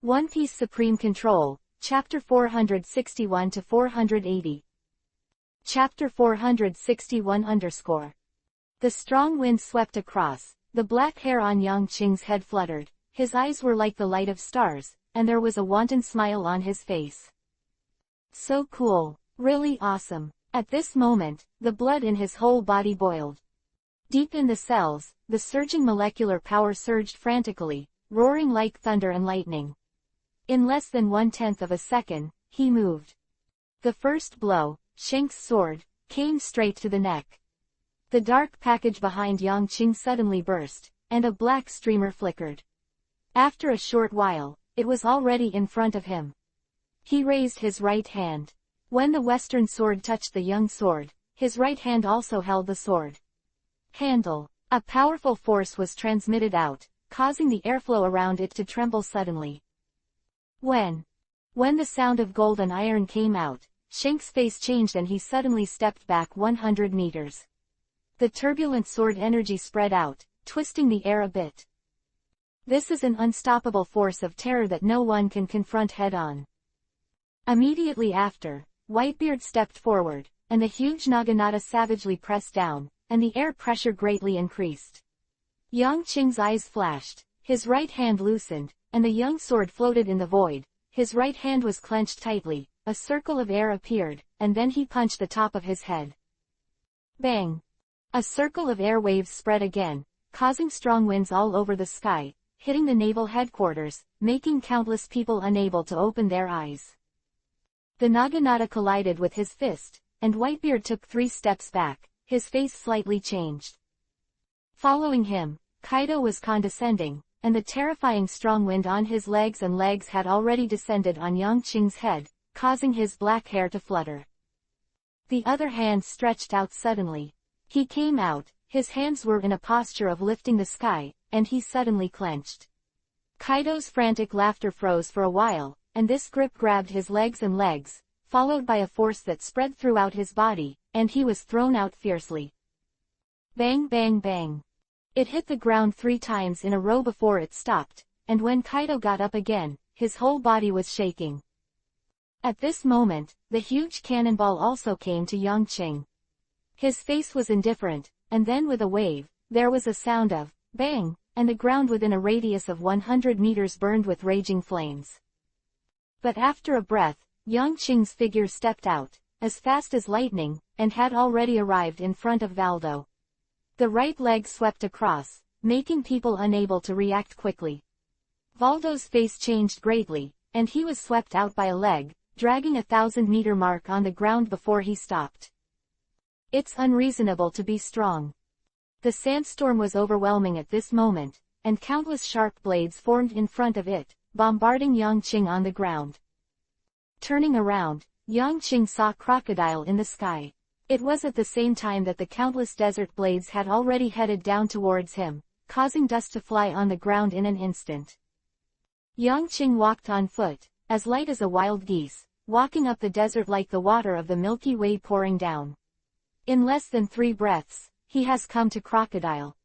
One Piece Supreme Control, Chapter 461-480. Chapter 461 _. The strong wind swept across, the black hair on Yang Qing's head fluttered, his eyes were like the light of stars, and there was a wanton smile on his face. So cool, really awesome. At this moment, the blood in his whole body boiled. Deep in the cells, the surging molecular power surged frantically, roaring like thunder and lightning. In less than 1/10 of a second, he moved. The first blow, Shenk's sword, came straight to the neck. The dark package behind Yang Qing suddenly burst, and a black streamer flickered. After a short while, it was already in front of him. He raised his right hand. When the western sword touched the young sword, his right hand also held the sword handle. A powerful force was transmitted out, causing the airflow around it to tremble suddenly. When the sound of gold and iron came out, Shenk's face changed and he suddenly stepped back 100 meters. The turbulent sword energy spread out, twisting the air a bit. This is an unstoppable force of terror that no one can confront head-on. Immediately after, Whitebeard stepped forward, and the huge Naginata savagely pressed down, and the air pressure greatly increased. Yang Qing's eyes flashed, his right hand loosened, and the young sword floated in the void. His right hand was clenched tightly, a circle of air appeared, and then he punched the top of his head. Bang! A circle of air waves spread again, causing strong winds all over the sky, hitting the naval headquarters, making countless people unable to open their eyes. The Naginata collided with his fist, and Whitebeard took 3 steps back, his face slightly changed. Following him, Kaido was condescending, and the terrifying strong wind on his legs had already descended on Yang Qing's head, causing his black hair to flutter. The other hand stretched out suddenly. He came out, his hands were in a posture of lifting the sky, and he suddenly clenched. Kaido's frantic laughter froze for a while, and this grip grabbed his legs, followed by a force that spread throughout his body, and he was thrown out fiercely. Bang bang bang. It hit the ground 3 times in a row before it stopped, and when Kaido got up again, his whole body was shaking. At this moment, the huge cannonball also came to Yang Qing. His face was indifferent, and then with a wave, there was a sound of bang, and the ground within a radius of 100 meters burned with raging flames. But after a breath, Yang Qing's figure stepped out, as fast as lightning, and had already arrived in front of Valdo. The right leg swept across, making people unable to react quickly. Valdo's face changed greatly, and he was swept out by a leg, dragging a 1,000-meter mark on the ground before he stopped. It's unreasonable to be strong. The sandstorm was overwhelming at this moment, and countless sharp blades formed in front of it, bombarding Yang Qing on the ground. Turning around, Yang Qing saw Crocodile in the sky. It was at the same time that the countless desert blades had already headed down towards him, causing dust to fly on the ground in an instant. Yang Qing walked on foot, as light as a wild geese, walking up the desert like the water of the Milky Way pouring down. In less than 3 breaths, he has come to Crocodile.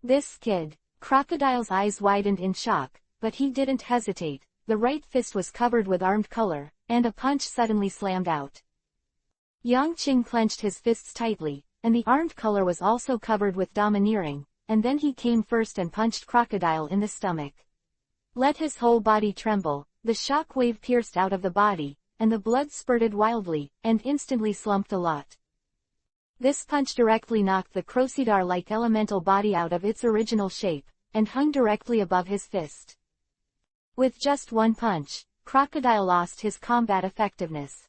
This kid. Crocodile's eyes widened in shock, but he didn't hesitate. The right fist was covered with armed color, and a punch suddenly slammed out. Yang Qing clenched his fists tightly, and the armed color was also covered with domineering, and then he came first and punched Crocodile in the stomach. Let his whole body tremble, the shock wave pierced out of the body, and the blood spurted wildly, and instantly slumped a lot. This punch directly knocked the Crocodile-like elemental body out of its original shape, and hung directly above his fist. With just one punch, Crocodile lost his combat effectiveness.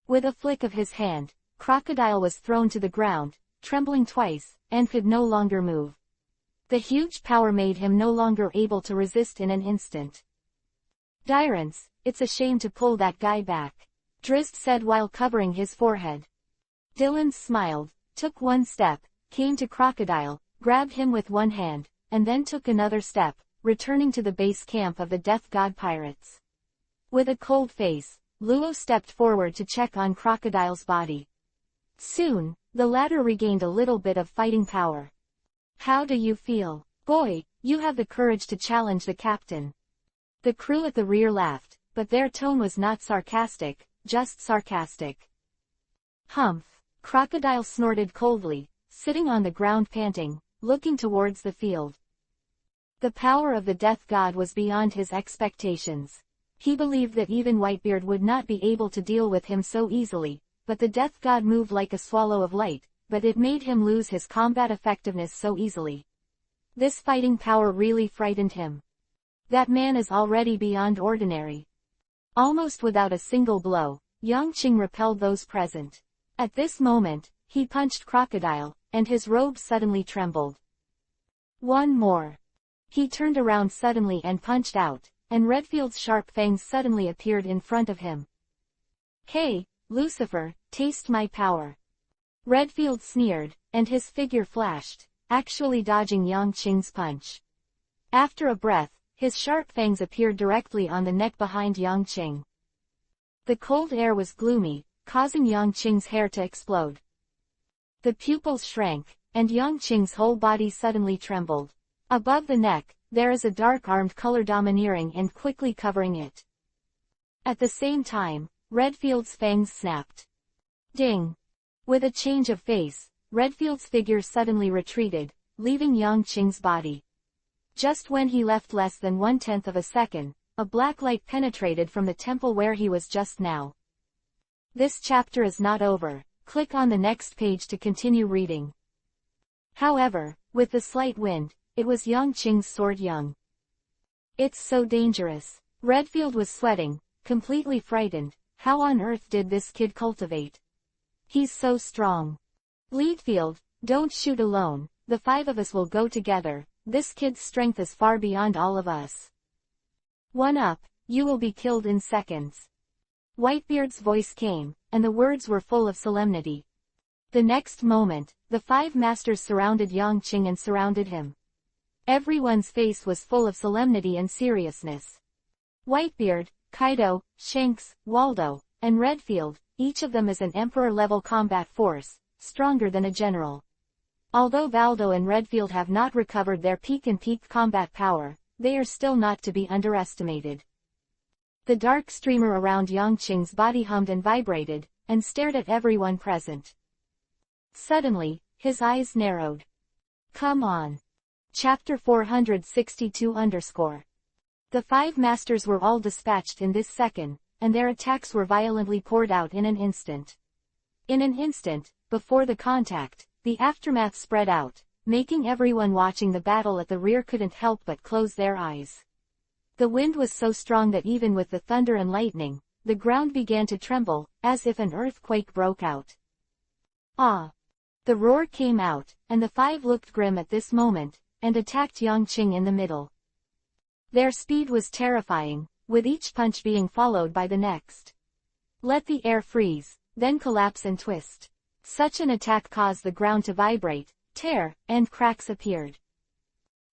With a flick of his hand, Crocodile was thrown to the ground, trembling twice, and could no longer move. The huge power made him no longer able to resist in an instant. "Dyrance, it's a shame to pull that guy back," Drizzt said while covering his forehead. Dylan smiled, took one step, came to Crocodile, grabbed him with one hand, and then took another step, returning to the base camp of the Death God pirates. With a cold face, Luo stepped forward to check on Crocodile's body. Soon, the latter regained a little bit of fighting power. "How do you feel? Boy, you have the courage to challenge the captain." The crew at the rear laughed, but their tone was not sarcastic, just sarcastic. Humph! Crocodile snorted coldly, sitting on the ground panting, looking towards the field. The power of the death god was beyond his expectations. He believed that even Whitebeard would not be able to deal with him so easily, but the death god moved like a swallow of light, but it made him lose his combat effectiveness so easily. This fighting power really frightened him. That man is already beyond ordinary. Almost without a single blow, Yang Qing repelled those present. At this moment, he punched Crocodile, and his robe suddenly trembled. One more. He turned around suddenly and punched out, and Redfield's sharp fangs suddenly appeared in front of him. Hey, Lucifer, taste my power. Redfield sneered, and his figure flashed, actually dodging Yang Qing's punch. After a breath, his sharp fangs appeared directly on the neck behind Yang Qing. The cold air was gloomy, causing Yang Qing's hair to explode. The pupils shrank, and Yang Qing's whole body suddenly trembled. Above the neck, there is a dark armed color domineering and quickly covering it. At the same time, Redfield's fangs snapped. Ding! With a change of face, Redfield's figure suddenly retreated, leaving Yang Qing's body. Just when he left less than 1/10 of a second, a black light penetrated from the temple where he was just now. This chapter is not over. Click on the next page to continue reading. However, with the slight wind, it was Yang Qing's sword Yang. It's so dangerous. Redfield was sweating, completely frightened. How on earth did this kid cultivate? He's so strong. Leadfield, don't shoot alone, the 5 of us will go together, this kid's strength is far beyond all of us. One up, you will be killed in seconds. Whitebeard's voice came, and the words were full of solemnity. The next moment, the 5 masters surrounded Yang Qing and surrounded him. Everyone's face was full of solemnity and seriousness. Whitebeard, Kaido, Shanks, Waldo, and Redfield, each of them is an emperor-level combat force, stronger than a general. Although Valdo and Redfield have not recovered their peak combat power, they are still not to be underestimated. The dark streamer around Yang Qing's body hummed and vibrated, and stared at everyone present. Suddenly, his eyes narrowed. Come on. Chapter 462 The 5 masters were all dispatched in this second, and their attacks were violently poured out in an instant. In an instant, before the contact, the aftermath spread out, making everyone watching the battle at the rear couldn't help but close their eyes. The wind was so strong that even with the thunder and lightning, the ground began to tremble, as if an earthquake broke out. Ah! The roar came out, and the 5 looked grim at this moment, and attacked Yang Qing in the middle. Their speed was terrifying, with each punch being followed by the next. Let the air freeze, then collapse and twist. Such an attack caused the ground to vibrate, tear, and cracks appeared.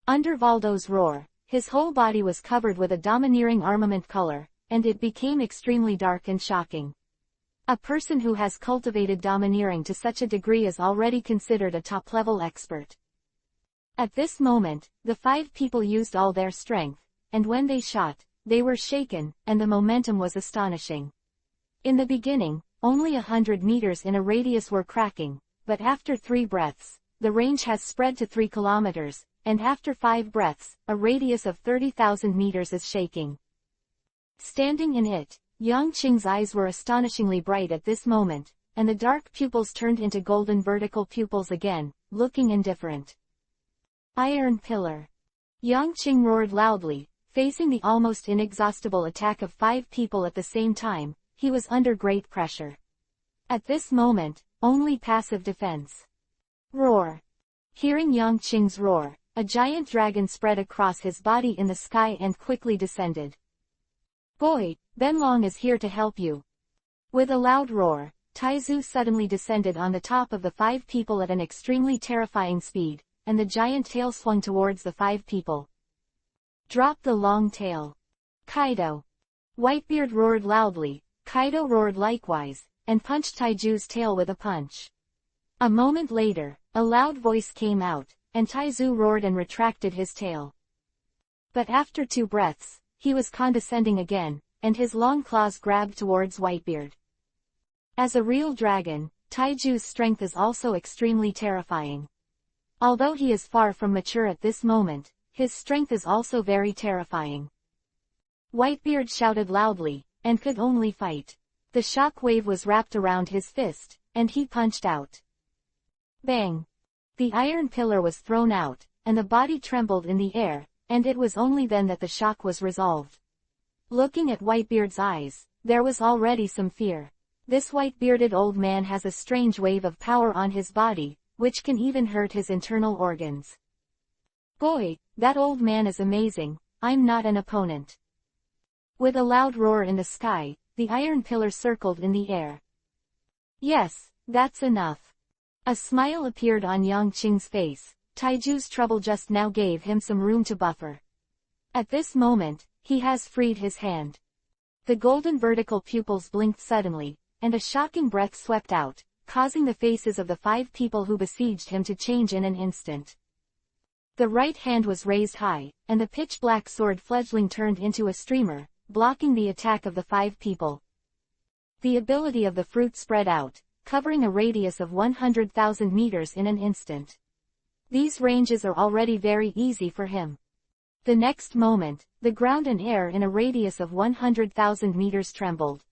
Under Valdo's roar, his whole body was covered with a domineering armament color, and it became extremely dark and shocking. A person who has cultivated domineering to such a degree is already considered a top-level expert. At this moment, the 5 people used all their strength, and when they shot, they were shaken, and the momentum was astonishing. In the beginning, only 100 meters in a radius were cracking, but after 3 breaths, the range has spread to 3 kilometers, and after 5 breaths, a radius of 30,000 meters is shaking. Standing in it, Yang Qing's eyes were astonishingly bright at this moment, and the dark pupils turned into golden vertical pupils again, looking indifferent. Iron Pillar. Yang Qing roared loudly, facing the almost inexhaustible attack of 5 people at the same time. He was under great pressure. At this moment, only passive defense. Roar. Hearing Yang Qing's roar, a giant dragon spread across his body in the sky and quickly descended. Boy, Benlong is here to help you. With a loud roar, Taizu suddenly descended on the top of the 5 people at an extremely terrifying speed, and the giant tail swung towards the 5 people. Drop the long tail. Kaido. Whitebeard roared loudly, Kaido roared likewise, and punched Taiju's tail with a punch. A moment later, a loud voice came out, and Taizu roared and retracted his tail. But after 2 breaths, he was condescending again, and his long claws grabbed towards Whitebeard. As a real dragon, Taiju's strength is also extremely terrifying. Although he is far from mature at this moment, his strength is also very terrifying. Whitebeard shouted loudly, and could only fight. The shock wave was wrapped around his fist, and he punched out. Bang! The iron pillar was thrown out, and the body trembled in the air, and it was only then that the shock was resolved. Looking at Whitebeard's eyes, there was already some fear. This white-bearded old man has a strange wave of power on his body, which can even hurt his internal organs. Boy, that old man is amazing, I'm not an opponent. With a loud roar in the sky, the iron pillar circled in the air. Yes, that's enough. A smile appeared on Yangqing's face. Taiju's trouble just now gave him some room to buffer. At this moment, he has freed his hand. The golden vertical pupils blinked suddenly, and a shocking breath swept out, causing the faces of the 5 people who besieged him to change in an instant. The right hand was raised high, and the pitch-black sword fledgling turned into a streamer, blocking the attack of the 5 people. The ability of the fruit spread out, covering a radius of 100,000 meters in an instant. These ranges are already very easy for him. The next moment, the ground and air in a radius of 100,000 meters trembled.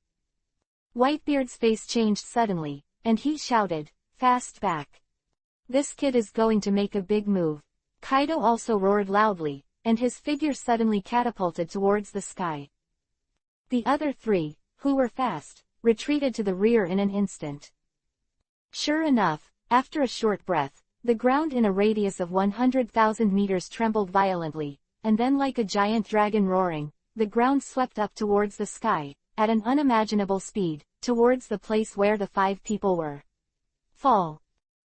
Whitebeard's face changed suddenly, and he shouted, "Fast back. This kid is going to make a big move." Kaido also roared loudly, and his figure suddenly catapulted towards the sky. The other 3, who were fast, retreated to the rear in an instant. Sure enough, after a short breath, the ground in a radius of 100,000 meters trembled violently, and then like a giant dragon roaring, the ground swept up towards the sky, at an unimaginable speed, towards the place where the 5 people were. Fall.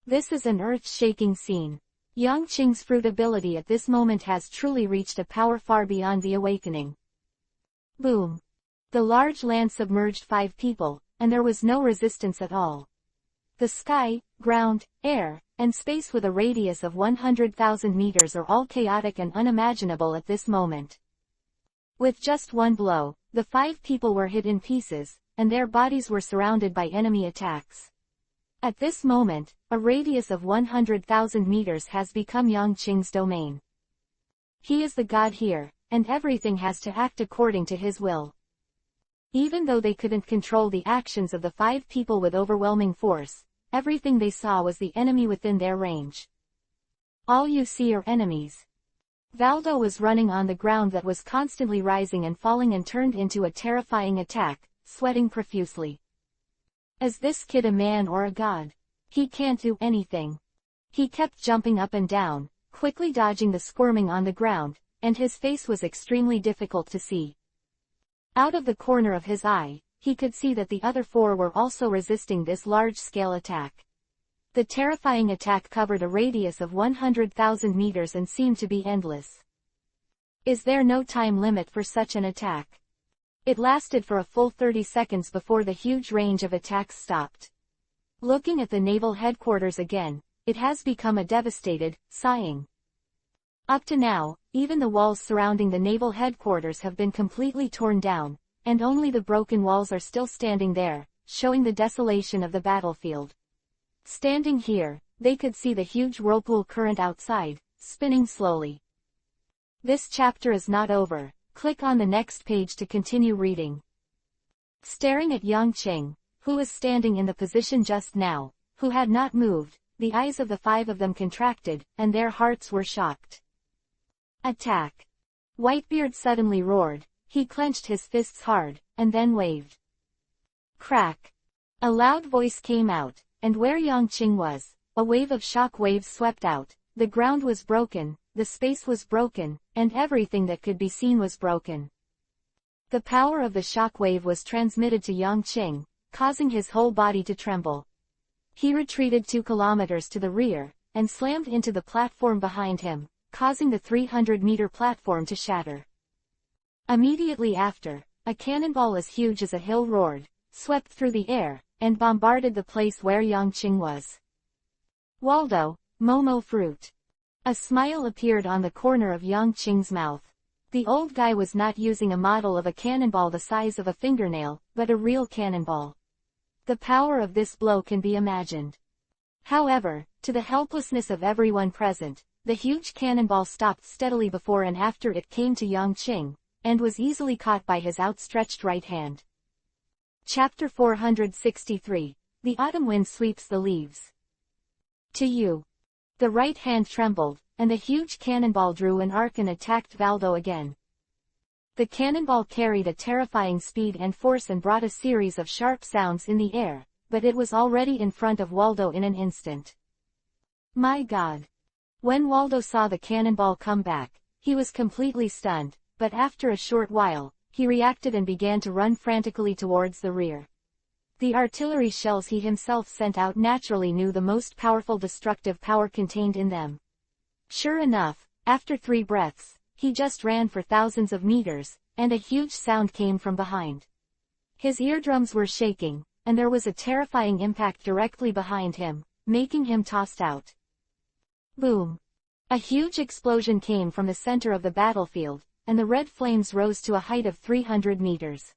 This is an earth-shaking scene. Yangqing's fruit ability at this moment has truly reached a power far beyond the awakening. Boom. The large land submerged 5 people, and there was no resistance at all. The sky, ground, air, and space with a radius of 100,000 meters are all chaotic and unimaginable at this moment. With just one blow, the 5 people were hit in pieces, and their bodies were surrounded by enemy attacks. At this moment, a radius of 100,000 meters has become Yangqing's domain. He is the god here, and everything has to act according to his will. Even though they couldn't control the actions of the 5 people with overwhelming force, everything they saw was the enemy within their range. All you see are enemies. Valdo was running on the ground that was constantly rising and falling and turned into a terrifying attack, sweating profusely. Is this kid a man or a god? He can't do anything. He kept jumping up and down, quickly dodging the squirming on the ground, and his face was extremely difficult to see. Out of the corner of his eye, he could see that the other 4 were also resisting this large-scale attack. The terrifying attack covered a radius of 100,000 meters and seemed to be endless. Is there no time limit for such an attack? It lasted for a full 30 seconds before the huge range of attacks stopped. Looking at the naval headquarters again, it has become a devastated, sighing. Up to now, even the walls surrounding the naval headquarters have been completely torn down, and only the broken walls are still standing there, showing the desolation of the battlefield. Standing here, they could see the huge whirlpool current outside, spinning slowly. This chapter is not over. Click on the next page to continue reading. Staring at Yangqing, who was standing in the position just now, who had not moved, the eyes of the 5 of them contracted, and their hearts were shocked. Attack! Whitebeard suddenly roared. He clenched his fists hard, and then waved. Crack! A loud voice came out, and where Yangqing was, a wave of shock waves swept out. The ground was broken, the space was broken, and everything that could be seen was broken. The power of the shock wave was transmitted to Yangqing, causing his whole body to tremble. He retreated 2 kilometers to the rear, and slammed into the platform behind him, causing the 300-meter platform to shatter. Immediately after, a cannonball as huge as a hill roared, swept through the air, and bombarded the place where Yangqing was. Waldo, Momo fruit. A smile appeared on the corner of Yangqing's mouth. The old guy was not using a model of a cannonball the size of a fingernail, but a real cannonball. The power of this blow can be imagined. However, to the helplessness of everyone present, the huge cannonball stopped steadily before and after it came to Yang Qing, and was easily caught by his outstretched right hand. Chapter 463. The autumn wind sweeps the leaves. To you. The right hand trembled, and the huge cannonball drew an arc and attacked Valdo again. The cannonball carried a terrifying speed and force and brought a series of sharp sounds in the air, but it was already in front of Waldo in an instant. My God! When Waldo saw the cannonball come back, he was completely stunned, but after a short while, he reacted and began to run frantically towards the rear. The artillery shells he himself sent out naturally knew the most powerful destructive power contained in them. Sure enough, after 3 breaths, he just ran for thousands of meters, and a huge sound came from behind. His eardrums were shaking, and there was a terrifying impact directly behind him, making him tossed out. Boom! A huge explosion came from the center of the battlefield, and the red flames rose to a height of 300 meters.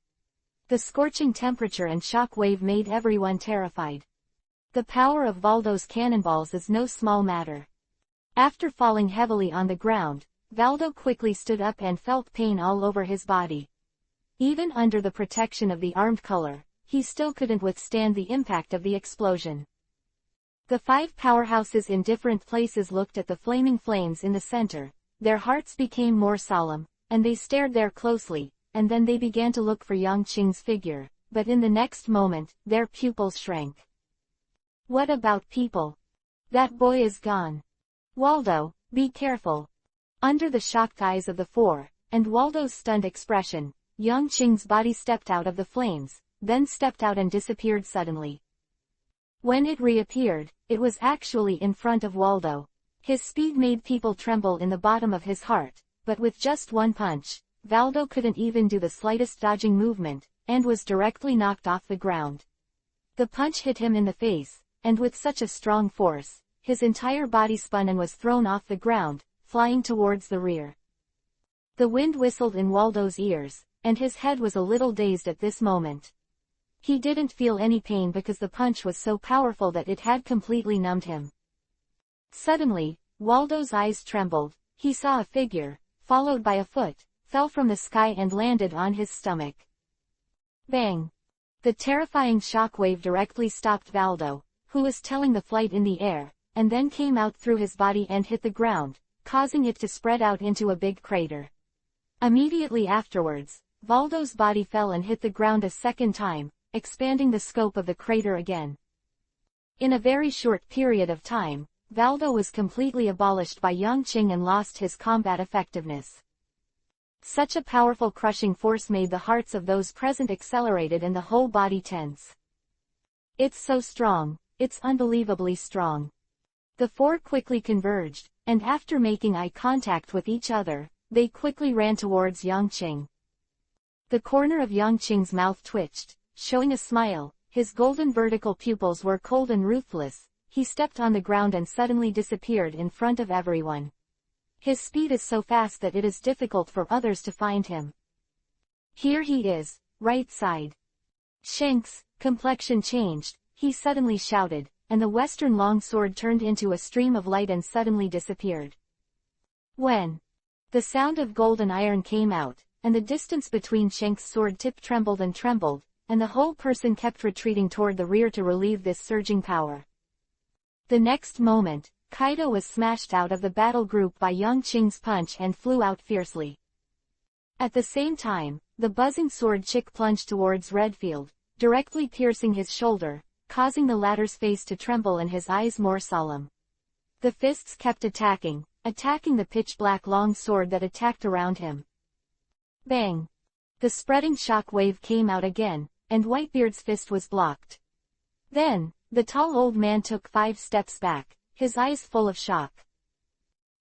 The scorching temperature and shock wave made everyone terrified. The power of Valdo's cannonballs is no small matter. After falling heavily on the ground, Valdo quickly stood up and felt pain all over his body. Even under the protection of the armed color, he still couldn't withstand the impact of the explosion. The 5 powerhouses in different places looked at the flaming flames in the center. Their hearts became more solemn, and they stared there closely, and then they began to look for Yang Qing's figure, but in the next moment, their pupils shrank. What about people? That boy is gone. Waldo, be careful. Under the shocked eyes of the 4, and Waldo's stunned expression, Yang Qing's body stepped out of the flames, then stepped out and disappeared suddenly. When it reappeared, it was actually in front of Waldo. His speed made people tremble in the bottom of his heart, but with just one punch, Valdo couldn't even do the slightest dodging movement, and was directly knocked off the ground. The punch hit him in the face, and with such a strong force, his entire body spun and was thrown off the ground, flying towards the rear. The wind whistled in Waldo's ears, and his head was a little dazed at this moment. He didn't feel any pain because the punch was so powerful that it had completely numbed him. Suddenly, Waldo's eyes trembled. He saw a figure, followed by a foot, fell from the sky and landed on his stomach. Bang! The terrifying shock wave directly stopped Valdo, who was telling the flight in the air, and then came out through his body and hit the ground, causing it to spread out into a big crater. Immediately afterwards, Valdo's body fell and hit the ground a second time, expanding the scope of the crater again. In a very short period of time, Valdo was completely abolished by Yang Qing and lost his combat effectiveness. Such a powerful crushing force made the hearts of those present accelerated and the whole body tense. It's so strong, it's unbelievably strong. The 4 quickly converged, and after making eye contact with each other, they quickly ran towards Yang Qing. The corner of Yang Qing's mouth twitched, showing a smile. His golden vertical pupils were cold and ruthless. He stepped on the ground and suddenly disappeared in front of everyone. His speed is so fast that it is difficult for others to find him. Here he is, right side. Shenk's complexion changed, he suddenly shouted, and the western longsword turned into a stream of light and suddenly disappeared. When the sound of golden iron came out, and the distance between Shenk's sword tip trembled, and the whole person kept retreating toward the rear to relieve this surging power. The next moment, Kaido was smashed out of the battle group by Yang Qing's punch and flew out fiercely. At the same time, the buzzing sword chick plunged towards Redfield, directly piercing his shoulder, causing the latter's face to tremble and his eyes more solemn. The fists kept attacking the pitch-black long sword that attacked around him. Bang! The spreading shock wave came out again, and Whitebeard's fist was blocked. Then, the tall old man took 5 steps back, his eyes full of shock.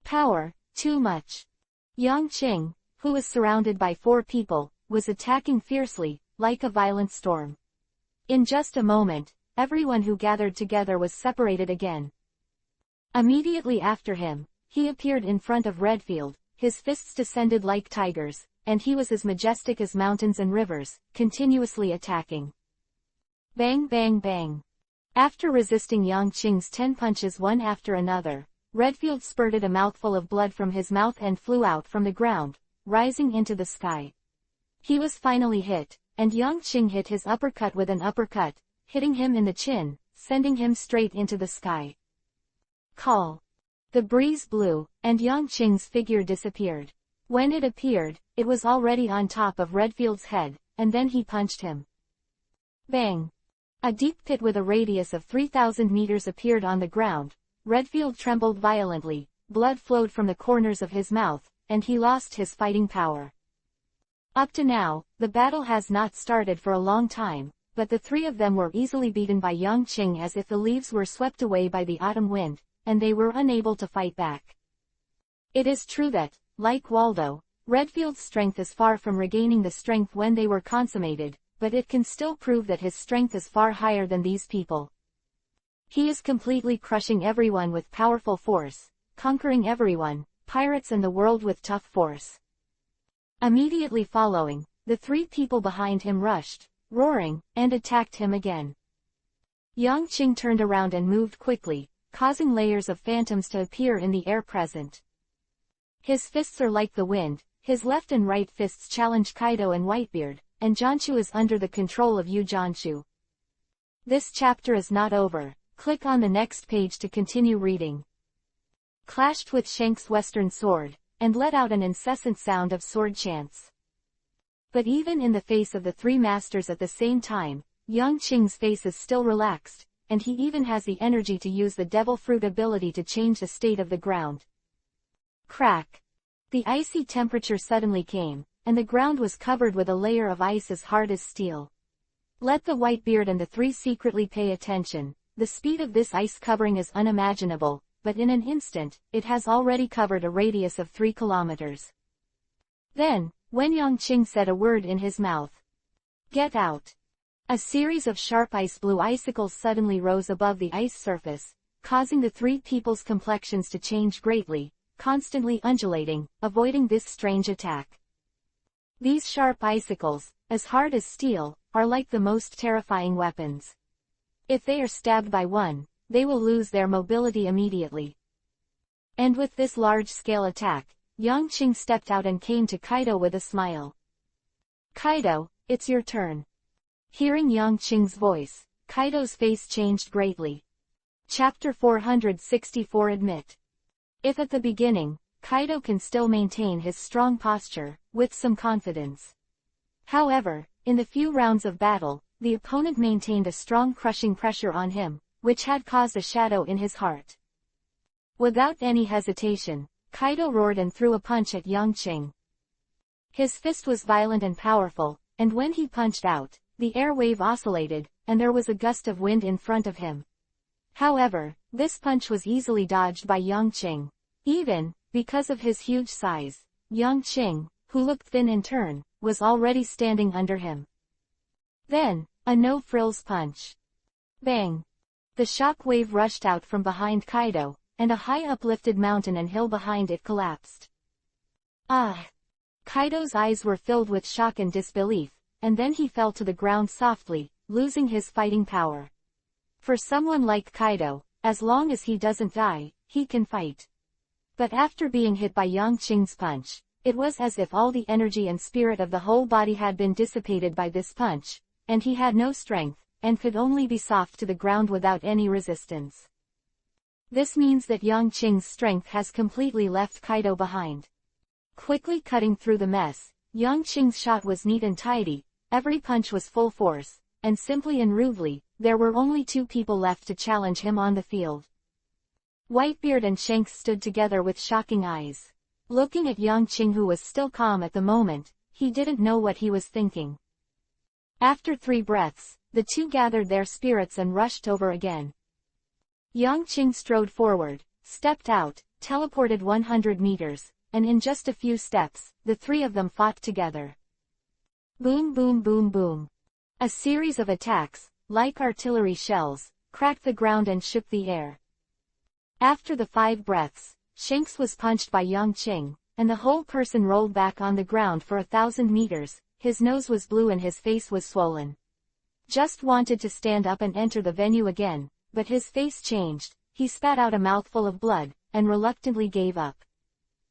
Power, too much. Yang Qing, who was surrounded by 4 people, was attacking fiercely, like a violent storm. In just a moment, everyone who gathered together was separated again. Immediately after him, he appeared in front of Redfield, his fists descended like tigers, and he was as majestic as mountains and rivers, continuously attacking. Bang bang bang. After resisting Yang Qing's 10 punches one after another, Redfield spurted a mouthful of blood from his mouth and flew out from the ground, rising into the sky. He was finally hit, and Yang Qing hit his uppercut with an uppercut, hitting him in the chin, sending him straight into the sky. Call. The breeze blew, and Yang Qing's figure disappeared. When it appeared, it was already on top of Redfield's head, and then he punched him. Bang. A deep pit with a radius of 3,000 meters appeared on the ground. Redfield trembled violently, blood flowed from the corners of his mouth, and he lost his fighting power. Up to now, the battle has not started for a long time, but the three of them were easily beaten by Yang Qing as if the leaves were swept away by the autumn wind, and they were unable to fight back. It is true that, like Waldo, Redfield's strength is far from regaining the strength when they were consummated, but it can still prove that his strength is far higher than these people. He is completely crushing everyone with powerful force, conquering everyone, pirates and the world with tough force. Immediately following, the three people behind him rushed, roaring, and attacked him again. Yang Qing turned around and moved quickly, causing layers of phantoms to appear in the air present. His fists are like the wind, his left and right fists challenge Kaido and Whitebeard, and Jianshu is under the control of Yu Jianshu. This chapter is not over. Click on the next page to continue reading. Clashed with Shank's western sword, and let out an incessant sound of sword chants. But even in the face of the three masters at the same time, Yang Qing's face is still relaxed, and he even has the energy to use the devil fruit ability to change the state of the ground. Crack! The icy temperature suddenly came, and the ground was covered with a layer of ice as hard as steel. Let the Whitebeard and the three secretly pay attention. The speed of this ice covering is unimaginable, but in an instant, it has already covered a radius of 3 kilometers. Then, when Yang Qing said a word in his mouth, "Get out!" a series of sharp ice blue icicles suddenly rose above the ice surface, causing the three people's complexions to change greatly, constantly undulating, avoiding this strange attack. These sharp icicles, as hard as steel, are like the most terrifying weapons. If they are stabbed by one, they will lose their mobility immediately. And with this large-scale attack, Yang Qing stepped out and came to Kaido with a smile. "Kaido, it's your turn." Hearing Yang Qing's voice, Kaido's face changed greatly. Chapter 464 Admit. If at the beginning, Kaido can still maintain his strong posture, with some confidence. However, in the few rounds of battle, the opponent maintained a strong crushing pressure on him, which had caused a shadow in his heart. Without any hesitation, Kaido roared and threw a punch at Yang Qing. His fist was violent and powerful, and when he punched out, the air wave oscillated, and there was a gust of wind in front of him. However, this punch was easily dodged by Yang Qing. Even, because of his huge size, Yang Qing, who looked thin in turn, was already standing under him. Then, a no-frills punch. Bang! The shock wave rushed out from behind Kaido, and a high uplifted mountain and hill behind it collapsed. Ah! Kaido's eyes were filled with shock and disbelief, and then he fell to the ground softly, losing his fighting power. For someone like Kaido, as long as he doesn't die, he can fight. But after being hit by Yang Qing's punch, it was as if all the energy and spirit of the whole body had been dissipated by this punch, and he had no strength, and could only be soft to the ground without any resistance. This means that Yang Qing's strength has completely left Kaido behind. Quickly cutting through the mess, Yang Qing's shot was neat and tidy, every punch was full force, and simply and rudely, there were only two people left to challenge him on the field. Whitebeard and Shanks stood together with shocking eyes. Looking at Yang Qing, who was still calm at the moment, he didn't know what he was thinking. After 3 breaths, the two gathered their spirits and rushed over again. Yang Qing strode forward, stepped out, teleported 100 meters, and in just a few steps, the three of them fought together. Boom boom boom boom. A series of attacks, like artillery shells, cracked the ground and shook the air. After the 5 breaths, Shanks was punched by Yang Qing, and the whole person rolled back on the ground for 1,000 meters, his nose was blue and his face was swollen. Just wanted to stand up and enter the venue again, but his face changed, he spat out a mouthful of blood, and reluctantly gave up.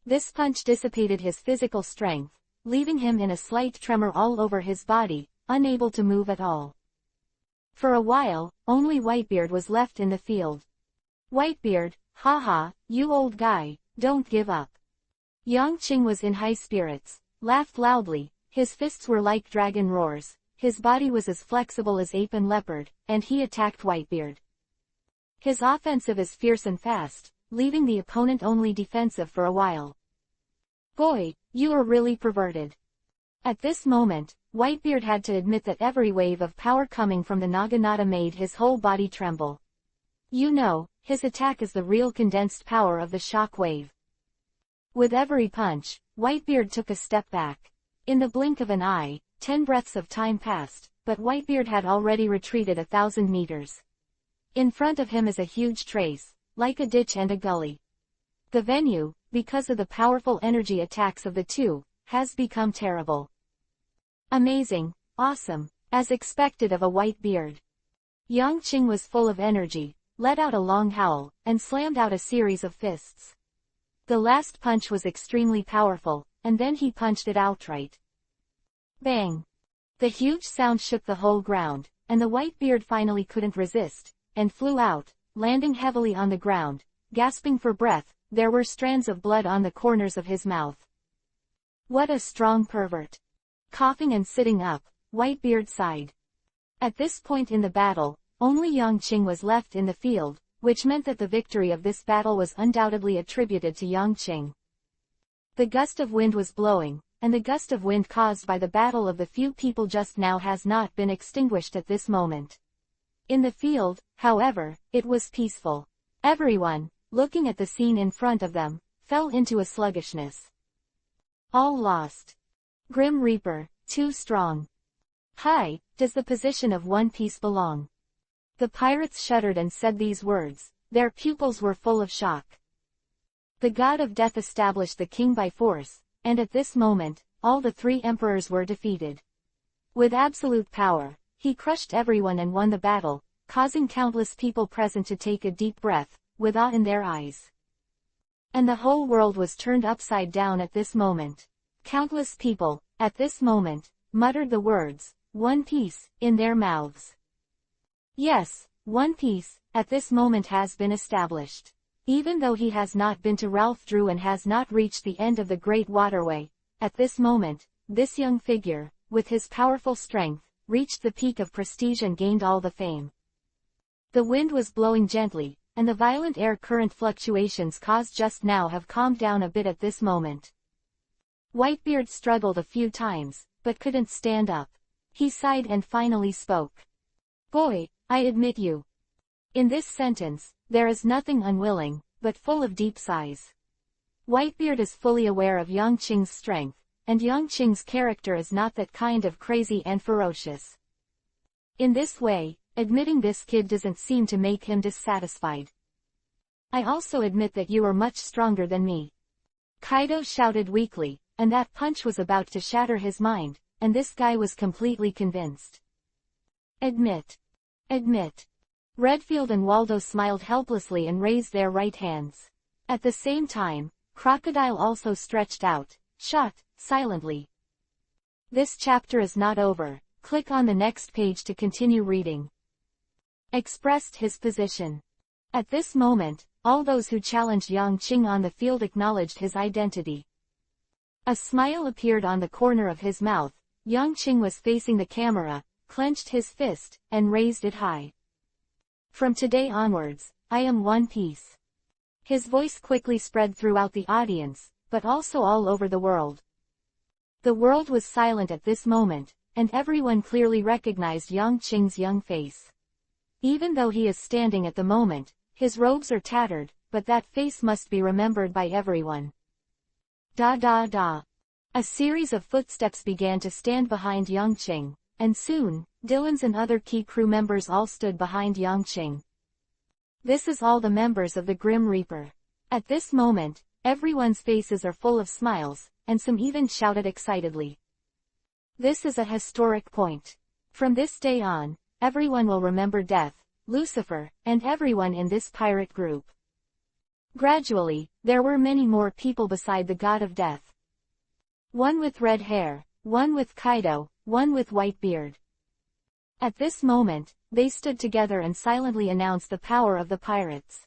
This punch dissipated his physical strength, leaving him in a slight tremor all over his body, unable to move at all. For a while, only Whitebeard was left in the field. Whitebeard, haha, you old guy, don't give up. Yongqing was in high spirits, laughed loudly, his fists were like dragon roars, his body was as flexible as ape and leopard, and he attacked Whitebeard. His offensive is fierce and fast, leaving the opponent only defensive for a while. Boy, you are really perverted. At this moment, Whitebeard had to admit that every wave of power coming from the Naginata made his whole body tremble. You know, his attack is the real condensed power of the shock wave. With every punch, Whitebeard took a step back. In the blink of an eye, 10 breaths of time passed, but Whitebeard had already retreated 1,000 meters. In front of him is a huge trace, like a ditch and a gully. The venue, because of the powerful energy attacks of the two, has become terrible. Amazing, awesome, as expected of a Whitebeard. Yongqing was full of energy, let out a long howl, and slammed out a series of fists. The last punch was extremely powerful, and then he punched it outright. Bang! The huge sound shook the whole ground, and the Whitebeard finally couldn't resist, and flew out, landing heavily on the ground, gasping for breath. There were strands of blood on the corners of his mouth. What a strong pervert! Coughing and sitting up, Whitebeard sighed. At this point in the battle, only Yongqing was left in the field, which meant that the victory of this battle was undoubtedly attributed to Yongqing. The gust of wind was blowing, and the gust of wind caused by the battle of the few people just now has not been extinguished at this moment. In the field, however, it was peaceful. Everyone, looking at the scene in front of them, fell into a sluggishness. All lost. Grim Reaper, too strong. Hi, does the position of One Piece belong? The pirates shuddered and said these words, their pupils were full of shock. The god of death established the king by force, and at this moment, all the 3 emperors were defeated. With absolute power, he crushed everyone and won the battle, causing countless people present to take a deep breath, with awe in their eyes. And the whole world was turned upside down at this moment. Countless people, at this moment, muttered the words, One Piece, in their mouths. Yes, One Piece, at this moment has been established. Even though he has not been to Ralph Drew and has not reached the end of the Great Waterway, at this moment, this young figure, with his powerful strength, reached the peak of prestige and gained all the fame. The wind was blowing gently, and the violent air current fluctuations caused just now have calmed down a bit at this moment. Whitebeard struggled a few times, but couldn't stand up. He sighed and finally spoke. Boy, I admit you. In this sentence, there is nothing unwilling, but full of deep sighs. Whitebeard is fully aware of Yongqing's strength, and Yongqing's character is not that kind of crazy and ferocious. In this way, admitting this kid doesn't seem to make him dissatisfied. I also admit that you are much stronger than me. Kaido shouted weakly, and that punch was about to shatter his mind, and this guy was completely convinced. Admit. Admit. Redfield and Waldo smiled helplessly and raised their right hands. At the same time, Crocodile also stretched out, shut, silently. This chapter is not over. Click on the next page to continue reading. Expressed his position. At this moment, all those who challenged Yongqing on the field acknowledged his identity. A smile appeared on the corner of his mouth. Yongqing was facing the camera, clenched his fist, and raised it high. From today onwards, I am One Piece. His voice quickly spread throughout the audience, but also all over the world. The world was silent at this moment, and everyone clearly recognized Yongqing's young face. Even though he is standing at the moment, his robes are tattered, but that face must be remembered by everyone. Da da da. A series of footsteps began to stand behind Yongqing, and soon, Dylan's and other key crew members all stood behind Yongqing. This is all the members of the Grim Reaper. At this moment, Everyone's faces are full of smiles, and some even shouted excitedly. This is a historic point. From this day on, everyone will remember Death, Lucifer, and everyone in this pirate group. Gradually, there were many more people beside the god of death. One with red hair, one with Kaido, one with white beard. At this moment, they stood together and silently announced the power of the pirates.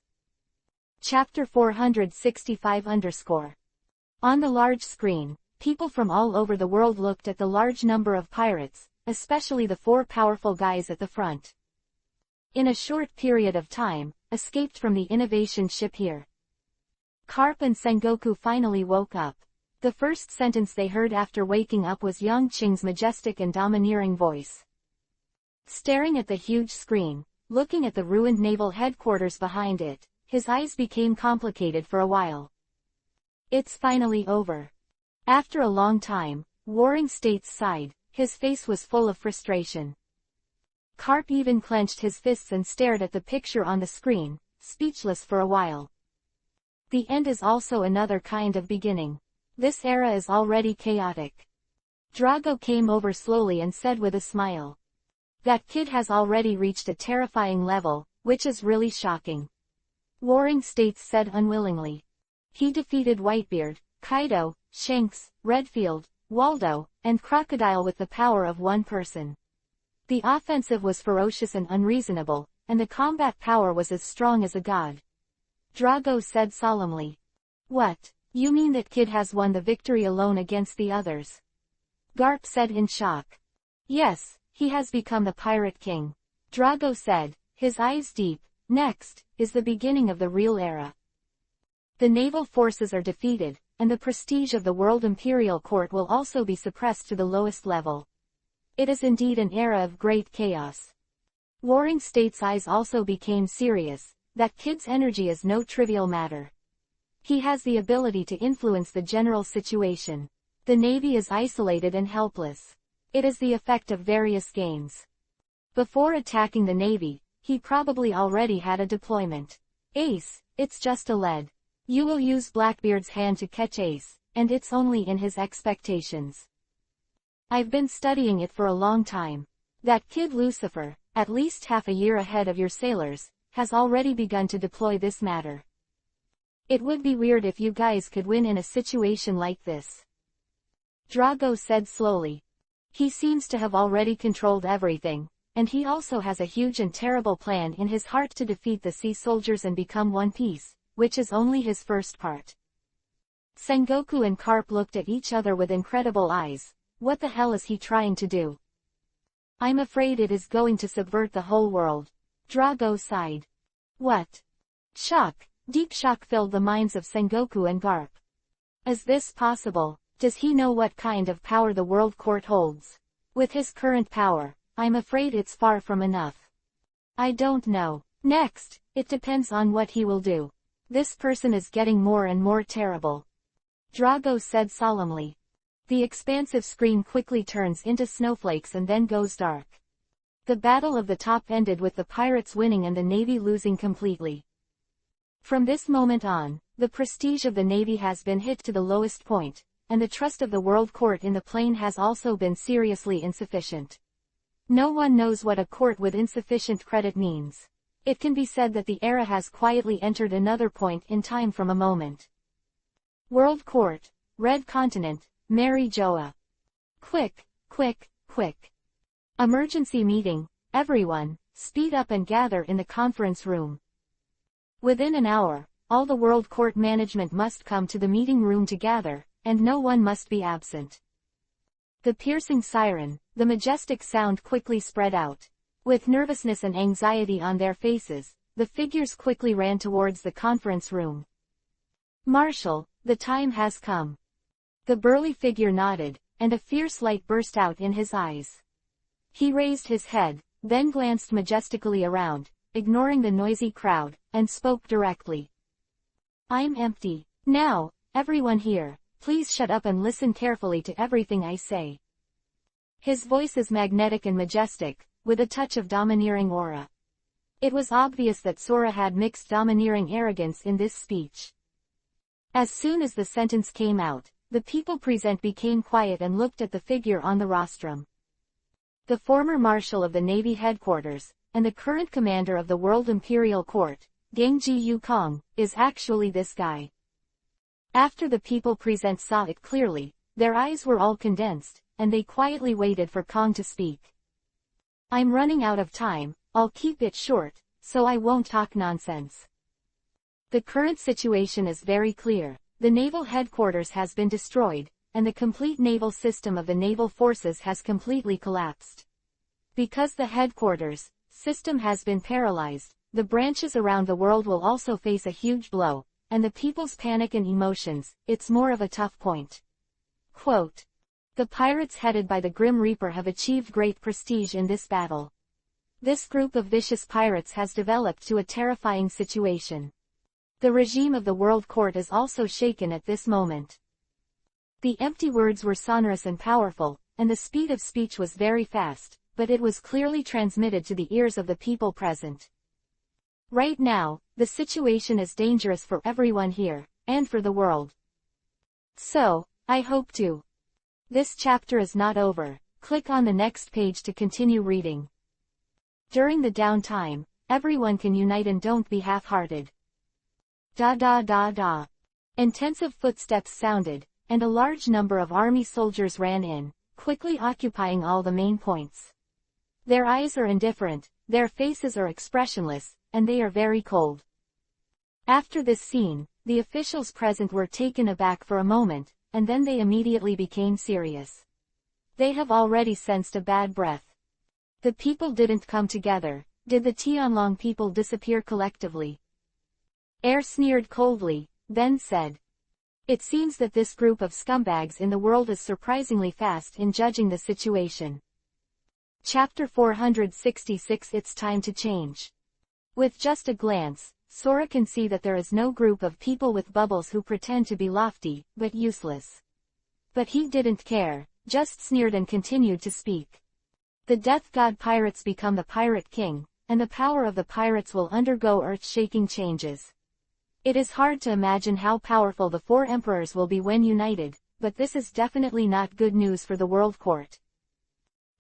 Chapter 465 _ On the large screen, people from all over the world looked at the large number of pirates, especially the 4 powerful guys at the front. In a short period of time, escaped from the innovation ship here. Carp and Sengoku finally woke up. The first sentence they heard after waking up was Yang Qing's majestic and domineering voice. Staring at the huge screen, looking at the ruined naval headquarters behind it, his eyes became complicated for a while. It's finally over. After a long time, Warring States sighed, his face was full of frustration. Carp even clenched his fists and stared at the picture on the screen, speechless for a while. The end is also another kind of beginning. This era is already chaotic. Drago came over slowly and said with a smile. That kid has already reached a terrifying level, which is really shocking. Warring States said unwillingly. He defeated Whitebeard, Kaido, Shanks, Redfield, Waldo, and Crocodile with the power of one person. The offensive was ferocious and unreasonable, and the combat power was as strong as a god. Drago said solemnly. What? You mean that kid has won the victory alone against the others? Garp said in shock. Yes, he has become the Pirate King. Drago said, his eyes deep. Next, is the beginning of the real era. The naval forces are defeated, and the prestige of the World Imperial Court will also be suppressed to the lowest level. It is indeed an era of great chaos. Warring States' eyes also became serious. That kid's energy is no trivial matter. He has the ability to influence the general situation. The Navy is isolated and helpless. It is the effect of various games. Before attacking the Navy, he probably already had a deployment. Ace, it's just a lead. You will use Blackbeard's hand to catch Ace, and it's only in his expectations. I've been studying it for a long time. That kid Lucifer, at least half a year ahead of your sailors, has already begun to deploy this matter. It would be weird if you guys could win in a situation like this. Drago said slowly. He seems to have already controlled everything, and he also has a huge and terrible plan in his heart to defeat the sea soldiers and become One Piece, which is only his first part. Sengoku and Carp looked at each other with incredible eyes. What the hell is he trying to do? I'm afraid it is going to subvert the whole world. Drago sighed. What? Shock, deep shock filled the minds of Sengoku and Garp. Is this possible? Does he know what kind of power the World Court holds? With his current power, I'm afraid it's far from enough. I don't know. Next, it depends on what he will do. This person is getting more and more terrible. Drago said solemnly. The expansive screen quickly turns into snowflakes and then goes dark. The battle of the top ended with the pirates winning and the Navy losing completely. From this moment on, the prestige of the Navy has been hit to the lowest point, and the trust of the World Court in the plane has also been seriously insufficient. No one knows what a court with insufficient credit means. It can be said that the era has quietly entered another point in time from a moment. World Court, Red Continent, Mary Joa. Quick, quick, quick. Emergency meeting, everyone, speed up and gather in the conference room. Within an hour, all the World Court management must come to the meeting room to gather, and no one must be absent. The piercing siren, the majestic sound quickly spread out. With nervousness and anxiety on their faces, the figures quickly ran towards the conference room. Marshal, the time has come. The burly figure nodded, and a fierce light burst out in his eyes. He raised his head, then glanced majestically around, ignoring the noisy crowd, and spoke directly. I'm empty. Now, everyone here, please shut up and listen carefully to everything I say. His voice is magnetic and majestic, with a touch of domineering aura. It was obvious that Sora had mixed domineering arrogance in this speech. As soon as the sentence came out, the people present became quiet and looked at the figure on the rostrum. The former Marshal of the Navy Headquarters, and the current commander of the World Imperial Court, Gangji Yukong, is actually this guy. After the people present saw it clearly, their eyes were all condensed, and they quietly waited for Kong to speak. I'm running out of time, I'll keep it short, so I won't talk nonsense. The current situation is very clear. The naval headquarters has been destroyed, and the complete naval system of the naval forces has completely collapsed. Because the headquarters system has been paralyzed, the branches around the world will also face a huge blow, and the people's panic and emotions, it's more of a tough point. Quote. The pirates headed by the Grim Reaper have achieved great prestige in this battle. This group of vicious pirates has developed to a terrifying situation. The regime of the World Court is also shaken at this moment. The empty words were sonorous and powerful, and the speed of speech was very fast, but it was clearly transmitted to the ears of the people present. Right now, the situation is dangerous for everyone here, and for the world. So, I hope to. This chapter is not over. Click on the next page to continue reading. During the downtime, everyone can unite and don't be half-hearted. Da da da da. Intensive footsteps sounded, and a large number of army soldiers ran in, quickly occupying all the main points. Their eyes are indifferent, their faces are expressionless, and they are very cold. After this scene, the officials present were taken aback for a moment, and then they immediately became serious. They have already sensed a bad breath. The people didn't come together. Did the Tianlong people disappear collectively? Air sneered coldly, then said. It seems that this group of scumbags in the world is surprisingly fast in judging the situation. Chapter 466. It's time to change. With just a glance, Sora can see that there is no group of people with bubbles who pretend to be lofty, but useless. But he didn't care, just sneered and continued to speak. The Death God pirates become the Pirate King, and the power of the pirates will undergo earth-shaking changes. It is hard to imagine how powerful the four emperors will be when united, but this is definitely not good news for the World Court.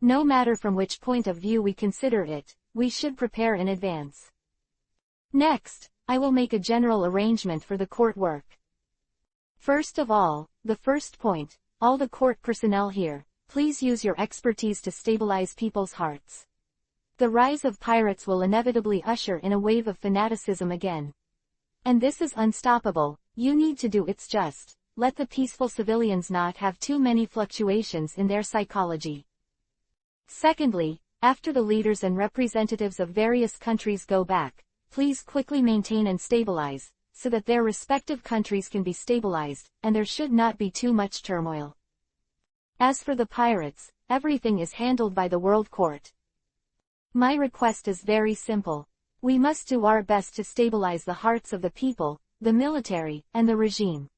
No matter from which point of view we consider it, we should prepare in advance. Next, I will make a general arrangement for the court work. First of all, the first point, all the court personnel here, please use your expertise to stabilize people's hearts. The rise of pirates will inevitably usher in a wave of fanaticism again. And this is unstoppable. You need to do it's just, let the peaceful civilians not have too many fluctuations in their psychology. Secondly, after the leaders and representatives of various countries go back, please quickly maintain and stabilize, so that their respective countries can be stabilized, and there should not be too much turmoil. As for the pirates, everything is handled by the World Court. My request is very simple. We must do our best to stabilize the hearts of the people, the military, and the regime.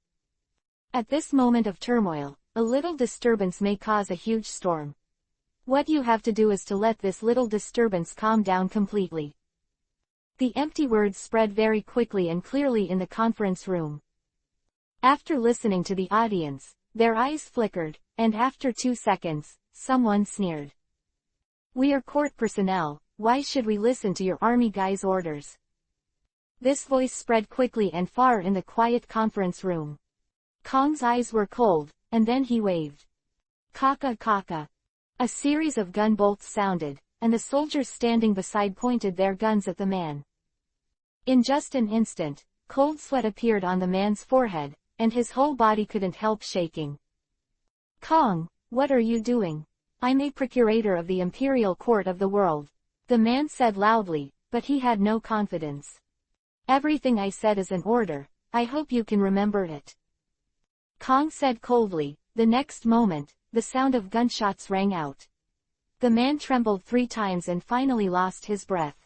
At this moment of turmoil, a little disturbance may cause a huge storm. What you have to do is to let this little disturbance calm down completely. The empty words spread very quickly and clearly in the conference room. After listening to the audience, their eyes flickered, and after 2 seconds, someone sneered. We are court personnel. Why should we listen to your army guy's orders? This voice spread quickly and far in the quiet conference room. Kong's eyes were cold, and then he waved. Kaka kaka. A series of gun bolts sounded, and the soldiers standing beside pointed their guns at the man. In just an instant, cold sweat appeared on the man's forehead, and his whole body couldn't help shaking. Kong, what are you doing? I'm a procurator of the Imperial Court of the World. The man said loudly, but he had no confidence. Everything I said is an order, I hope you can remember it. Kong said coldly. The next moment, the sound of gunshots rang out. The man trembled 3 times and finally lost his breath.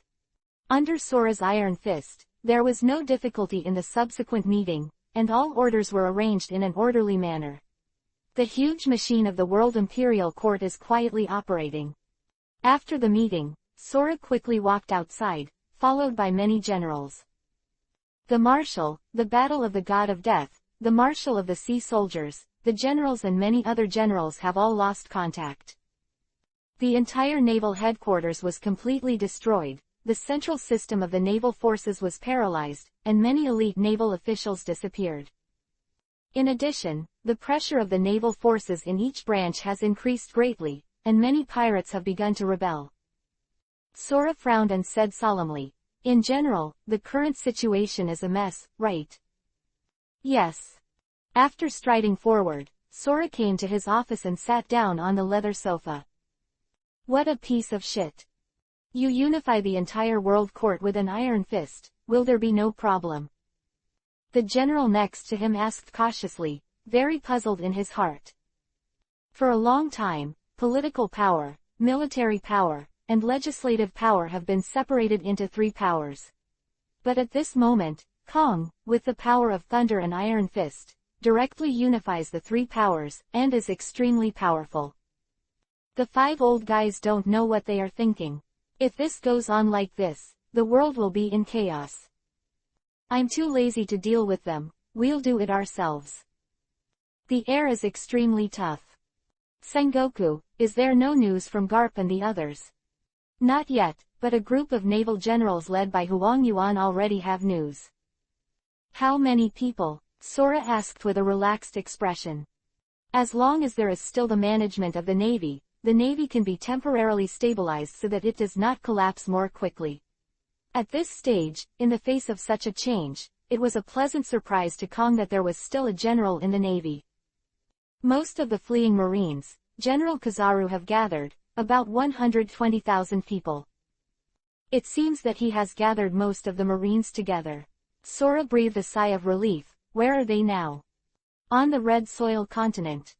Under Sora's iron fist, there was no difficulty in the subsequent meeting, and all orders were arranged in an orderly manner. The huge machine of the World Imperial Court is quietly operating. After the meeting, Sora quickly walked outside, followed by many generals. The Marshal, the Battle of the God of Death, the marshal of the sea soldiers, the generals and many other generals have all lost contact. The entire naval headquarters was completely destroyed, the central system of the naval forces was paralyzed, and many elite naval officials disappeared. In addition, the pressure of the naval forces in each branch has increased greatly, and many pirates have begun to rebel. Sora frowned and said solemnly, "In general, the current situation is a mess, right?" "Yes." After striding forward, Sora came to his office and sat down on the leather sofa. "What a piece of shit. You unify the entire world court with an iron fist, will there be no problem?" The general next to him asked cautiously, very puzzled in his heart. For a long time, political power, military power, and legislative power have been separated into three powers. But at this moment, Kong, with the power of thunder and iron fist, directly unifies the three powers, and is extremely powerful. The five old guys don't know what they are thinking. If this goes on like this, the world will be in chaos. I'm too lazy to deal with them, we'll do it ourselves. The air is extremely tough. Sengoku, is there no news from Garp and the others? Not yet, but a group of naval generals led by Huang Yuan already have news. How many people? Sora asked with a relaxed expression. As long as there is still the management of the Navy can be temporarily stabilized so that it does not collapse more quickly. At this stage, in the face of such a change, it was a pleasant surprise to Kong that there was still a general in the Navy. Most of the fleeing Marines, General Kizaru have gathered, about 120,000 people. It seems that he has gathered most of the Marines together. Sora breathed a sigh of relief. Where are they now? On the Red Soil continent.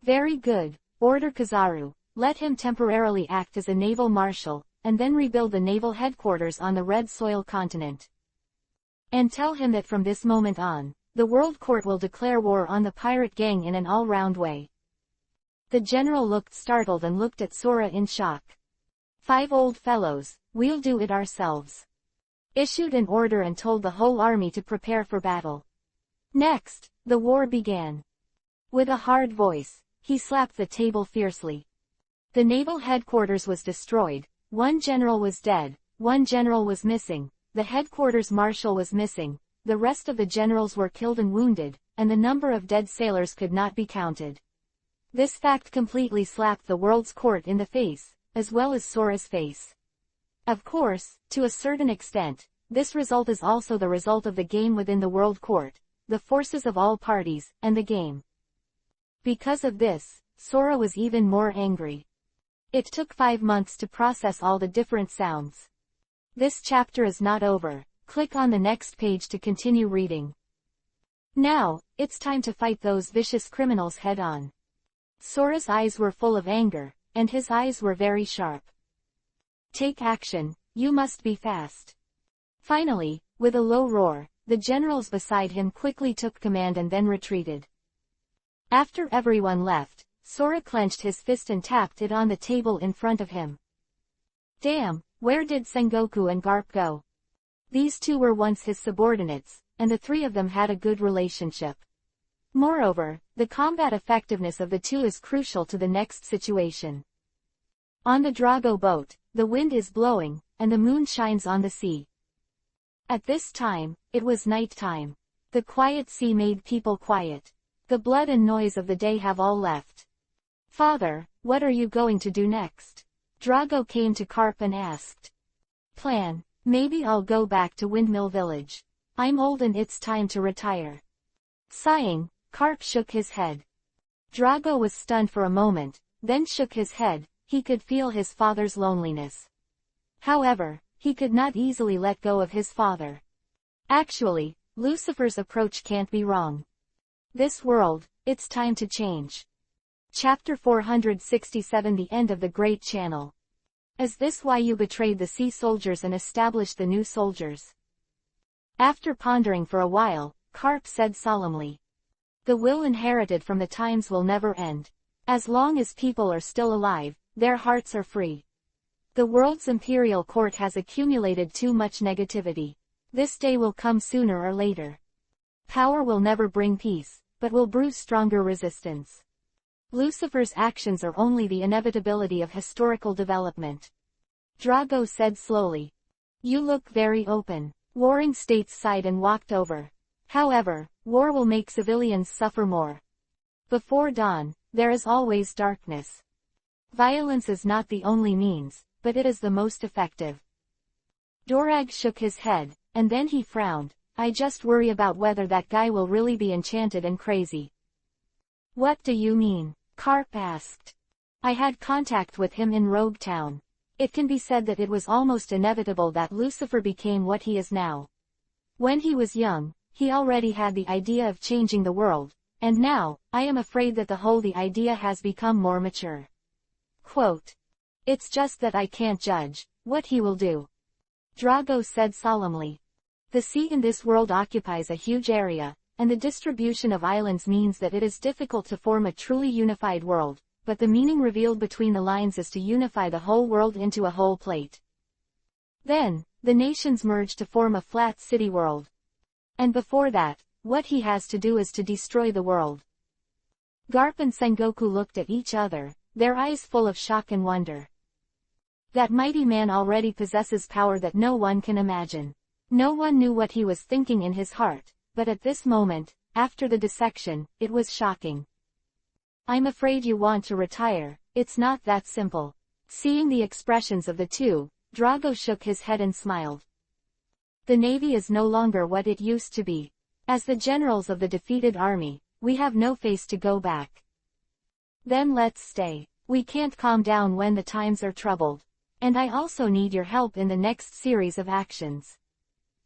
Very good. Order Kizaru, let him temporarily act as a naval marshal, and then rebuild the naval headquarters on the Red Soil continent. And tell him that from this moment on, the World Court will declare war on the pirate gang in an all-round way. The general looked startled and looked at Sora in shock. "Five old fellows, we'll do it ourselves." Issued an order and told the whole army to prepare for battle. Next, the war began. With a hard voice, he slapped the table fiercely. The naval headquarters was destroyed, one general was dead, one general was missing, the headquarters marshal was missing, the rest of the generals were killed and wounded, and the number of dead sailors could not be counted. This fact completely slapped the world's court in the face, as well as Sora's face. Of course, to a certain extent, this result is also the result of the game within the world court, the forces of all parties, and the game. Because of this, Sora was even more angry. It took 5 months to process all the different sounds. This chapter is not over. Click on the next page to continue reading. Now, it's time to fight those vicious criminals head-on. Sora's eyes were full of anger, and his eyes were very sharp. Take action, you must be fast. Finally, with a low roar, the generals beside him quickly took command and then retreated. After everyone left, Sora clenched his fist and tapped it on the table in front of him. Damn, where did Sengoku and Garp go? These two were once his subordinates, and the three of them had a good relationship. Moreover, the combat effectiveness of the two is crucial to the next situation. On the Drago boat, the wind is blowing, and the moon shines on the sea. At this time, it was night time. The quiet sea made people quiet. The blood and noise of the day have all left. Father, what are you going to do next? Drago came to Karp and asked. Plan, maybe I'll go back to Windmill Village. I'm old and it's time to retire. Sighing, Karp shook his head. Drago was stunned for a moment, then shook his head. He could feel his father's loneliness. However, he could not easily let go of his father. Actually, Lucifer's approach can't be wrong. This world, it's time to change. Chapter 467 The End of the Great Channel. Is this why you betrayed the sea soldiers and established the new soldiers? After pondering for a while, Karp said solemnly. The will inherited from the times will never end. As long as people are still alive, their hearts are free. The world's imperial court has accumulated too much negativity. This day will come sooner or later. Power will never bring peace, but will brew stronger resistance. Lucifer's actions are only the inevitability of historical development. Drago said slowly. You look very open. Warring States sighed and walked over. However, war will make civilians suffer more. Before dawn, there is always darkness. Violence is not the only means, but it is the most effective. Dorag shook his head, and then he frowned. I just worry about whether that guy will really be enchanted and crazy. What do you mean? Karp asked. I had contact with him in Rogue Town. It can be said that it was almost inevitable that Lucifer became what he is now. When he was young, he already had the idea of changing the world, and now, I am afraid that the idea has become more mature. Quote. It's just that I can't judge what he will do. Drago said solemnly. The sea in this world occupies a huge area, and the distribution of islands means that it is difficult to form a truly unified world, but the meaning revealed between the lines is to unify the whole world into a whole plate. Then, the nations merge to form a flat city world. And before that, what he has to do is to destroy the world. Garp and Sengoku looked at each other, their eyes full of shock and wonder. That mighty man already possesses power that no one can imagine. No one knew what he was thinking in his heart, but at this moment, after the dissection, it was shocking. I'm afraid you want to retire. It's not that simple. Seeing the expressions of the two, Drago shook his head and smiled. The Navy is no longer what it used to be. As the generals of the defeated army, we have no face to go back. Then let's stay. We can't calm down when the times are troubled. And I also need your help in the next series of actions.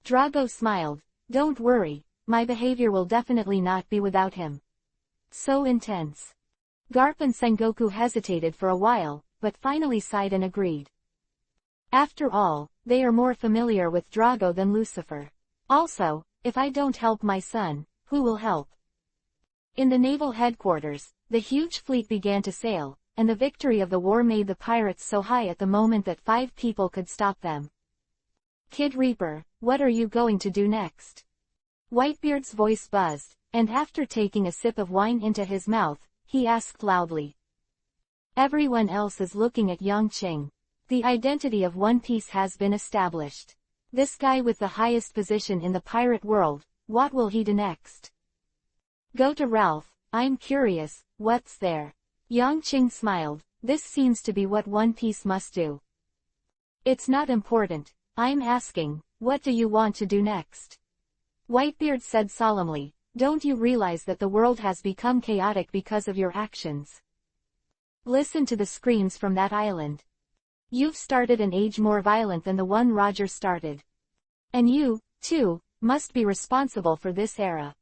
Drago smiled. Don't worry, my behavior will definitely not be without him. So intense. Garp and Sengoku hesitated for a while, but finally sighed and agreed. After all, they are more familiar with Drago than Lucifer. Also, if I don't help my son, who will help? In the naval headquarters, the huge fleet began to sail, and the victory of the war made the pirates so high at the moment that 5 people could stop them. Kid Reaper, what are you going to do next? Whitebeard's voice buzzed, and after taking a sip of wine into his mouth, he asked loudly. Everyone else is looking at Yangqing. The identity of One Piece has been established. This guy with the highest position in the pirate world, what will he do next? Go to Ralph, I'm curious, what's there? Yangqing smiled. This seems to be what One Piece must do. It's not important. I'm asking, what do you want to do next? Whitebeard said solemnly. Don't you realize that the world has become chaotic because of your actions? Listen to the screams from that island. You've started an age more violent than the one Roger started. And you, too, must be responsible for this era.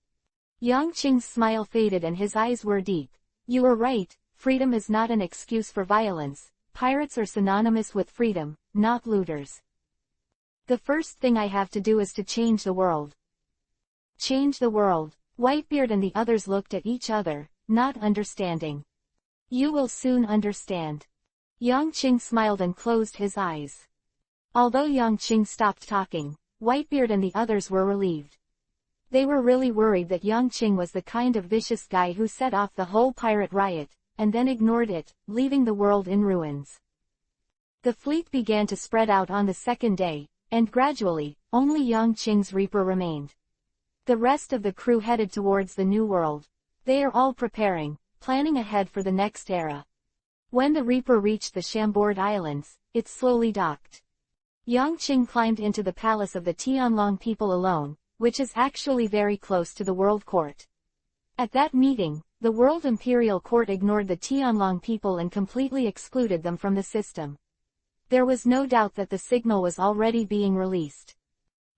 Yangqing's smile faded and his eyes were deep. You are right, freedom is not an excuse for violence. Pirates are synonymous with freedom, not looters. The first thing I have to do is to change the world. Change the world. Whitebeard and the others looked at each other, not understanding. You will soon understand. Yangqing smiled and closed his eyes. Although Yangqing stopped talking, Whitebeard and the others were relieved. They were really worried that Yangqing was the kind of vicious guy who set off the whole pirate riot, and then ignored it, leaving the world in ruins. The fleet began to spread out on the second day, and gradually, only Yangqing's Reaper remained. The rest of the crew headed towards the new world. They are all preparing, planning ahead for the next era. When the Reaper reached the Chambord Islands, it slowly docked. Yangqing climbed into the palace of the Tianlong people alone, which is actually very close to the World Court. At that meeting, the World Imperial Court ignored the Tianlong people and completely excluded them from the system. There was no doubt that the signal was already being released.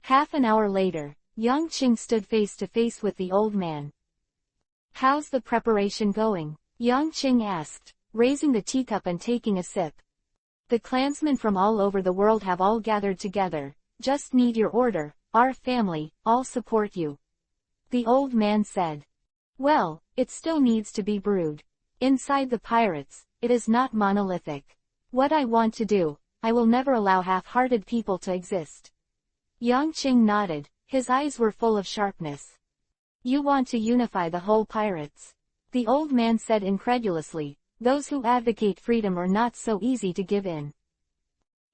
Half an hour later, Yangqing stood face to face with the old man. How's the preparation going? Yangqing asked, raising the teacup and taking a sip. The clansmen from all over the world have all gathered together. Just need your order, our family, all support you. The old man said. Well, it still needs to be brewed. Inside the pirates, it is not monolithic. What I want to do, I will never allow half-hearted people to exist. Yangqing nodded, his eyes were full of sharpness. You want to unify the whole pirates? The old man said incredulously. Those who advocate freedom are not so easy to give in.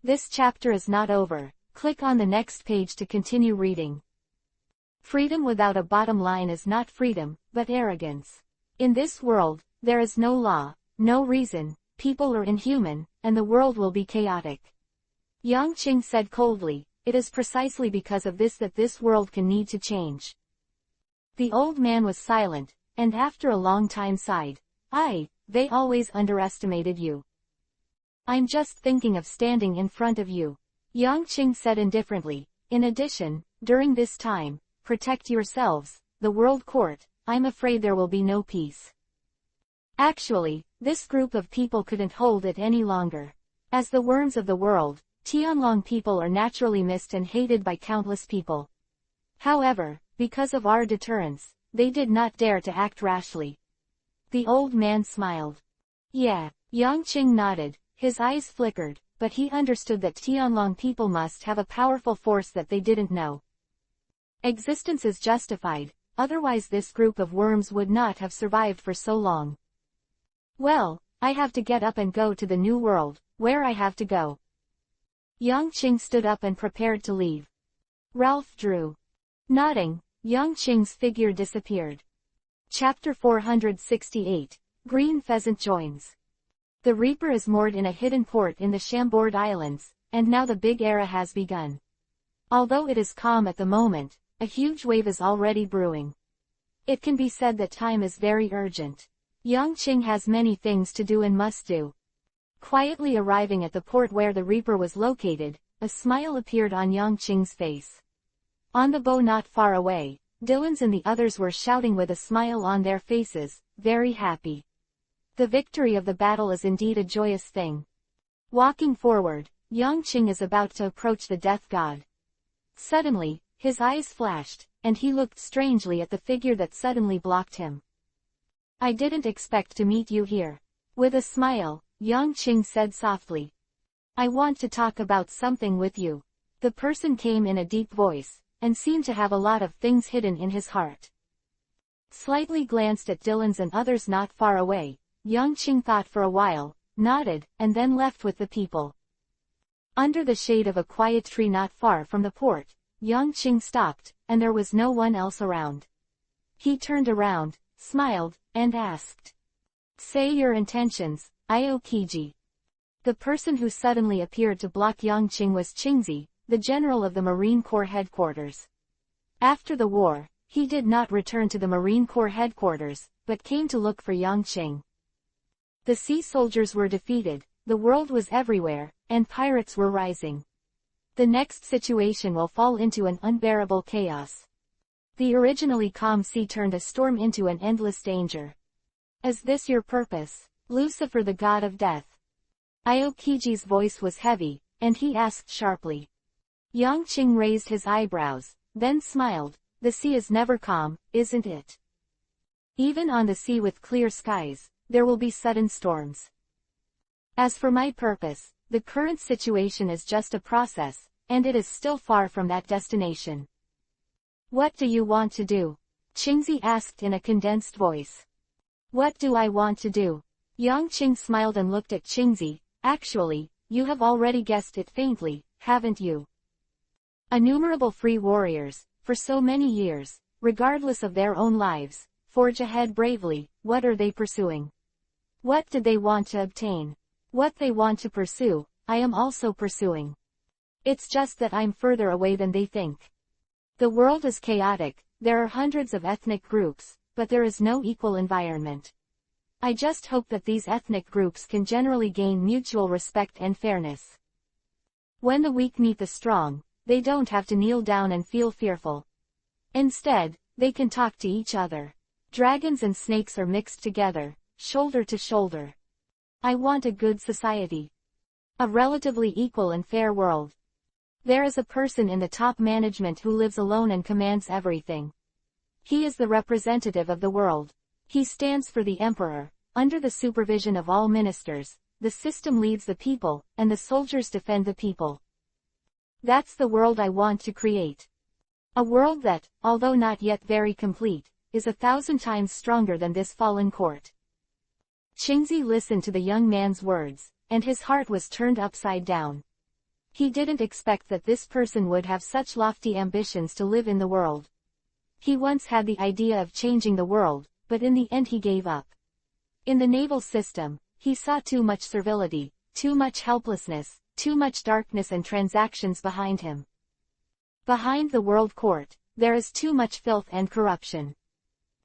This chapter is not over. Click on the next page to continue reading. Freedom without a bottom line is not freedom, but arrogance. In this world, there is no law, no reason, people are inhuman, and the world will be chaotic. Yang Qing said coldly, it is precisely because of this that this world can need to change. The old man was silent, and after a long time sighed. They always underestimated you. I'm just thinking of standing in front of you. Yang Qing said indifferently. In addition, during this time, protect yourselves, the world court, I'm afraid there will be no peace. Actually, this group of people couldn't hold it any longer. As the worms of the world, Tianlong people are naturally missed and hated by countless people. However, because of our deterrence, they did not dare to act rashly. The old man smiled. Yeah, Yang Qing nodded, his eyes flickered, but he understood that Tianlong people must have a powerful force that they didn't know. Existence is justified, otherwise this group of worms would not have survived for so long. Well, I have to get up and go to the new world, where I have to go. Yang Qing stood up and prepared to leave. Ralph drew. Nodding, Yang Qing's figure disappeared. Chapter 468, Green Pheasant Joins. The Reaper is moored in a hidden port in the Chambord Islands, and now the big era has begun. Although it is calm at the moment, a huge wave is already brewing. It can be said that time is very urgent. Yang Qing has many things to do and must do. Quietly arriving at the port where the Reaper was located, a smile appeared on Yang Qing's face. On the bow not far away, Dylan's and the others were shouting with a smile on their faces, very happy. The victory of the battle is indeed a joyous thing. Walking forward, Yang Qing is about to approach the death god. Suddenly, his eyes flashed, and he looked strangely at the figure that suddenly blocked him. I didn't expect to meet you here. With a smile, Yang Qing said softly. I want to talk about something with you. The person came in a deep voice, and seemed to have a lot of things hidden in his heart. Slightly glanced at Dylan's and others not far away, Yang Qing thought for a while, nodded, and then left with the people. Under the shade of a quiet tree not far from the port, Yang Qing stopped, and there was no one else around. He turned around, smiled, and asked. Say your intentions, Aokiji. The person who suddenly appeared to block Yang Qing was Qingzi, the general of the Marine Corps headquarters. After the war, he did not return to the Marine Corps headquarters, but came to look for Yang Qing. The sea soldiers were defeated, the world was everywhere, and pirates were rising. The next situation will fall into an unbearable chaos. The originally calm sea turned a storm into an endless danger. Is this your purpose, Lucifer the god of death? Aokiji's voice was heavy, and he asked sharply. Yang Qing raised his eyebrows, then smiled. The sea is never calm, isn't it? Even on the sea with clear skies, there will be sudden storms. As for my purpose, the current situation is just a process, and it is still far from that destination. What do you want to do? Qingzi asked in a condensed voice. What do I want to do? Yang Qing smiled and looked at Qingzi. Actually, you have already guessed it faintly, haven't you? Innumerable free warriors, for so many years, regardless of their own lives, forge ahead bravely. What are they pursuing? What did they want to obtain? What they want to pursue, I am also pursuing. It's just that I'm further away than they think. The world is chaotic, there are hundreds of ethnic groups, but there is no equal environment. I just hope that these ethnic groups can generally gain mutual respect and fairness. When the weak meet the strong, they don't have to kneel down and feel fearful. Instead, they can talk to each other. Dragons and snakes are mixed together, shoulder to shoulder. I want a good society. A relatively equal and fair world. There is a person in the top management who lives alone and commands everything. He is the representative of the world. He stands for the emperor. Under the supervision of all ministers, the system leads the people, and the soldiers defend the people. That's the world I want to create. A world that, although not yet very complete, is 1,000 times stronger than this fallen court. Qingzi listened to the young man's words, and his heart was turned upside down. He didn't expect that this person would have such lofty ambitions to live in the world. He once had the idea of changing the world, but in the end he gave up. In the naval system, he saw too much servility, too much helplessness, too much darkness and transactions behind him. Behind the world court, there is too much filth and corruption.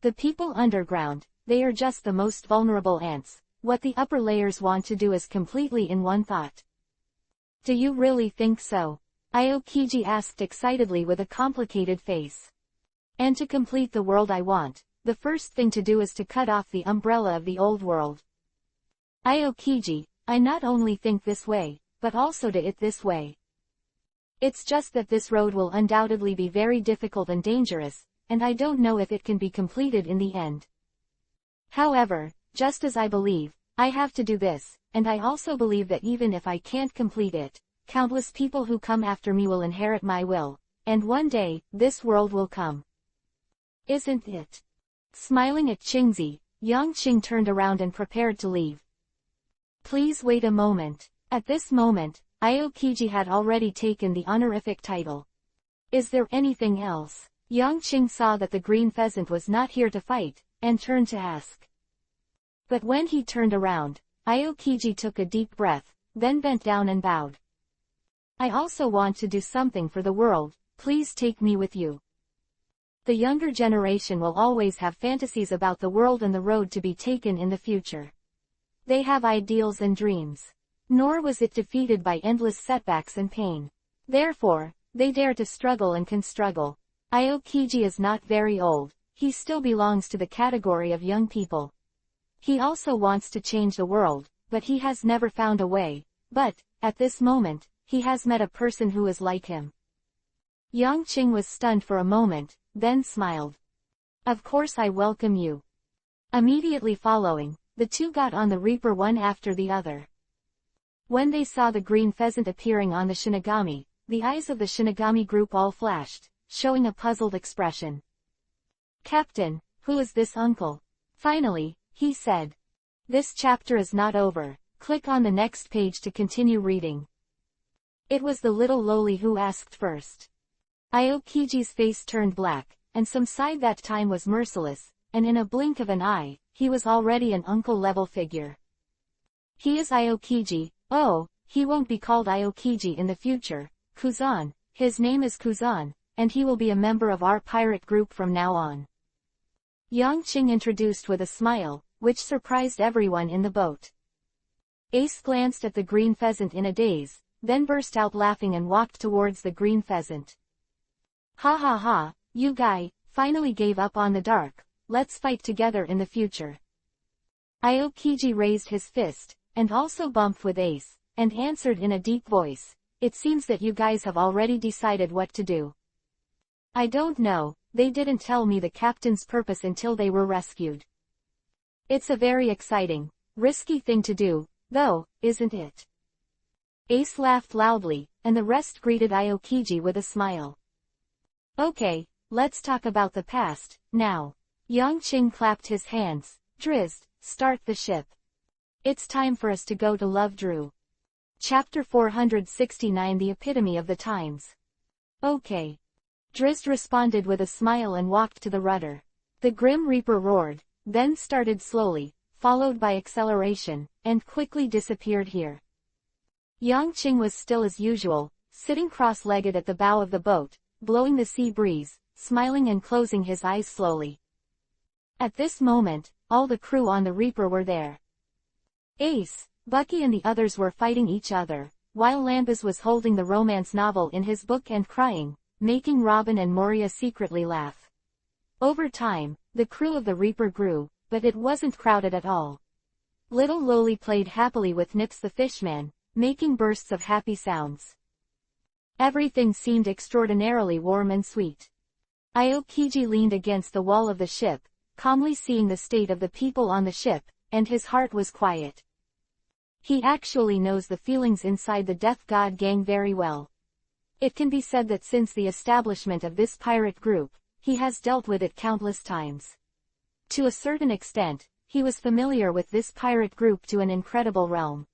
The people underground, they are just the most vulnerable ants. What the upper layers want to do is completely in one thought. Do you really think so? Aokiji asked excitedly with a complicated face. And to complete the world I want, the first thing to do is to cut off the umbrella of the old world. Aokiji, I not only think this way, but also do it this way. It's just that this road will undoubtedly be very difficult and dangerous, and I don't know if it can be completed in the end. However, just as I believe, I have to do this, and I also believe that even if I can't complete it, countless people who come after me will inherit my will, and one day, this world will come. Isn't it? Smiling at Qingzi, Yang Qing turned around and prepared to leave. Please wait a moment. At this moment, Aokiji had already taken the honorific title. Is there anything else? Yang Qing saw that the green pheasant was not here to fight, and turned to ask. But when he turned around, Aokiji took a deep breath, then bent down and bowed. I also want to do something for the world, please take me with you. The younger generation will always have fantasies about the world and the road to be taken in the future. They have ideals and dreams. Nor was it defeated by endless setbacks and pain. Therefore, they dare to struggle and can struggle. Aokiji is not very old, he still belongs to the category of young people. He also wants to change the world, but he has never found a way, but, at this moment, he has met a person who is like him. Yang Qing was stunned for a moment, then smiled. Of course I welcome you. Immediately following, the two got on the Reaper one after the other. When they saw the green pheasant appearing on the Shinigami, the eyes of the Shinigami group all flashed, showing a puzzled expression. Captain, who is this uncle? Finally, he said. This chapter is not over, click on the next page to continue reading. It was the little loli who asked first. Aokiji's face turned black, and some side that time was merciless, and in a blink of an eye, he was already an uncle-level figure. He is Aokiji, oh, he won't be called Aokiji in the future, Kuzan, his name is Kuzan, and he will be a member of our pirate group from now on. Yang Qing introduced with a smile, which surprised everyone in the boat. Ace glanced at the green pheasant in a daze, then burst out laughing and walked towards the green pheasant. Ha ha ha, you guy, finally gave up on the dark, let's fight together in the future. Aokiji raised his fist, and also bumped with Ace, and answered in a deep voice, it seems that you guys have already decided what to do. I don't know, they didn't tell me the captain's purpose until they were rescued. It's a very exciting, risky thing to do, though, isn't it? Ace laughed loudly, and the rest greeted Aokiji with a smile. Okay, let's talk about the past, now. Yang Qing clapped his hands. Drizzt, start the ship. It's time for us to go to Lovedrew. Chapter 469 The Epitome of the Times. Okay. Drizzt responded with a smile and walked to the rudder. The Grim Reaper roared, then started slowly, followed by acceleration, and quickly disappeared here. Yang Qing was still as usual, sitting cross-legged at the bow of the boat, blowing the sea breeze, smiling and closing his eyes slowly. At this moment, all the crew on the Reaper were there. Ace, Bucky and the others were fighting each other, while Lambus was holding the romance novel in his book and crying, making Robin and Moria secretly laugh. Over time, the crew of the Reaper grew, but it wasn't crowded at all. Little Loli played happily with Nips the fishman, making bursts of happy sounds. Everything seemed extraordinarily warm and sweet. Aokiji leaned against the wall of the ship, calmly seeing the state of the people on the ship, and his heart was quiet. He actually knows the feelings inside the Death God gang very well. It can be said that since the establishment of this pirate group, he has dealt with it countless times. To a certain extent, he was familiar with this pirate group to an incredible realm.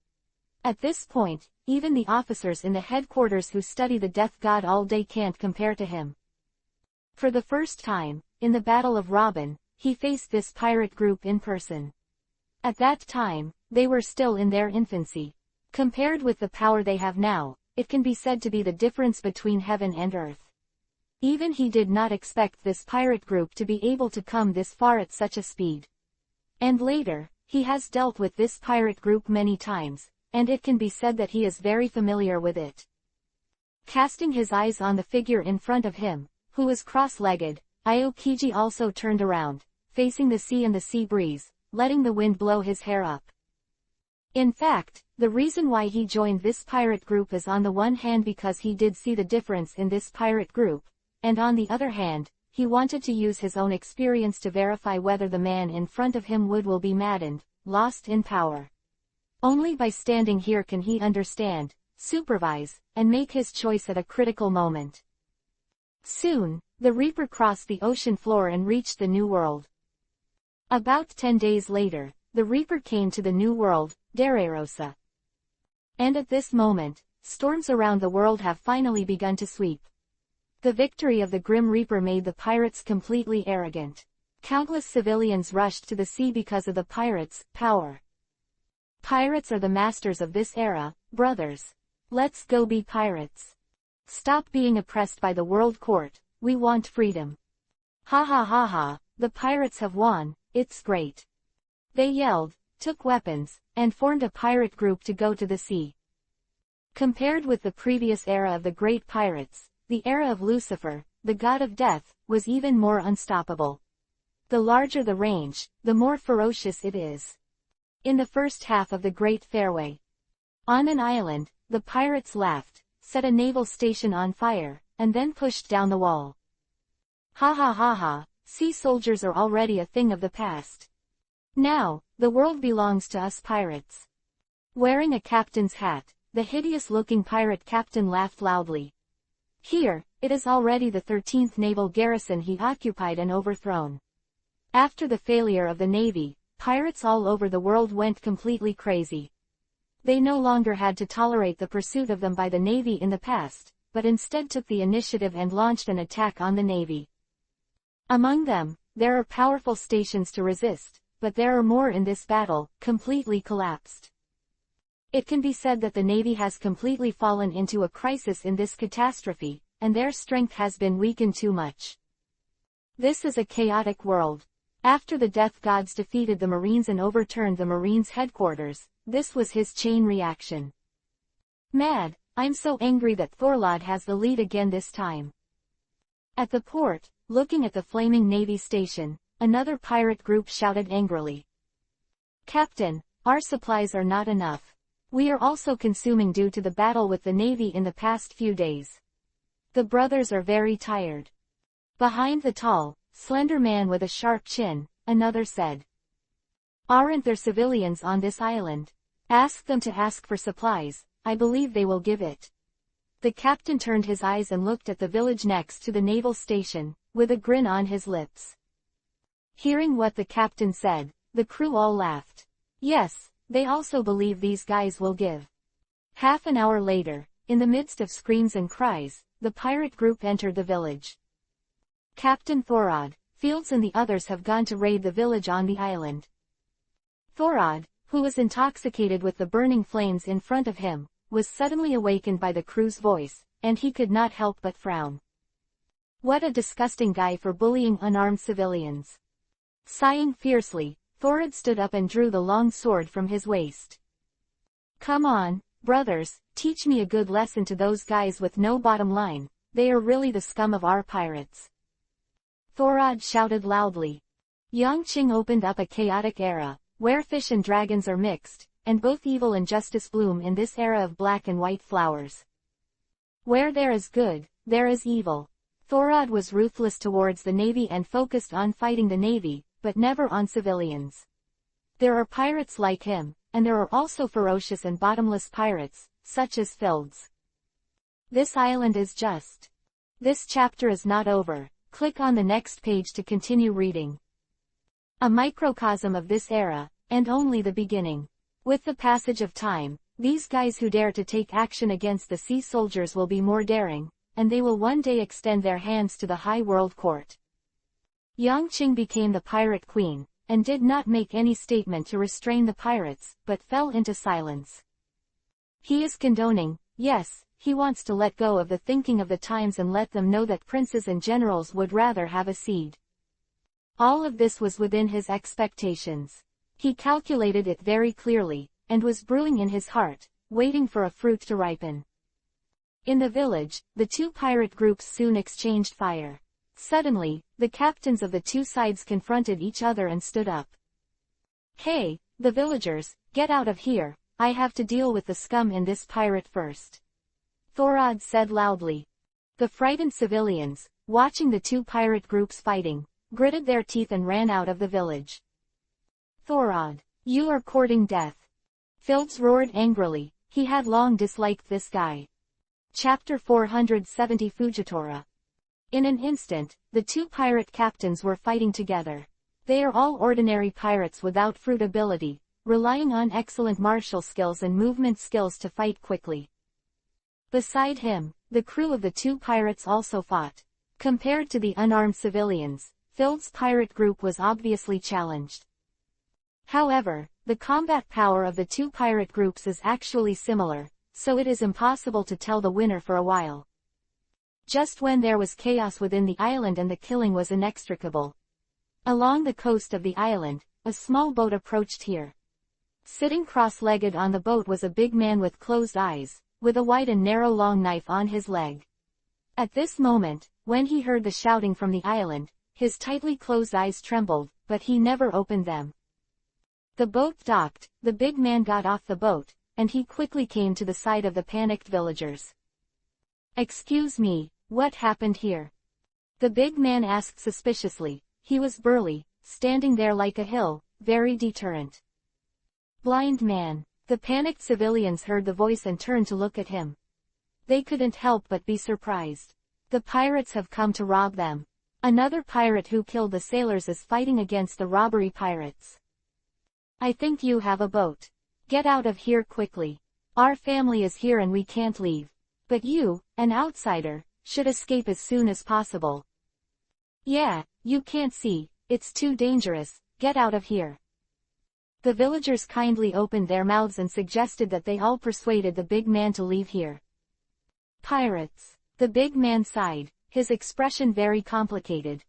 At this point, even the officers in the headquarters who study the death god all day can't compare to him. For the first time, in the Battle of Robin, he faced this pirate group in person. At that time, they were still in their infancy. Compared with the power they have now, it can be said to be the difference between heaven and earth. Even he did not expect this pirate group to be able to come this far at such a speed. And later, he has dealt with this pirate group many times, and it can be said that he is very familiar with it. Casting his eyes on the figure in front of him, who was cross-legged, Aokiji also turned around, facing the sea and the sea breeze, letting the wind blow his hair up. In fact, the reason why he joined this pirate group is on the one hand because he did see the difference in this pirate group, and on the other hand, he wanted to use his own experience to verify whether the man in front of him will be maddened, lost in power. Only by standing here can he understand, supervise, and make his choice at a critical moment. Soon, the Reaper crossed the ocean floor and reached the New World. About 10 days later, the Reaper came to the New World, Dressrosa. And at this moment, storms around the world have finally begun to sweep. The victory of the Grim Reaper made the pirates completely arrogant. Countless civilians rushed to the sea because of the pirates' power. Pirates are the masters of this era, brothers. Let's go be pirates. Stop being oppressed by the world court, we want freedom. Ha ha ha ha, the pirates have won, it's great. They yelled, took weapons, and formed a pirate group to go to the sea. Compared with the previous era of the great pirates, the era of Lucifer, the god of death, was even more unstoppable. The larger the range, the more ferocious it is. In the first half of the Great Fairway, on an island, the pirates laughed, set a naval station on fire, and then pushed down the wall. Ha ha ha ha, sea soldiers are already a thing of the past. Now, the world belongs to us pirates. Wearing a captain's hat, the hideous-looking pirate captain laughed loudly. Here, it is already the 13th naval garrison he occupied and overthrown. After the failure of the navy, pirates all over the world went completely crazy. They no longer had to tolerate the pursuit of them by the navy in the past, but instead took the initiative and launched an attack on the navy. Among them, there are powerful stations to resist, but there are more in this battle, completely collapsed. It can be said that the navy has completely fallen into a crisis in this catastrophe, and their strength has been weakened too much. This is a chaotic world. After the death gods defeated the Marines and overturned the Marines' headquarters, this was his chain reaction. Mad, I'm so angry that Thorlod has the lead again this time. At the port, looking at the flaming navy station, another pirate group shouted angrily. Captain, our supplies are not enough. We are also consuming due to the battle with the navy in the past few days. The brothers are very tired. Behind the tall, slender man with a sharp chin, another said. Aren't there civilians on this island? Ask them to ask for supplies, I believe they will give it. The captain turned his eyes and looked at the village next to the naval station, with a grin on his lips. Hearing what the captain said, the crew all laughed. Yes, they also believe these guys will give. Half an hour later, in the midst of screams and cries, the pirate group entered the village. Captain Thorod, Fields and the others have gone to raid the village on the island. Thorod, who was intoxicated with the burning flames in front of him, was suddenly awakened by the crew's voice, and he could not help but frown. What a disgusting guy for bullying unarmed civilians. Sighing fiercely, Thorod stood up and drew the long sword from his waist. Come on, brothers, teach me a good lesson to those guys with no bottom line, they are really the scum of our pirates. Thorod shouted loudly. Yongqing opened up a chaotic era, where fish and dragons are mixed, and both evil and justice bloom in this era of black and white flowers. Where there is good, there is evil. Thorod was ruthless towards the navy and focused on fighting the navy, but never on civilians. There are pirates like him, and there are also ferocious and bottomless pirates, such as Fields. This island is just. This chapter is not over. Click on the next page to continue reading. A microcosm of this era, and only the beginning. With the passage of time, these guys who dare to take action against the sea soldiers will be more daring, and they will one day extend their hands to the high world court. Yang Qing became the pirate queen, and did not make any statement to restrain the pirates, but fell into silence. He is condoning, yes, he wants to let go of the thinking of the times and let them know that princes and generals would rather have a seed. All of this was within his expectations. He calculated it very clearly, and was brewing in his heart, waiting for a fruit to ripen. In the village, the two pirate groups soon exchanged fire. Suddenly, the captains of the two sides confronted each other and stood up. "Hey, the villagers, get out of here, I have to deal with the scum in this pirate first," Thorod said loudly. The frightened civilians, watching the two pirate groups fighting, gritted their teeth and ran out of the village. "Thorod, you are courting death," Filds roared angrily. He had long disliked this guy. Chapter 470 Fujitora. In an instant, the two pirate captains were fighting together. They are all ordinary pirates without fruit ability, relying on excellent martial skills and movement skills to fight quickly. Beside him, the crew of the two pirates also fought. Compared to the unarmed civilians, Fild's pirate group was obviously challenged. However, the combat power of the two pirate groups is actually similar, so it is impossible to tell the winner for a while. Just when there was chaos within the island and the killing was inextricable. Along the coast of the island, a small boat approached here. Sitting cross-legged on the boat was a big man with closed eyes, with a wide and narrow long knife on his leg. At this moment, when he heard the shouting from the island, his tightly closed eyes trembled, but he never opened them. The boat docked, the big man got off the boat, and he quickly came to the side of the panicked villagers. "Excuse me, what happened here?" the big man asked suspiciously. He was burly, standing there like a hill, very deterrent. "Blind man." The panicked civilians heard the voice and turned to look at him. They couldn't help but be surprised. The pirates have come to rob them. Another pirate who killed the sailors is fighting against the robbery pirates. "I think you have a boat. Get out of here quickly. Our family is here and we can't leave. But you, an outsider, should escape as soon as possible." "Yeah, you can't see, it's too dangerous, get out of here." The villagers kindly opened their mouths and suggested that they all persuaded the big man to leave here. "Pirates." The big man sighed, his expression very complicated.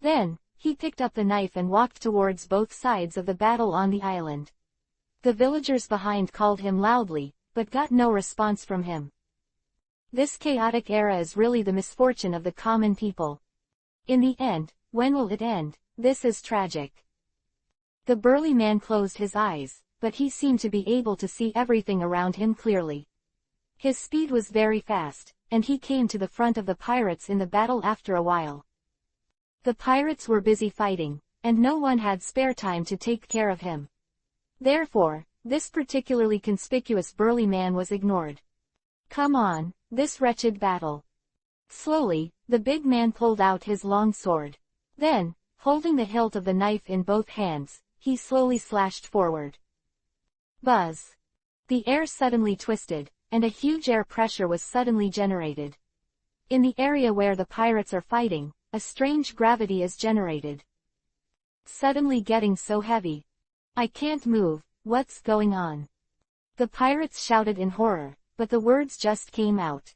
Then, he picked up the knife and walked towards both sides of the battle on the island. The villagers behind called him loudly, but got no response from him. This chaotic era is really the misfortune of the common people. In the end, when will it end? This is tragic. The burly man closed his eyes, but he seemed to be able to see everything around him clearly. His speed was very fast, and he came to the front of the pirates in the battle after a while. The pirates were busy fighting, and no one had spare time to take care of him. Therefore, this particularly conspicuous burly man was ignored. "Come on, this wretched battle." Slowly, the big man pulled out his long sword. Then, holding the hilt of the knife in both hands, he slowly slashed forward. Buzz! The air suddenly twisted, and a huge air pressure was suddenly generated. In the area where the pirates are fighting, a strange gravity is generated. Suddenly getting so heavy. "I can't move, what's going on?" The pirates shouted in horror, but the words just came out.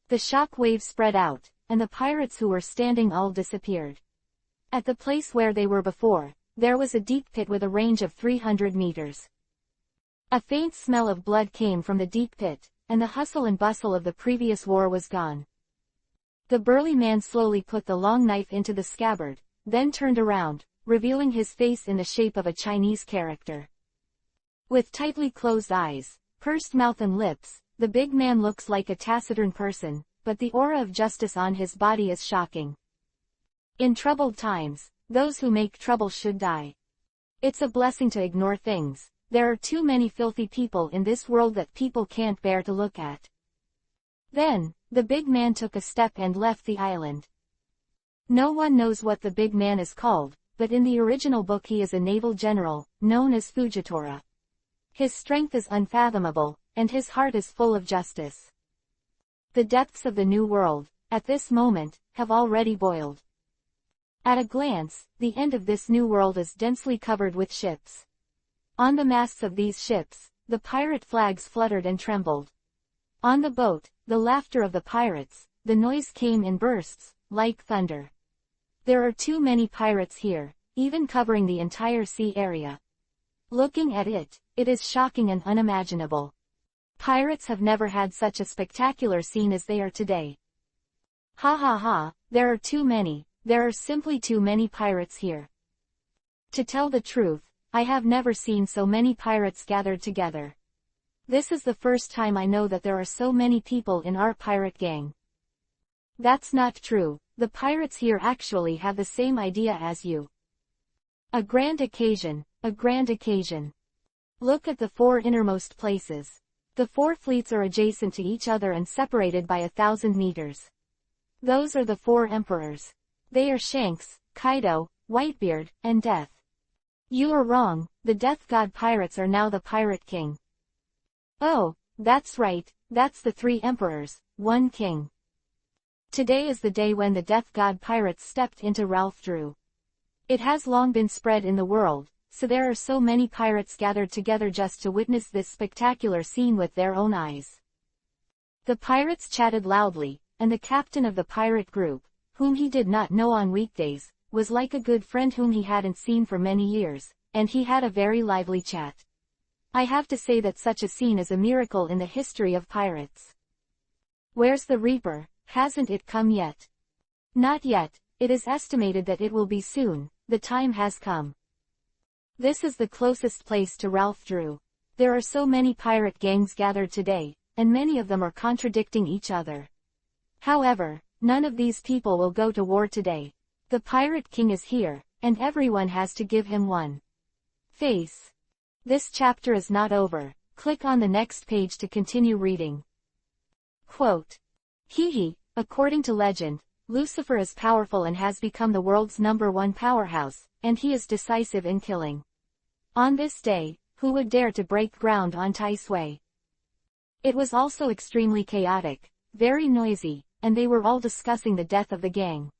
The shock wave spread out, and the pirates who were standing all disappeared. At the place where they were before, there was a deep pit with a range of 300 meters. A faint smell of blood came from the deep pit, and the hustle and bustle of the previous war was gone. The burly man slowly put the long knife into the scabbard, then turned around, revealing his face in the shape of a Chinese character. With tightly closed eyes, pursed mouth and lips, the big man looks like a taciturn person, but the aura of justice on his body is shocking. In troubled times, those who make trouble should die. It's a blessing to ignore things. There are too many filthy people in this world that people can't bear to look at. Then, the big man took a step and left the island. No one knows what the big man is called, but in the original book he is a naval general, known as Fujitora. His strength is unfathomable, and his heart is full of justice. The depths of the New World, at this moment, have already boiled. At a glance, the end of this new world is densely covered with ships. On the masts of these ships, the pirate flags fluttered and trembled. On the boat, the laughter of the pirates, the noise came in bursts, like thunder. There are too many pirates here, even covering the entire sea area. Looking at it, it is shocking and unimaginable. Pirates have never had such a spectacular scene as they are today. Ha ha ha, there are too many, there are simply too many pirates here. To tell the truth, I have never seen so many pirates gathered together. This is the first time I know that there are so many people in our pirate gang. That's not true, the pirates here actually have the same idea as you. A grand occasion, a grand occasion. Look at the 4 innermost places. The 4 fleets are adjacent to each other and separated by 1,000 meters. Those are the 4 emperors. They are Shanks, Kaido, Whitebeard, and Death. You are wrong, the Death God pirates are now the Pirate King. Oh, that's right, that's the 3 emperors, 1 king. Today is the day when the Death God pirates stepped into Ralph Drew. It has long been spread in the world, so there are so many pirates gathered together just to witness this spectacular scene with their own eyes. The pirates chatted loudly, and the captain of the pirate group, whom he did not know on weekdays, was like a good friend whom he hadn't seen for many years, and he had a very lively chat. I have to say that such a scene is a miracle in the history of pirates. Where's the Reaper? Hasn't it come yet? Not yet, it is estimated that it will be soon, the time has come. This is the closest place to Ralph Drew. There are so many pirate gangs gathered today, and many of them are contradicting each other. However, none of these people will go to war today. The Pirate King is here, and everyone has to give him one face. This chapter is not over. Click on the next page to continue reading. Quote. Hee, according to legend, Lucifer is powerful and has become the world's #1 powerhouse, and he is decisive in killing. On this day, who would dare to break ground on Tai Sui? It was also extremely chaotic, very noisy, and they were all discussing the death of the gang.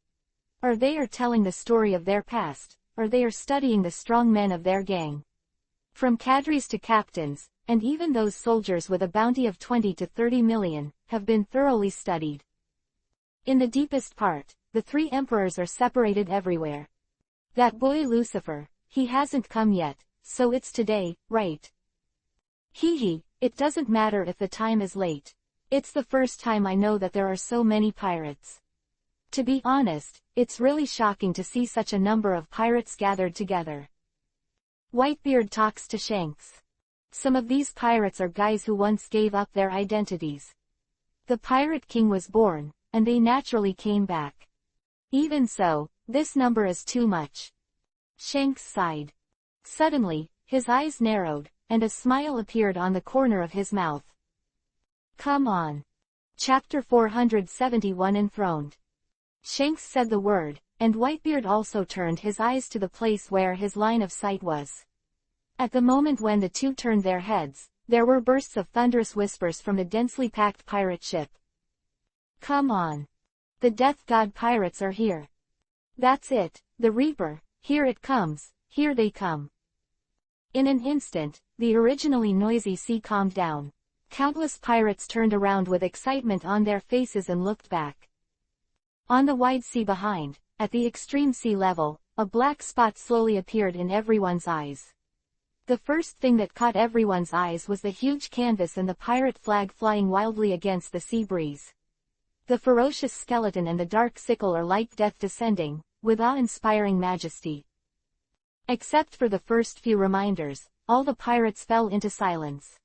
Or they are telling the story of their past, or they are studying the strong men of their gang. From cadres to captains, and even those soldiers with a bounty of 20 to 30 million, have been thoroughly studied. In the deepest part, the 3 emperors are separated everywhere. That boy Lucifer, he hasn't come yet, so it's today, right? Hee, it doesn't matter if the time is late. It's the first time I know that there are so many pirates. To be honest, it's really shocking to see such a number of pirates gathered together. Whitebeard talks to Shanks. Some of these pirates are guys who once gave up their identities. The Pirate King was born, and they naturally came back. Even so, this number is too much. Shanks sighed. Suddenly, his eyes narrowed, and a smile appeared on the corner of his mouth. Come on. Chapter 471 Enthroned. Shanks said the word, and Whitebeard also turned his eyes to the place where his line of sight was. At the moment when the two turned their heads, there were bursts of thunderous whispers from the densely packed pirate ship. Come on. The Death God pirates are here. That's it, the Reaper, here it comes, here they come. In an instant, the originally noisy sea calmed down. Countless pirates turned around with excitement on their faces and looked back. On the wide sea behind, at the extreme sea level, a black spot slowly appeared in everyone's eyes. The first thing that caught everyone's eyes was the huge canvas and the pirate flag flying wildly against the sea breeze. The ferocious skeleton and the dark sickle are like death descending, with awe-inspiring majesty. Except for the first few reminders, all the pirates fell into silence.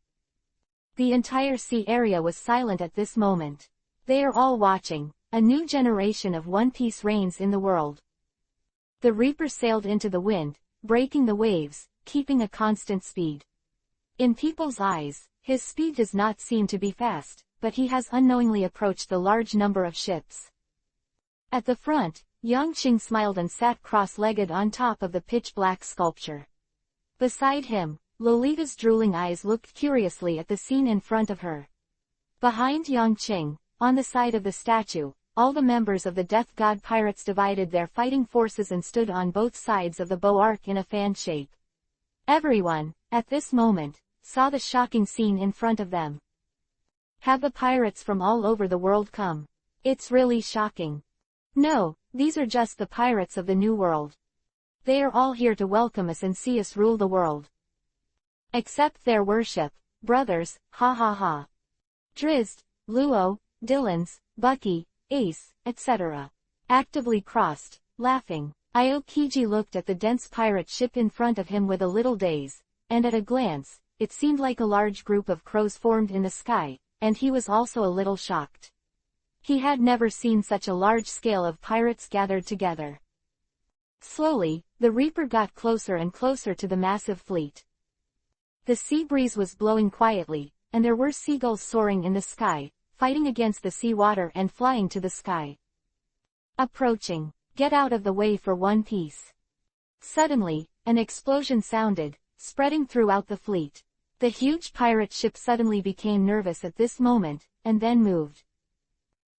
The entire sea area was silent at this moment. They are all watching. A new generation of One Piece reigns in the world. The Reaper sailed into the wind, breaking the waves, keeping a constant speed. In people's eyes, his speed does not seem to be fast, but he has unknowingly approached the large number of ships. At the front, Yang Qing smiled and sat cross-legged on top of the pitch-black sculpture. Beside him, Lolita's drooling eyes looked curiously at the scene in front of her. Behind Yang Qing, on the side of the statue, all the members of the Death God pirates divided their fighting forces and stood on both sides of the bow arc in a fan shape. Everyone, at this moment, saw the shocking scene in front of them. Have the pirates from all over the world come? It's really shocking. No, these are just the pirates of the New World. They are all here to welcome us and see us rule the world. Accept their worship, brothers, ha ha ha. Drizzt, Luo, Dylan's, Bucky, Ace, etc. actively crossed, laughing. Aokiji looked at the dense pirate ship in front of him with a little daze, and at a glance, it seemed like a large group of crows formed in the sky, and he was also a little shocked. He had never seen such a large scale of pirates gathered together. Slowly, the Reaper got closer and closer to the massive fleet. The sea breeze was blowing quietly, and there were seagulls soaring in the sky, fighting against the sea water and flying to the sky. Approaching. Get out of the way for one piece. Suddenly, an explosion sounded, spreading throughout the fleet. The huge pirate ship suddenly became nervous at this moment, and then moved.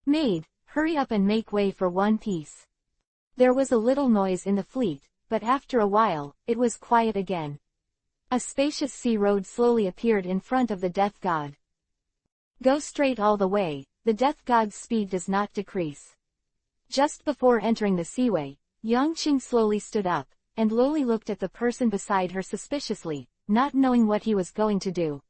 Maid, hurry up and make way for one piece. There was a little noise in the fleet, but after a while, it was quiet again. A spacious sea road slowly appeared in front of the Death God. Go straight all the way, the Death God's speed does not decrease. Just before entering the seaway, Yang Qing slowly stood up, and Loli looked at the person beside her suspiciously, not knowing what he was going to do.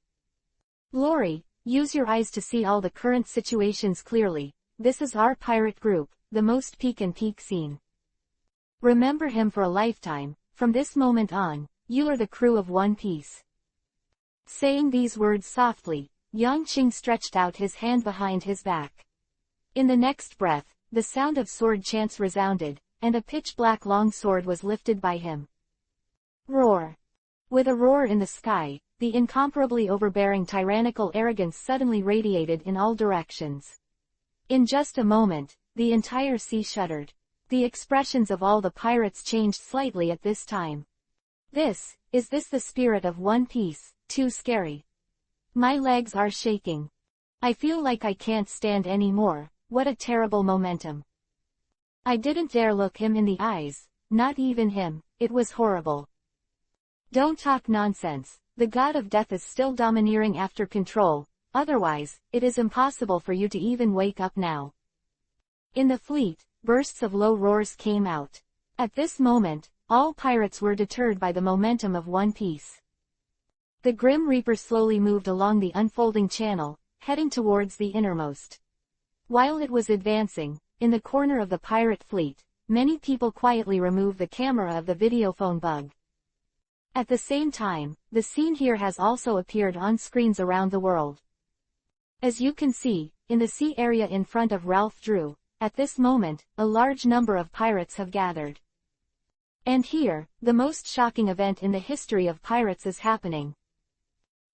Lori, use your eyes to see all the current situations clearly. This is our pirate group, the most peak and peak scene. Remember him for a lifetime. From this moment on, you are the crew of One Piece. Saying these words softly, Yang Qing stretched out his hand behind his back. In the next breath, the sound of sword chants resounded, and a pitch-black long sword was lifted by him. Roar! With a roar in the sky, the incomparably overbearing tyrannical arrogance suddenly radiated in all directions. In just a moment, the entire sea shuddered. The expressions of all the pirates changed slightly at this time. Is this the spirit of One Piece? Too scary. My legs are shaking. I feel like I can't stand anymore. What a terrible momentum. I didn't dare look him in the eyes, not even him. It was horrible. Don't talk nonsense. The god of death is still domineering after control, otherwise, it is impossible for you to even wake up now. In the fleet, bursts of low roars came out. At this moment, all pirates were deterred by the momentum of One Piece. The Grim Reaper slowly moved along the unfolding channel, heading towards the innermost. While it was advancing, in the corner of the pirate fleet, many people quietly removed the camera of the videophone bug. At the same time, the scene here has also appeared on screens around the world. As you can see, in the sea area in front of Ralph Drew, at this moment, a large number of pirates have gathered. And here, the most shocking event in the history of pirates is happening.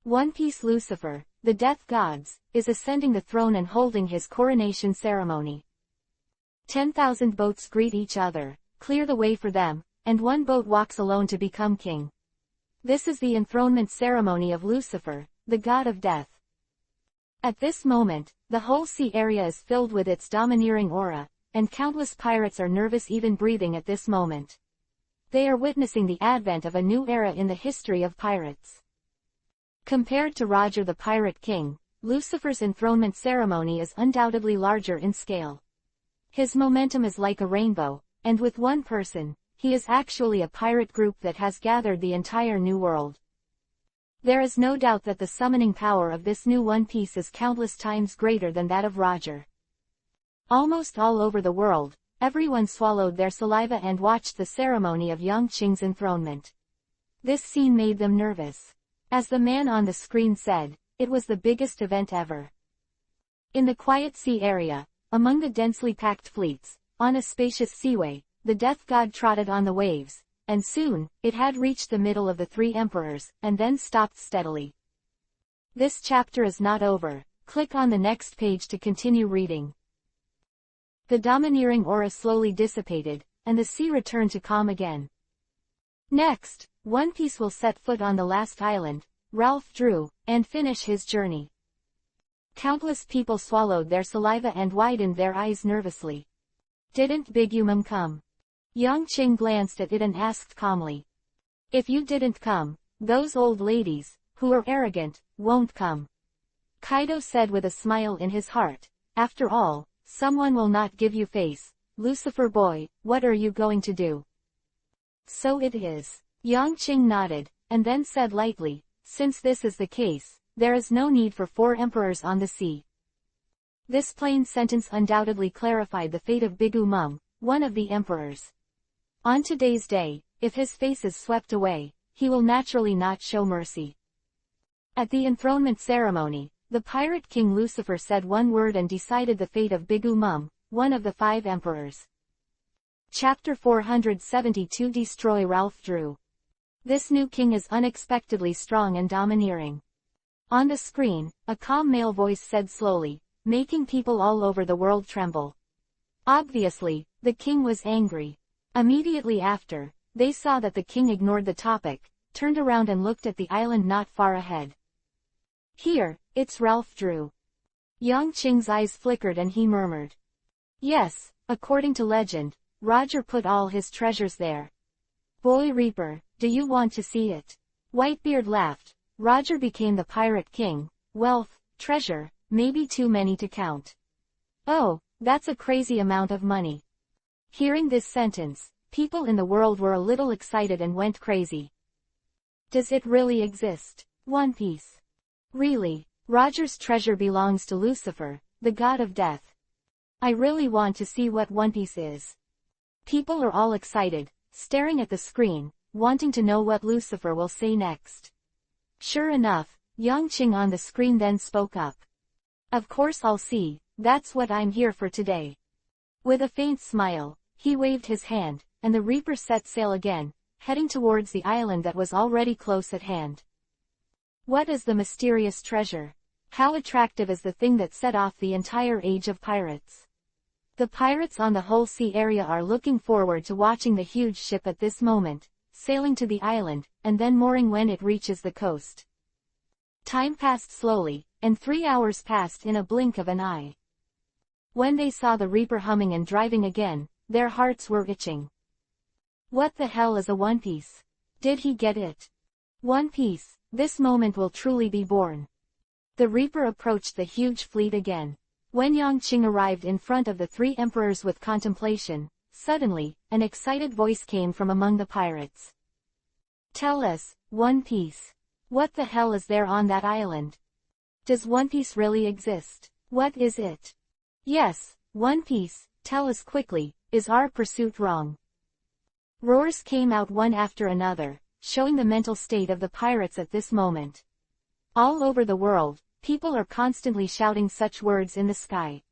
One Piece Lucifer, the Death Gods, is ascending the throne and holding his coronation ceremony. 10,000 boats greet each other, clear the way for them, and one boat walks alone to become king. This is the enthronement ceremony of Lucifer, the god of death. At this moment, the whole sea area is filled with its domineering aura, and countless pirates are nervous even breathing at this moment. They are witnessing the advent of a new era in the history of pirates. Compared to Roger the Pirate King, Lucifer's enthronement ceremony is undoubtedly larger in scale. His momentum is like a rainbow, and with one person, he is actually a pirate group that has gathered the entire New World. There is no doubt that the summoning power of this new One Piece is countless times greater than that of Roger. Almost all over the world, everyone swallowed their saliva and watched the ceremony of Yang Qing's enthronement. This scene made them nervous. As the man on the screen said, it was the biggest event ever. In the quiet sea area, among the densely packed fleets, on a spacious seaway, the death god trotted on the waves, and soon, it had reached the middle of the three emperors, and then stopped steadily. This chapter is not over. Click on the next page to continue reading. The domineering aura slowly dissipated, and the sea returned to calm again. Next, One Piece will set foot on the last island, Ralph drew, and finish his journey. Countless people swallowed their saliva and widened their eyes nervously. Didn't Big UPUB come? Yang Qing glanced at it and asked calmly. If you didn't come, those old ladies, who are arrogant, won't come. Kaido said with a smile in his heart. After all, someone will not give you face. Lucifer boy, what are you going to do? So it is. Yang Qing nodded, and then said lightly, since this is the case, there is no need for 4 emperors on the sea. This plain sentence undoubtedly clarified the fate of Big UPUB, one of the emperors. On today's day, if his face is swept away, he will naturally not show mercy. At the enthronement ceremony, the pirate king Lucifer said one word and decided the fate of Big UPUB, one of the 5 emperors. Chapter 472 Destroy Ralph Drew. This new king is unexpectedly strong and domineering. On the screen, a calm male voice said slowly, making people all over the world tremble. Obviously, the king was angry. Immediately after, they saw that the king ignored the topic, turned around and looked at the island not far ahead. Here, it's Ralph Drew. Yang Qing's eyes flickered and he murmured. Yes, according to legend, Roger put all his treasures there. Boy Reaper, do you want to see it? Whitebeard laughed. Roger became the pirate king. Wealth, treasure, maybe too many to count. Oh, that's a crazy amount of money. Hearing this sentence, people in the world were a little excited and went crazy. Does it really exist? One Piece. Really, Roger's treasure belongs to Lucifer, the god of death. I really want to see what One Piece is. People are all excited, staring at the screen, wanting to know what Lucifer will say next. Sure enough, Yang Qing on the screen then spoke up. Of course I'll see, that's what I'm here for today. With a faint smile, he waved his hand, and the Reaper set sail again, heading towards the island that was already close at hand. What is the mysterious treasure? How attractive is the thing that set off the entire age of pirates? The pirates on the whole sea area are looking forward to watching the huge ship at this moment, sailing to the island, and then mooring when it reaches the coast. Time passed slowly, and 3 hours passed in a blink of an eye. When they saw the Reaper humming and driving again, their hearts were itching. What the hell is a One Piece? Did he get it? One Piece, this moment will truly be born. The Reaper approached the huge fleet again. When Yang Qing arrived in front of the 3 emperors with contemplation, suddenly, an excited voice came from among the pirates. Tell us, One Piece. What the hell is there on that island? Does One Piece really exist? What is it? Yes, One Piece, tell us quickly, is our pursuit wrong? Roars came out one after another, showing the mental state of the pirates at this moment. All over the world, people are constantly shouting such words in the sky.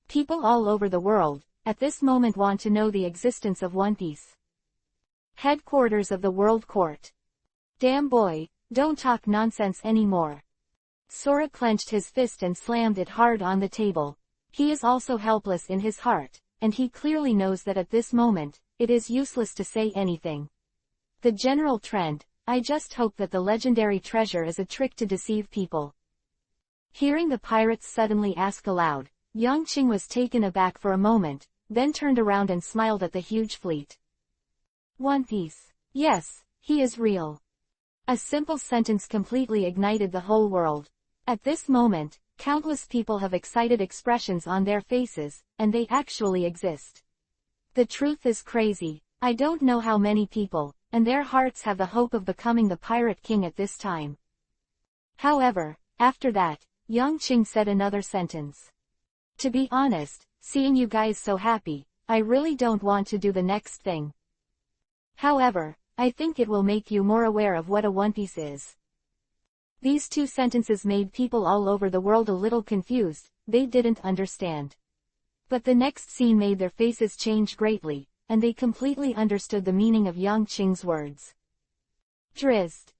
People all over the world, at this moment want to know the existence of One Piece. Headquarters of the World Court. Damn boy, don't talk nonsense anymore. Sora clenched his fist and slammed it hard on the table. He is also helpless in his heart, and he clearly knows that at this moment, it is useless to say anything. The general trend, I just hope that the legendary treasure is a trick to deceive people. Hearing the pirates suddenly ask aloud, Yang Qing was taken aback for a moment, then turned around and smiled at the huge fleet. One Piece. Yes, he is real. A simple sentence completely ignited the whole world. At this moment, countless people have excited expressions on their faces, and they actually exist. The truth is crazy. I don't know how many people, and their hearts have the hope of becoming the Pirate King at this time. However, after that, Yang Qing said another sentence. To be honest, seeing you guys so happy, I really don't want to do the next thing. However, I think it will make you more aware of what a One Piece is. These 2 sentences made people all over the world a little confused, they didn't understand. But the next scene made their faces change greatly, and they completely understood the meaning of Yang Qing's words. Drizzt.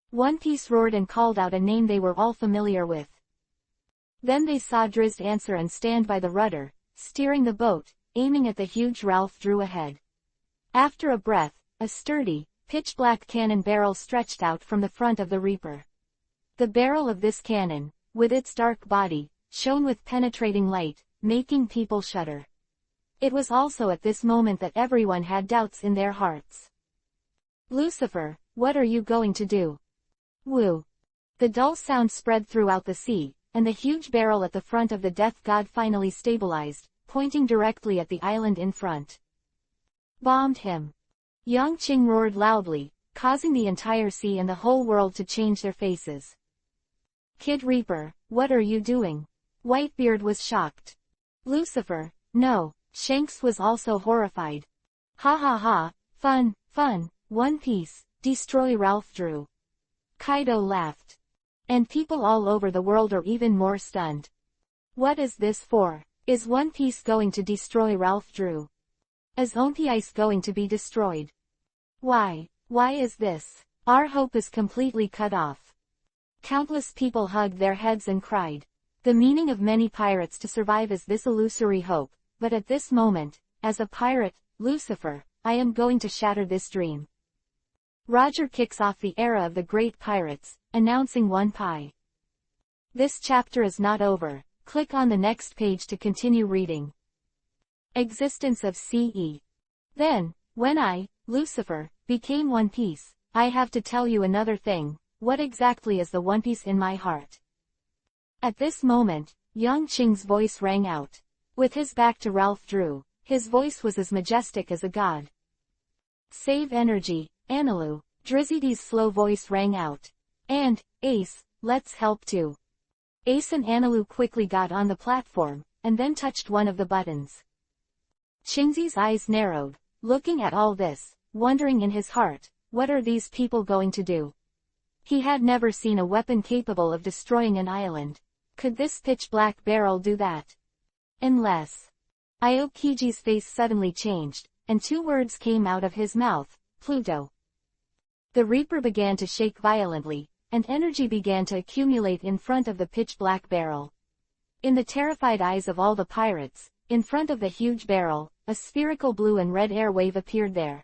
One Piece roared and called out a name they were all familiar with. Then they saw Drizzt answer and stand by the rudder, steering the boat, aiming at the huge Ralph Drew ahead. After a breath, a sturdy, pitch-black cannon barrel stretched out from the front of the Reaper. The barrel of this cannon, with its dark body, shone with penetrating light, making people shudder. It was also at this moment that everyone had doubts in their hearts. "Lucifer, what are you going to do?" "Woo!" The dull sound spread throughout the sea, and the huge barrel at the front of the death god finally stabilized, pointing directly at the island in front. "Bombed him!" Yang Qing roared loudly, causing the entire sea and the whole world to change their faces. "Kid Reaper, what are you doing?" Whitebeard was shocked. "Lucifer, no." Shanks was also horrified. "Ha ha ha, fun, fun, One Piece, destroy Ralph Drew." Kaido laughed. And people all over the world are even more stunned. What is this for? Is One Piece going to destroy Ralph Drew? Is One Piece going to be destroyed? Why is this? Our hope is completely cut off. Countless people hugged their heads and cried. The meaning of many pirates to survive is this illusory hope, but at this moment, as a pirate, Lucifer, I am going to shatter this dream. Roger kicks off the era of the great pirates, announcing One Piece. This chapter is not over. Click on the next page to continue reading. Existence of CE. Then, when I, Lucifer, became One Piece, I have to tell you another thing. What exactly is the One Piece in my heart? At this moment, Yang Qing's voice rang out. With his back to Ralph Drew, his voice was as majestic as a god. Save energy, Anilu, Drizzy's slow voice rang out. And, Ace, let's help too. Ace and Anilu quickly got on the platform, and then touched one of the buttons. Qingzi's eyes narrowed, looking at all this, wondering in his heart, what are these people going to do? He had never seen a weapon capable of destroying an island. Could this pitch-black barrel do that? Unless... Aokiji's face suddenly changed, and two words came out of his mouth, Pluto. The Reaper began to shake violently, and energy began to accumulate in front of the pitch-black barrel. In the terrified eyes of all the pirates, in front of the huge barrel, a spherical blue and red air wave appeared there.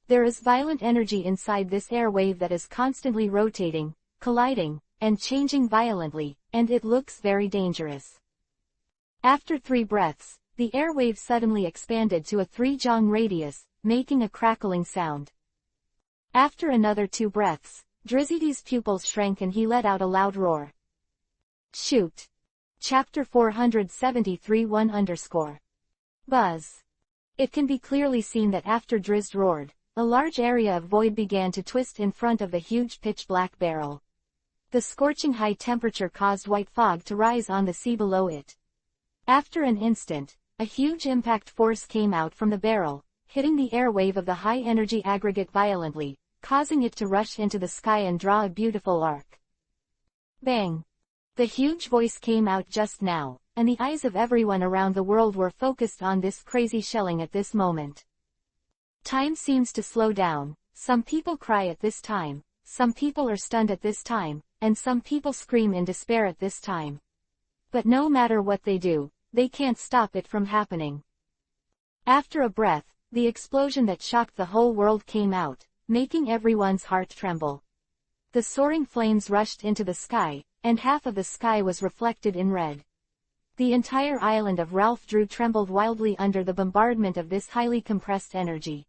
There is violent energy inside this air wave that is constantly rotating, colliding, and changing violently, and it looks very dangerous. After 3 breaths, the air wave suddenly expanded to a 3-jong radius, making a crackling sound. After another 2 breaths, Drizzy's pupils shrank and he let out a loud roar. Shoot! Chapter 473 Buzz. It can be clearly seen that after Drizzt roared, a large area of void began to twist in front of the huge pitch-black barrel. The scorching high temperature caused white fog to rise on the sea below it. After an instant, a huge impact force came out from the barrel, hitting the air wave of the high-energy aggregate violently, causing it to rush into the sky and draw a beautiful arc. Bang! The huge voice came out just now, and the eyes of everyone around the world were focused on this crazy shelling at this moment. Time seems to slow down. Some people cry at this time, some people are stunned at this time, and some people scream in despair at this time. But no matter what they do, they can't stop it from happening. After a breath, the explosion that shocked the whole world came out, making everyone's heart tremble. The soaring flames rushed into the sky, and half of the sky was reflected in red. The entire island of Ralph Drew trembled wildly under the bombardment of this highly compressed energy.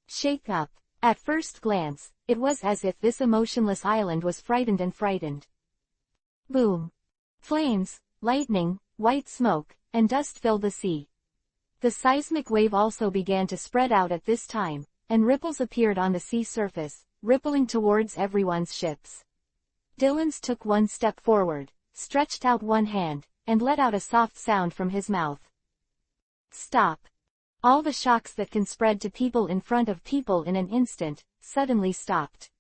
Shake up. At first glance, it was as if this emotionless island was frightened and frightened. Boom! Flames, lightning, white smoke, and dust filled the sea. The seismic wave also began to spread out at this time, and ripples appeared on the sea surface, rippling towards everyone's ships. Dylan's took one step forward, stretched out one hand, and let out a soft sound from his mouth. Stop! All the shocks that can spread to people in front of people in an instant, suddenly stopped.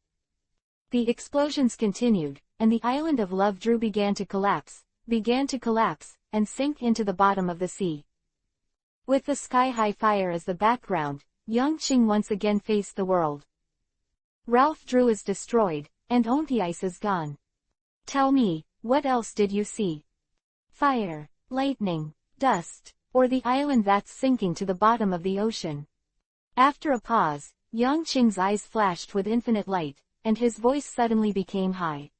The explosions continued, and the island of Love Drew began to collapse, and sink into the bottom of the sea. With the sky-high fire as the background, Yang Qing once again faced the world. Ralph Drew is destroyed, and One Piece is gone. Tell me, what else did you see? Fire, lightning, dust, Or the island that's sinking to the bottom of the ocean? After a pause, Yang Qing's eyes flashed with infinite light, and his voice suddenly became high.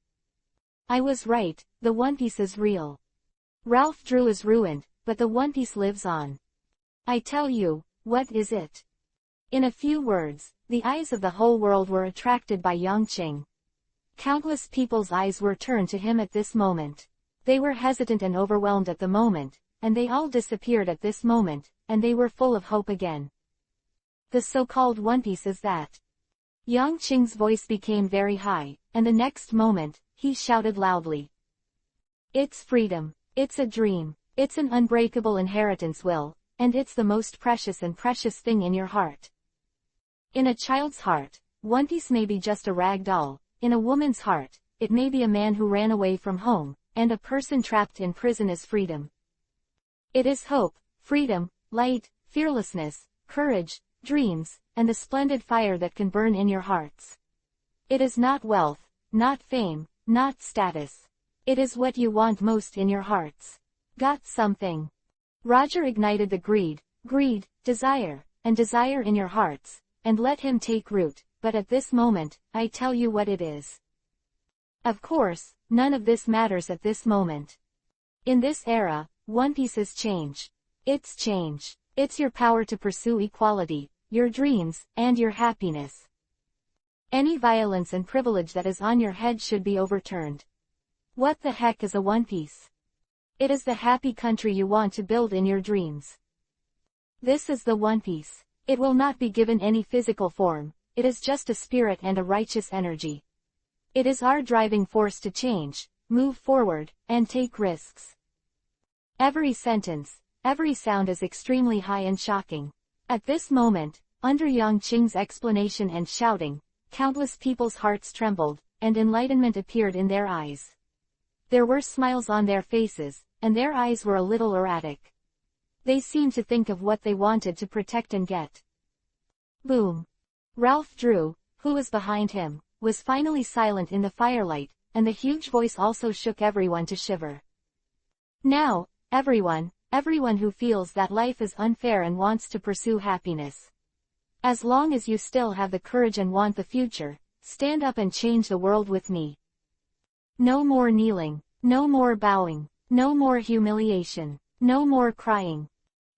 I was right, the One Piece is real. Ralph Drew is ruined, but the One Piece lives on. I tell you, what is it? In a few words, the eyes of the whole world were attracted by Yang Qing. Countless people's eyes were turned to him at this moment. They were hesitant and overwhelmed at the moment, and they all disappeared at this moment, and they were full of hope again. The so-called One Piece is that. Yang Qing's voice became very high, and the next moment, he shouted loudly. It's freedom, it's a dream, it's an unbreakable inheritance will, and it's the most precious and precious thing in your heart. In a child's heart, One Piece may be just a rag doll. In a woman's heart, it may be a man who ran away from home, and a person trapped in prison is freedom. It is hope, freedom, light, fearlessness, courage, dreams, and the splendid fire that can burn in your hearts. It is not wealth, not fame, not status. It is what you want most in your hearts. Got something? Roger ignited the greed, desire, and desire in your hearts, and let him take root, but at this moment, I tell you what it is. Of course, none of this matters at this moment. In this era, One Piece is change. It's change. It's your power to pursue equality, your dreams, and your happiness. Any violence and privilege that is on your head should be overturned. What the heck is a One Piece? It is the happy country you want to build in your dreams. This is the One Piece. It will not be given any physical form, it is just a spirit and a righteous energy. It is our driving force to change, move forward, and take risks. Every sentence, every sound is extremely high and shocking. At this moment, under Yang Qing's explanation and shouting, countless people's hearts trembled, and enlightenment appeared in their eyes. There were smiles on their faces, and their eyes were a little erratic. They seemed to think of what they wanted to protect and get. Boom. Ralph Drew, who was behind him, was finally silent in the firelight, and the huge voice also shook everyone to shiver. Now, everyone who feels that life is unfair and wants to pursue happiness. As long as you still have the courage and want the future, stand up and change the world with me. No more kneeling, no more bowing, no more humiliation, no more crying.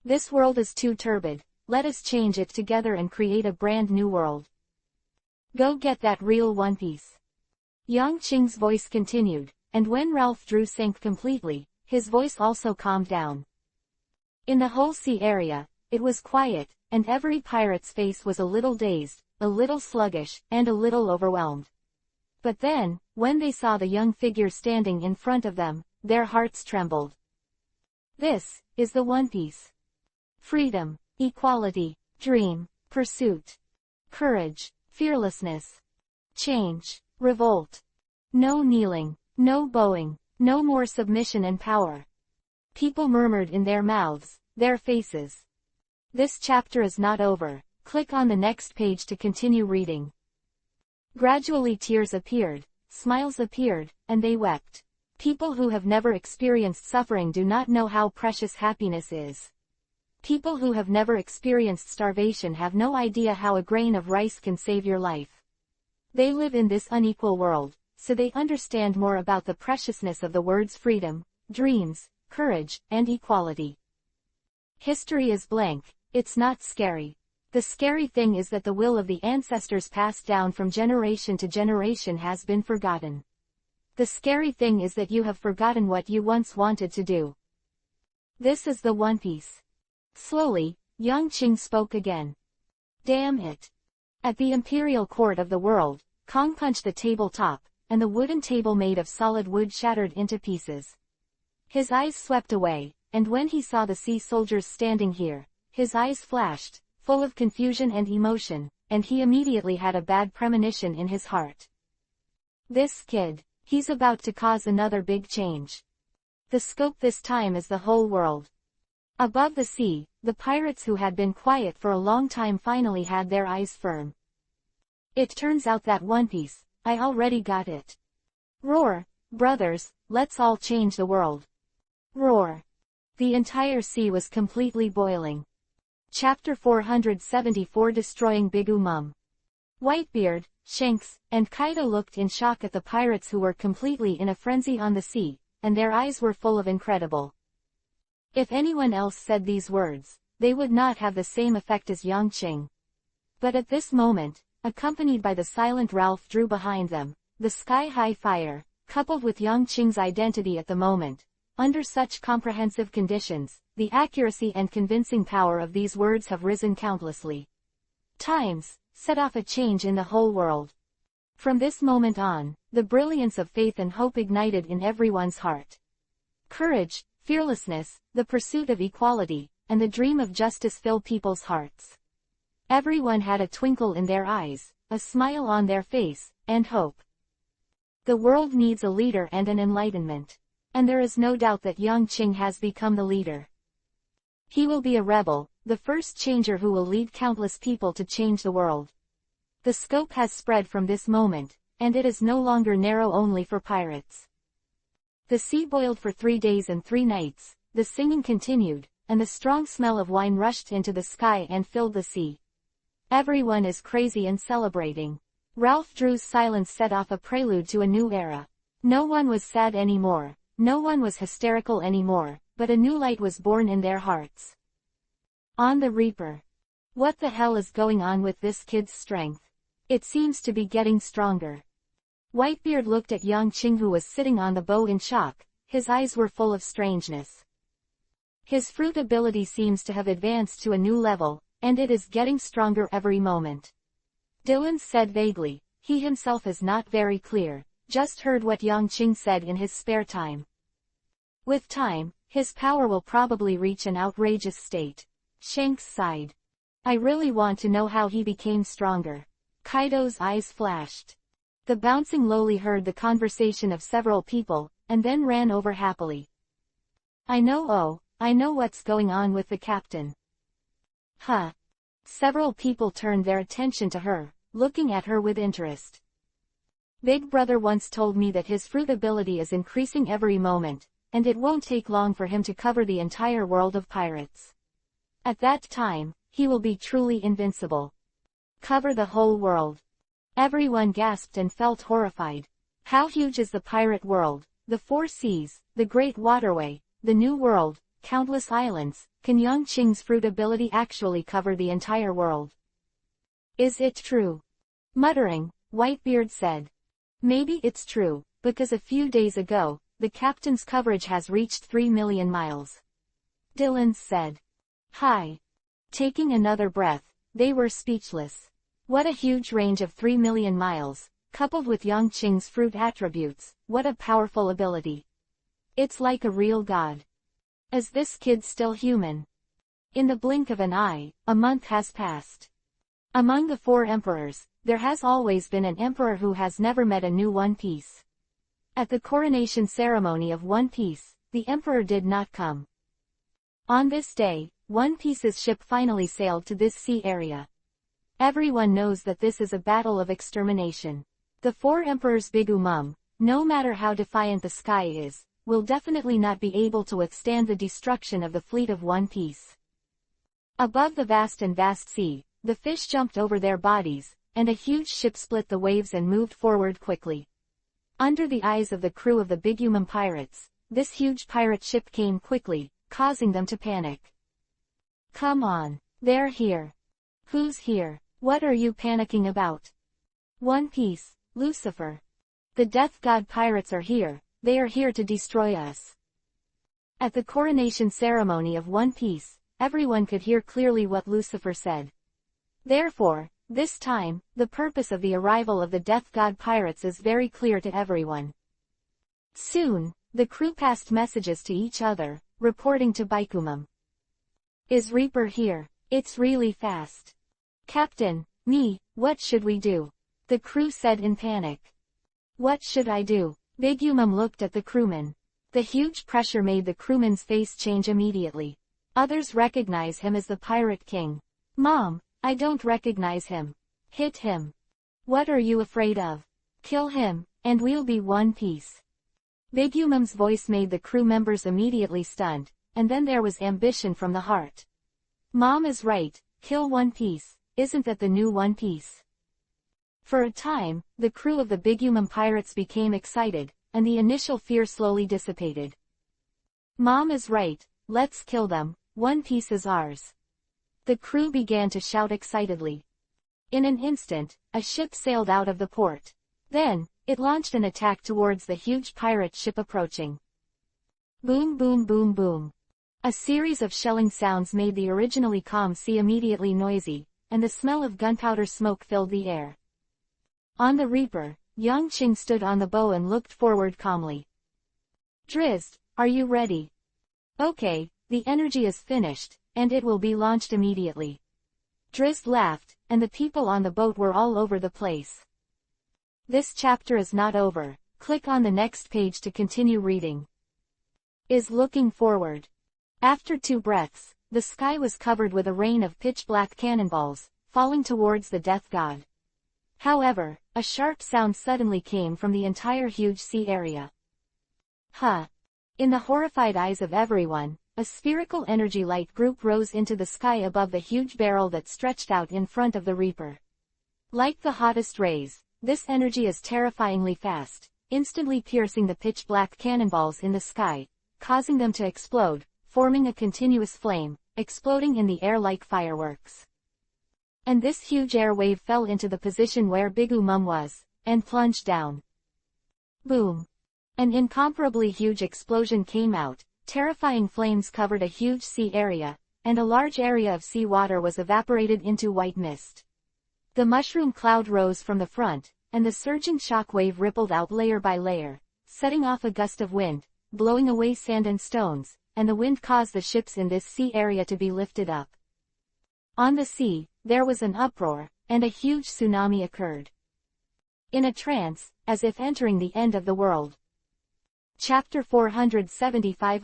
This world is too turbid, let us change it together and create a brand new world. Go get that real One Piece. Yang Qing's voice continued, and when Ralph Drew sank completely, his voice also calmed down. In the whole sea area, it was quiet, and every pirate's face was a little dazed, a little sluggish, and a little overwhelmed. But then, when they saw the young figure standing in front of them, their hearts trembled. This is the One Piece. Freedom, equality, dream, pursuit, courage, fearlessness, change, revolt. No kneeling, no bowing, no more submission and power. People murmured in their mouths, their faces. This chapter is not over. Click on the next page to continue reading. Gradually tears appeared, smiles appeared, and they wept. People who have never experienced suffering do not know how precious happiness is. People who have never experienced starvation have no idea how a grain of rice can save your life. They live in this unequal world, so they understand more about the preciousness of the words freedom, dreams, courage, and equality. History is blank, it's not scary. The scary thing is that the will of the ancestors passed down from generation to generation has been forgotten. The scary thing is that you have forgotten what you once wanted to do. This is the One Piece. Slowly, Yang Qing spoke again. Damn it. At the imperial court of the world, Kong punched the tabletop, and the wooden table made of solid wood shattered into pieces. His eyes swept away, and when he saw the sea soldiers standing here, his eyes flashed, full of confusion and emotion, and he immediately had a bad premonition in his heart. This kid, he's about to cause another big change. The scope this time is the whole world. Above the sea, the pirates who had been quiet for a long time finally had their eyes firm. It turns out that One Piece, I already got it. Roar, brothers, let's all change the world. Roar. The entire sea was completely boiling. Chapter 474 Destroying Big Mum. Whitebeard, Shanks, and Kaido looked in shock at the pirates who were completely in a frenzy on the sea, and their eyes were full of incredible. If anyone else said these words, they would not have the same effect as Yang Qing. But at this moment, accompanied by the silent Ralph drew behind them, the sky-high fire, coupled with Yang Qing's identity at the moment, under such comprehensive conditions, the accuracy and convincing power of these words have risen countlessly times, set off a change in the whole world. From this moment on, the brilliance of faith and hope ignited in everyone's heart. Courage, fearlessness, the pursuit of equality, and the dream of justice filled people's hearts. Everyone had a twinkle in their eyes, a smile on their face, and hope. The world needs a leader and an enlightenment. And there is no doubt that Yang Qing has become the leader. He will be a rebel, the first changer who will lead countless people to change the world. The scope has spread from this moment, and it is no longer narrow only for pirates. The sea boiled for 3 days and 3 nights, the singing continued, and the strong smell of wine rushed into the sky and filled the sea. Everyone is crazy and celebrating. Ralph Drew's silence set off a prelude to a new era. No one was sad anymore, no one was hysterical anymore, but a new light was born in their hearts. On the Reaper. What the hell is going on with this kid's strength? It seems to be getting stronger. Whitebeard looked at Yang Qing who was sitting on the bow in shock, his eyes were full of strangeness. His fruit ability seems to have advanced to a new level, and it is getting stronger every moment. Dylan said vaguely, he himself is not very clear, just heard what Yang Qing said in his spare time. With time, his power will probably reach an outrageous state. Shanks sighed. I really want to know how he became stronger. Kaido's eyes flashed. The bouncing lowly heard the conversation of several people, and then ran over happily. I know what's going on with the captain. Huh. Several people turned their attention to her, looking at her with interest. Big Brother once told me that his fruit ability is increasing every moment, and it won't take long for him to cover the entire world of pirates. At that time, he will be truly invincible. Cover the whole world. Everyone gasped and felt horrified. How huge is the pirate world, the 4 seas, the Great Waterway, the New World, countless islands? Can Yang Qing's fruit ability actually cover the entire world? Is it true? Muttering, Whitebeard said. Maybe it's true, because a few days ago, the captain's coverage has reached 3 million miles. Dylan said. Hi. Taking another breath, they were speechless. What a huge range of 3 million miles, coupled with Yang Qing's fruit attributes, what a powerful ability. It's like a real god. Is this kid still human? In the blink of an eye, a month has passed. Among the 4 emperors, there has always been an emperor who has never met a new One Piece. At the coronation ceremony of One Piece, the emperor did not come. On this day, One Piece's ship finally sailed to this sea area. Everyone knows that this is a battle of extermination. The 4 emperors Big Mum, no matter how defiant the sky is, will definitely not be able to withstand the destruction of the fleet of One Piece. Above the vast sea, the fish jumped over their bodies, and a huge ship split the waves and moved forward quickly. Under the eyes of the crew of the Big Mum pirates, this huge pirate ship came quickly, causing them to panic. Come on, they're here. Who's here? What are you panicking about? One Piece, Lucifer. The Death God pirates are here, they are here to destroy us. At the coronation ceremony of One Piece, everyone could hear clearly what Lucifer said. Therefore, this time, the purpose of the arrival of the Death God pirates is very clear to everyone. Soon, the crew passed messages to each other, reporting to Baikumum. Is Reaper here? It's really fast. Captain, what should we do? The crew said in panic. What should I do? Big Mum looked at the crewmen. The huge pressure made the crewman's face change immediately. Others recognize him as the Pirate King. Mom, I don't recognize him. Hit him. What are you afraid of? Kill him, and we'll be one piece. Big Mum's voice made the crew members immediately stunned, and then there was ambition from the heart. Mom is right, kill One Piece, isn't that the new One Piece? For a time, the crew of the Big EPUB pirates became excited, and the initial fear slowly dissipated. Mom is right, let's kill them, One Piece is ours. The crew began to shout excitedly. In an instant, a ship sailed out of the port. Then, it launched an attack towards the huge pirate ship approaching. Boom boom boom boom. A series of shelling sounds made the originally calm sea immediately noisy, and the smell of gunpowder smoke filled the air. On the Reaper, young Ching stood on the bow and looked forward calmly. Drizzt, are you ready? Okay, the energy is finished, and it will be launched immediately. Drizzt laughed, and the people on the boat were all over the place. This chapter is not over. Click on the next page to continue reading. Is looking forward. After 2 breaths, the sky was covered with a rain of pitch-black cannonballs, falling towards the death god. However, a sharp sound suddenly came from the entire huge sea area. Huh! In the horrified eyes of everyone, a spherical energy light group rose into the sky above the huge barrel that stretched out in front of the Reaper. Like the hottest rays, this energy is terrifyingly fast, instantly piercing the pitch-black cannonballs in the sky, causing them to explode, forming a continuous flame, exploding in the air like fireworks. And this huge air wave fell into the position where Big EPUB was, and plunged down. Boom! An incomparably huge explosion came out, terrifying flames covered a huge sea area, and a large area of sea water was evaporated into white mist. The mushroom cloud rose from the front, and the surging shock wave rippled out layer by layer, setting off a gust of wind, blowing away sand and stones, and the wind caused the ships in this sea area to be lifted up. On the sea, there was an uproar, and a huge tsunami occurred. In a trance, as if entering the end of the world. Chapter 475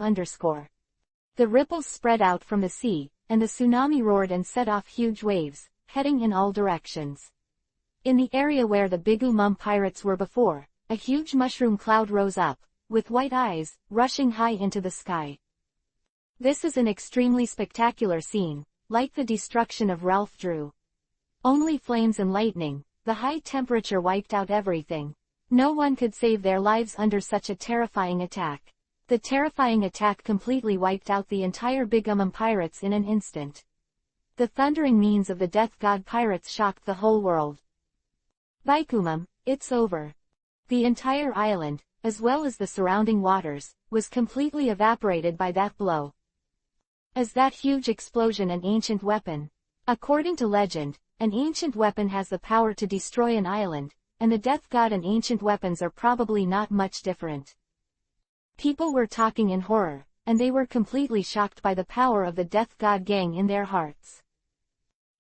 The ripples spread out from the sea, and the tsunami roared and set off huge waves, heading in all directions. In the area where the Big EPUB pirates were before, a huge mushroom cloud rose up, with white eyes, rushing high into the sky. This is an extremely spectacular scene, like the destruction of Ralph Drew. Only flames and lightning, the high temperature wiped out everything. No one could save their lives under such a terrifying attack. The terrifying attack completely wiped out the entire Big EPUB pirates in an instant. The thundering means of the death god pirates shocked the whole world. Big EPUB, it's over. The entire island, as well as the surrounding waters, was completely evaporated by that blow. Is that huge explosion an ancient weapon? According to legend, an ancient weapon has the power to destroy an island, and the death god and ancient weapons are probably not much different. People were talking in horror, and they were completely shocked by the power of the death god gang in their hearts.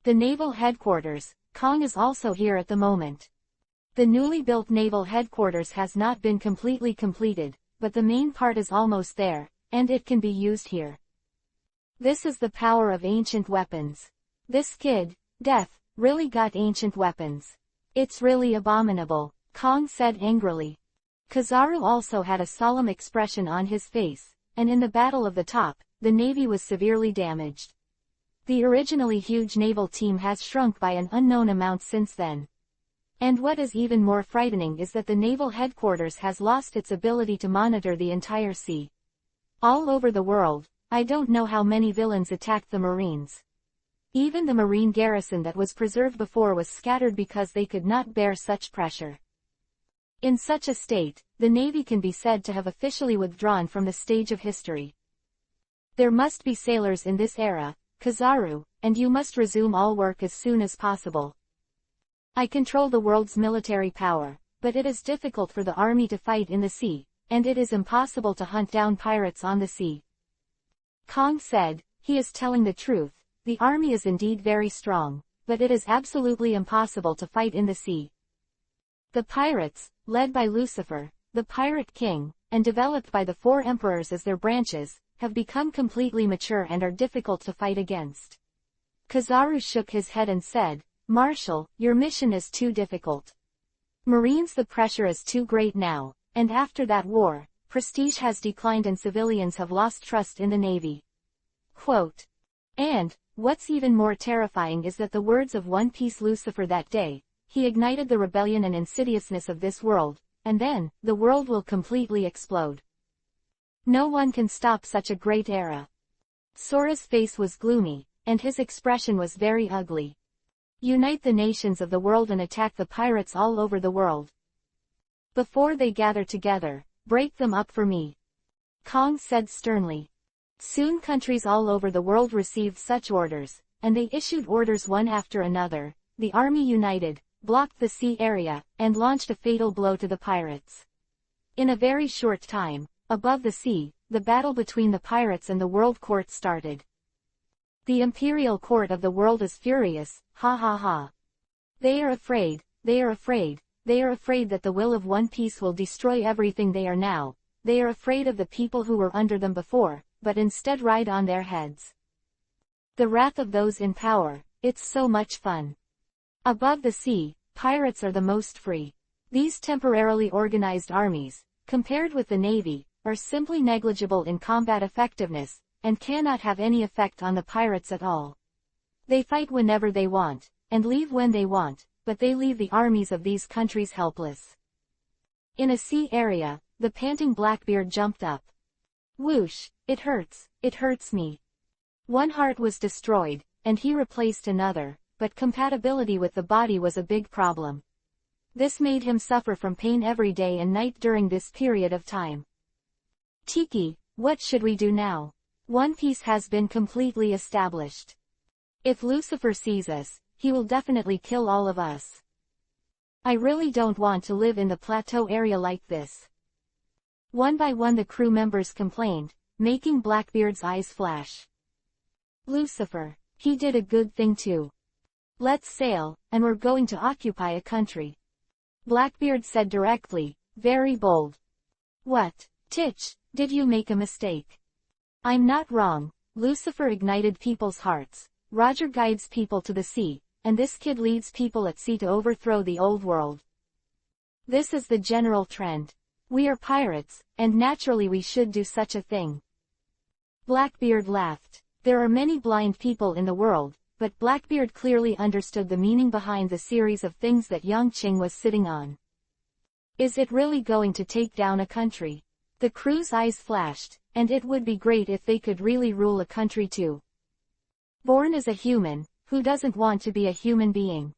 The naval headquarters, Kong is also here at the moment. The newly built naval headquarters has not been completely completed, but the main part is almost there, and it can be used here. This is the power of ancient weapons. This kid, Death, really got ancient weapons. It's really abominable, Kong said angrily. Kizaru also had a solemn expression on his face, and in the Battle of the Top, the navy was severely damaged. The originally huge naval team has shrunk by an unknown amount since then. And what is even more frightening is that the naval headquarters has lost its ability to monitor the entire sea. All over the world, I don't know how many villains attacked the Marines. Even the Marine garrison that was preserved before was scattered because they could not bear such pressure. In such a state, the Navy can be said to have officially withdrawn from the stage of history. There must be sailors in this era, Kizaru, and you must resume all work as soon as possible. I control the world's military power, but it is difficult for the army to fight in the sea, and it is impossible to hunt down pirates on the sea. Kong said, he is telling the truth. The army is indeed very strong, but it is absolutely impossible to fight in the sea. The pirates, led by Lucifer, the Pirate King, and developed by the 4 emperors as their branches, have become completely mature and are difficult to fight against. Kizaru shook his head and said, Marshal, your mission is too difficult. Marines, the pressure is too great now, and after that war, prestige has declined and civilians have lost trust in the Navy. Quote. And, what's even more terrifying is that the words of One Piece Lucifer that day, he ignited the rebellion and insidiousness of this world, and then, the world will completely explode. No one can stop such a great era. Sora's face was gloomy, and his expression was very ugly. Unite the nations of the world and attack the pirates all over the world. Before they gather together, break them up for me. Kong said sternly. Soon countries all over the world received such orders, and they issued orders one after another. The army united, blocked the sea area, and launched a fatal blow to the pirates. In a very short time, above the sea, the battle between the pirates and the World Court started. The Imperial Court of the world is furious, ha ha ha. They are afraid, they are afraid, they are afraid that the will of One Piece will destroy everything they are now. They are afraid of the people who were under them before, but instead ride on their heads. The wrath of those in power, it's so much fun. Above the sea, pirates are the most free. These temporarily organized armies, compared with the Navy, are simply negligible in combat effectiveness, and cannot have any effect on the pirates at all. They fight whenever they want, and leave when they want, but they leave the armies of these countries helpless. In a sea area, the panting Blackbeard jumped up. Whoosh, it hurts me. One heart was destroyed, and he replaced another, but compatibility with the body was a big problem. This made him suffer from pain every day and night during this period of time. Tiki, what should we do now? One Piece has been completely established. If Lucifer sees us, he will definitely kill all of us. I really don't want to live in the plateau area like this. One by one the crew members complained, making Blackbeard's eyes flash. Lucifer, he did a good thing too. Let's sail, and we're going to occupy a country. Blackbeard said directly, very bold. What, Titch, did you make a mistake? I'm not wrong. Lucifer ignited people's hearts, Roger guides people to the sea, and this kid leads people at sea to overthrow the old world. This is the general trend. We are pirates, and naturally we should do such a thing. Blackbeard laughed. There are many blind people in the world, but Blackbeard clearly understood the meaning behind the series of things that Yang Qing was sitting on. Is it really going to take down a country? The crew's eyes flashed, and it would be great if they could really rule a country too. Born as a human, who doesn't want to be a human being?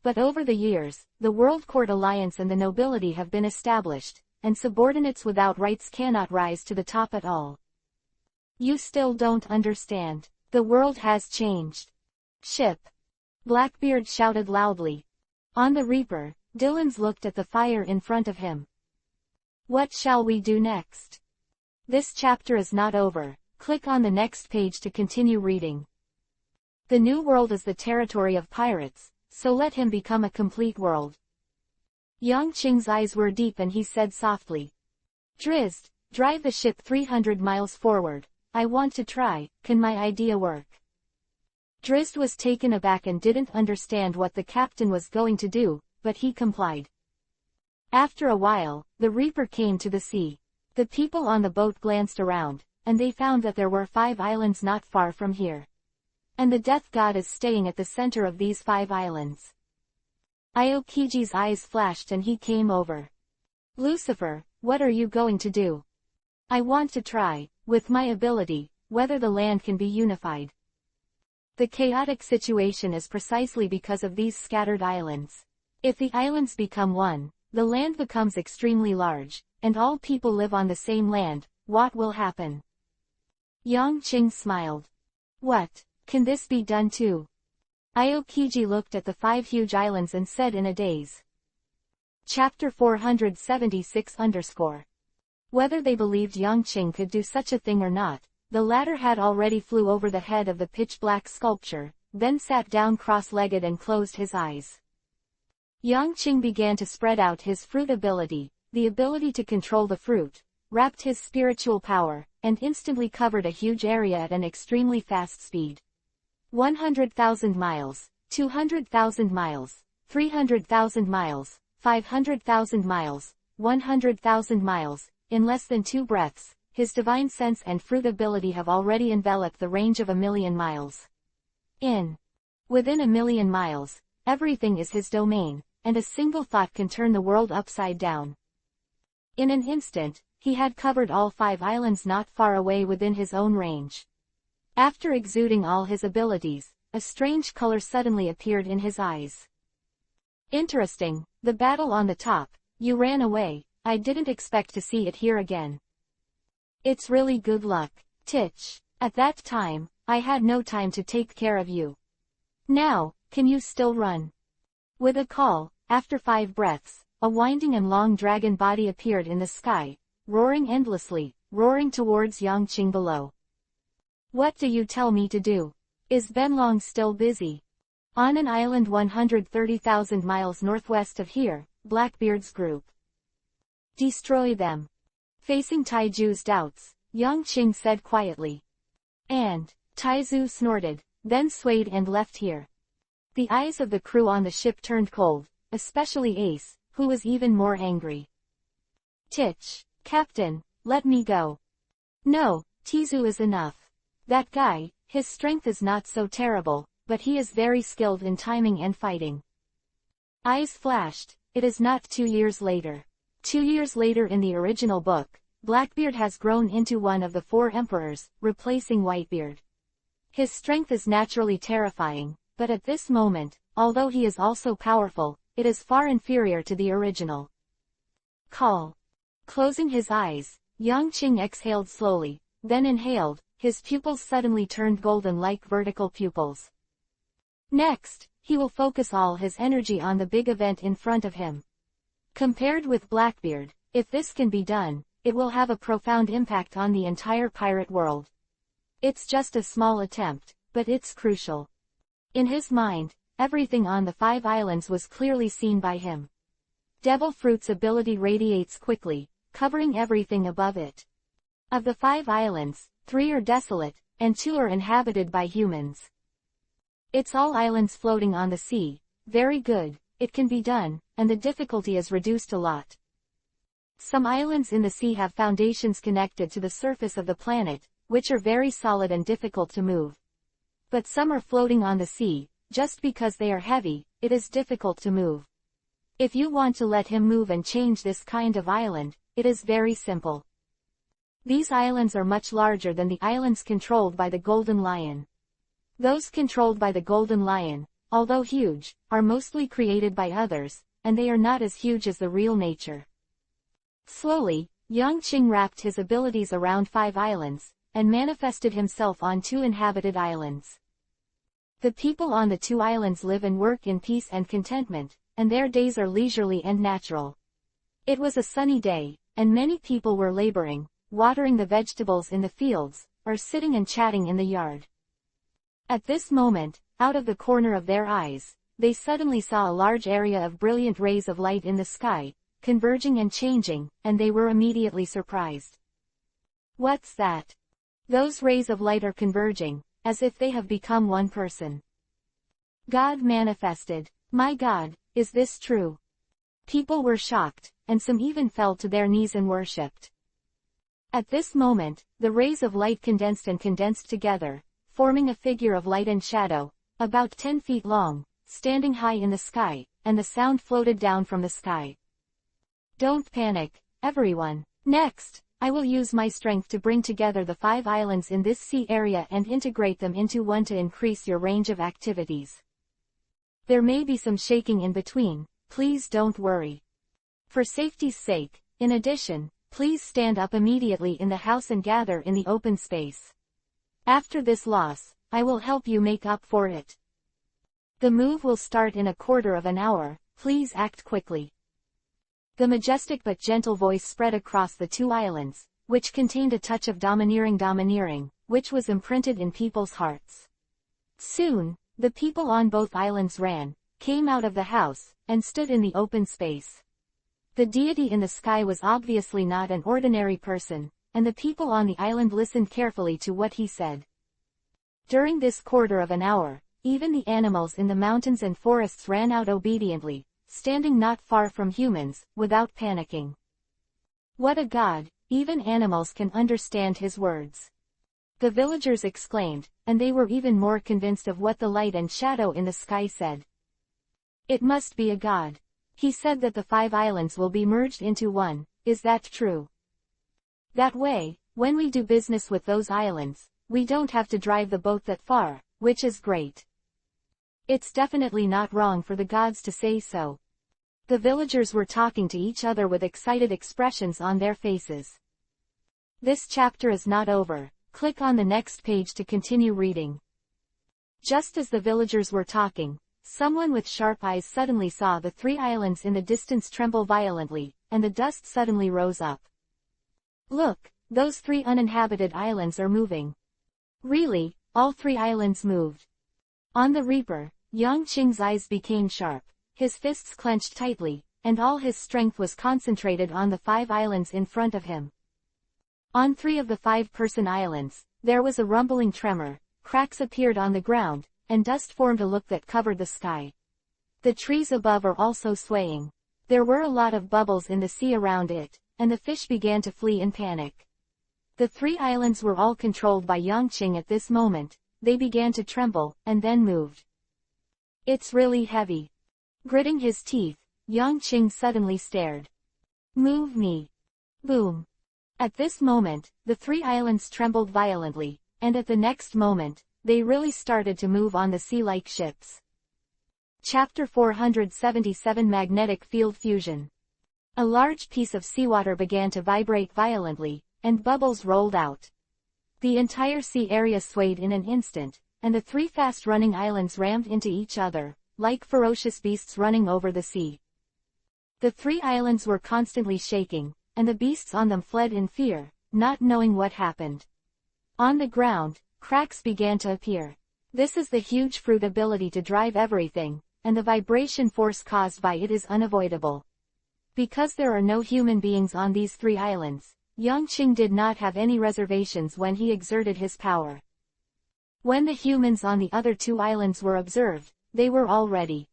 But over the years, the World Court Alliance and the nobility have been established, and subordinates without rights cannot rise to the top at all. You still don't understand. The world has changed. Ship. Blackbeard shouted loudly. On the Reaper, Dillons looked at the fire in front of him. What shall we do next? This chapter is not over. Click on the next page to continue reading. The new world is the territory of pirates, so let him become a complete world. Yang Qing's eyes were deep and he said softly. Drizzt, drive the ship 300 miles forward. I want to try, can my idea work? Drizzt was taken aback and didn't understand what the captain was going to do, but he complied. After a while, the Reaper came to the sea. The people on the boat glanced around, and they found that there were 5 islands not far from here. And the Death God is staying at the center of these 5 islands. Aokiji's eyes flashed and he came over. Lucifer, what are you going to do? I want to try, with my ability, whether the land can be unified. The chaotic situation is precisely because of these scattered islands. If the islands become one, the land becomes extremely large, and all people live on the same land. What will happen? Yang Qing smiled. What, can this be done too? Aokiji looked at the 5 huge islands and said in a daze. Chapter 476 Whether they believed Yang Qing could do such a thing or not, the latter had already flew over the head of the pitch-black sculpture, then sat down cross-legged and closed his eyes. Yang Qing began to spread out his fruit ability, the ability to control the fruit, wrapped his spiritual power, and instantly covered a huge area at an extremely fast speed. 100,000 miles, 200,000 miles, 300,000 miles, 500,000 miles, 100,000 miles, in less than 2 breaths, his divine sense and fruit ability have already enveloped the range of 1,000,000 miles. Within 1,000,000 miles, everything is his domain, and a single thought can turn the world upside down. In an instant, he had covered all 5 islands not far away within his own range. After exuding all his abilities, a strange color suddenly appeared in his eyes. Interesting, the battle on the top, you ran away, I didn't expect to see it here again. It's really good luck, Titch. At that time, I had no time to take care of you. Now, can you still run? With a call, after 5 breaths, a winding and long dragon body appeared in the sky, roaring endlessly, roaring towards Yangqing below. What do you tell me to do? Is Benlong still busy? On an island 130,000 miles northwest of here, Blackbeard's group. Destroy them. Facing Taiju's doubts, Yangqing said quietly. And, Taizu snorted, then swayed and left here. The eyes of the crew on the ship turned cold, especially Ace, who was even more angry. Titch, Captain, let me go. No, Tizu is enough. That guy, his strength is not so terrible, but he is very skilled in timing and fighting. Eyes flashed, it is not 2 years later. 2 years later in the original book, Blackbeard has grown into one of the 4 emperors, replacing Whitebeard. His strength is naturally terrifying, but at this moment, although he is also powerful, it is far inferior to the original. Call. Closing his eyes, Yangqing exhaled slowly, then inhaled, his pupils suddenly turned golden like vertical pupils. Next, he will focus all his energy on the big event in front of him. Compared with Blackbeard, if this can be done, it will have a profound impact on the entire pirate world. It's just a small attempt, but it's crucial. In his mind, everything on the 5 islands was clearly seen by him. Devil Fruit's ability radiates quickly, covering everything above it. Of the 5 islands, 3 are desolate, and 2 are inhabited by humans. It's all islands floating on the sea. Very good, it can be done, and the difficulty is reduced a lot. Some islands in the sea have foundations connected to the surface of the planet, which are very solid and difficult to move. But some are floating on the sea, just because they are heavy, it is difficult to move. If you want to let him move and change this kind of island, it is very simple. These islands are much larger than the islands controlled by the Golden Lion. Those controlled by the Golden Lion, although huge, are mostly created by others, and they are not as huge as the real nature. Slowly, Yangqing wrapped his abilities around 5 islands, and manifested himself on 2 inhabited islands. The people on the 2 islands live and work in peace and contentment, and their days are leisurely and natural. It was a sunny day, and many people were laboring, watering the vegetables in the fields, or sitting and chatting in the yard. At this moment, out of the corner of their eyes, they suddenly saw a large area of brilliant rays of light in the sky, converging and changing, and they were immediately surprised. What's that? Those rays of light are converging, as if they have become one person. God manifested. My God, is this true? People were shocked, and some even fell to their knees and worshipped. At this moment, the rays of light condensed together, forming a figure of light and shadow, about 10 feet long, standing high in the sky, and the sound floated down from the sky. Don't panic, everyone. Next, I will use my strength to bring together the 5 islands in this sea area and integrate them into one to increase your range of activities. There may be some shaking in between, please don't worry. For safety's sake, in addition, please stand up immediately in the house and gather in the open space. After this loss, I will help you make up for it. The move will start in a quarter of an hour, please act quickly. The majestic but gentle voice spread across the 2 islands, which contained a touch of domineering, which was imprinted in people's hearts. Soon, the people on both islands ran, came out of the house, and stood in the open space. The deity in the sky was obviously not an ordinary person, and the people on the island listened carefully to what he said. During this quarter of an hour, even the animals in the mountains and forests ran out obediently, standing not far from humans, without panicking. What a god, even animals can understand his words. The villagers exclaimed, and they were even more convinced of what the light and shadow in the sky said. It must be a god. He said that the 5 islands will be merged into one. Is that true? That way, when we do business with those islands, we don't have to drive the boat that far, which is great. It's definitely not wrong for the gods to say so. The villagers were talking to each other with excited expressions on their faces. This chapter is not over. Click on the next page to continue reading. Just as the villagers were talking, someone with sharp eyes suddenly saw the 3 islands in the distance tremble violently, and the dust suddenly rose up. Look, those 3 uninhabited islands are moving. Really, all 3 islands moved. On the Reaper, Yang Qing's eyes became sharp, his fists clenched tightly, and all his strength was concentrated on the 5 islands in front of him. On 3 of the 5-person islands, there was a rumbling tremor, cracks appeared on the ground, and dust formed a look that covered the sky. The trees above are also swaying. There were a lot of bubbles in the sea around it, and the fish began to flee in panic. The 3 islands were all controlled by Yang Qing at this moment. They began to tremble, and then moved. It's really heavy. Gritting his teeth, Yang Qing suddenly stared. Move me. Boom. At this moment, the 3 islands trembled violently, and at the next moment, they really started to move on the sea like ships. Chapter 477 Magnetic Field Fusion. A large piece of seawater began to vibrate violently, and bubbles rolled out. The entire sea area swayed in an instant, and the 3 fast-running islands rammed into each other, like ferocious beasts running over the sea. The 3 islands were constantly shaking, and the beasts on them fled in fear, not knowing what happened. On the ground, cracks began to appear. This is the huge fruit ability to drive everything, and the vibration force caused by it is unavoidable. Because there are no human beings on these 3 islands, Yang Qing did not have any reservations when he exerted his power. When the humans on the other 2 islands were observed, they were all ready.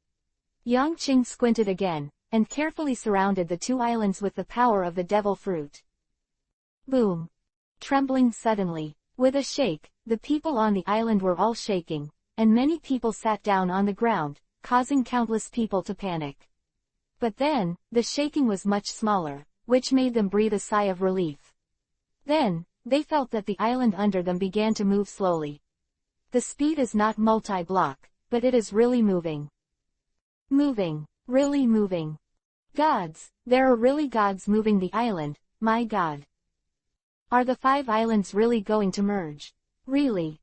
Yang Qing squinted again, and carefully surrounded the 2 islands with the power of the devil fruit. Boom! Trembling suddenly, with a shake, the people on the island were all shaking, and many people sat down on the ground, causing countless people to panic. But then, the shaking was much smaller, which made them breathe a sigh of relief. Then, they felt that the island under them began to move slowly. The speed is not multi-block, but it is really moving. Moving, really moving. Gods, there are really gods moving the island, my god. Are the 5 islands really going to merge? Really?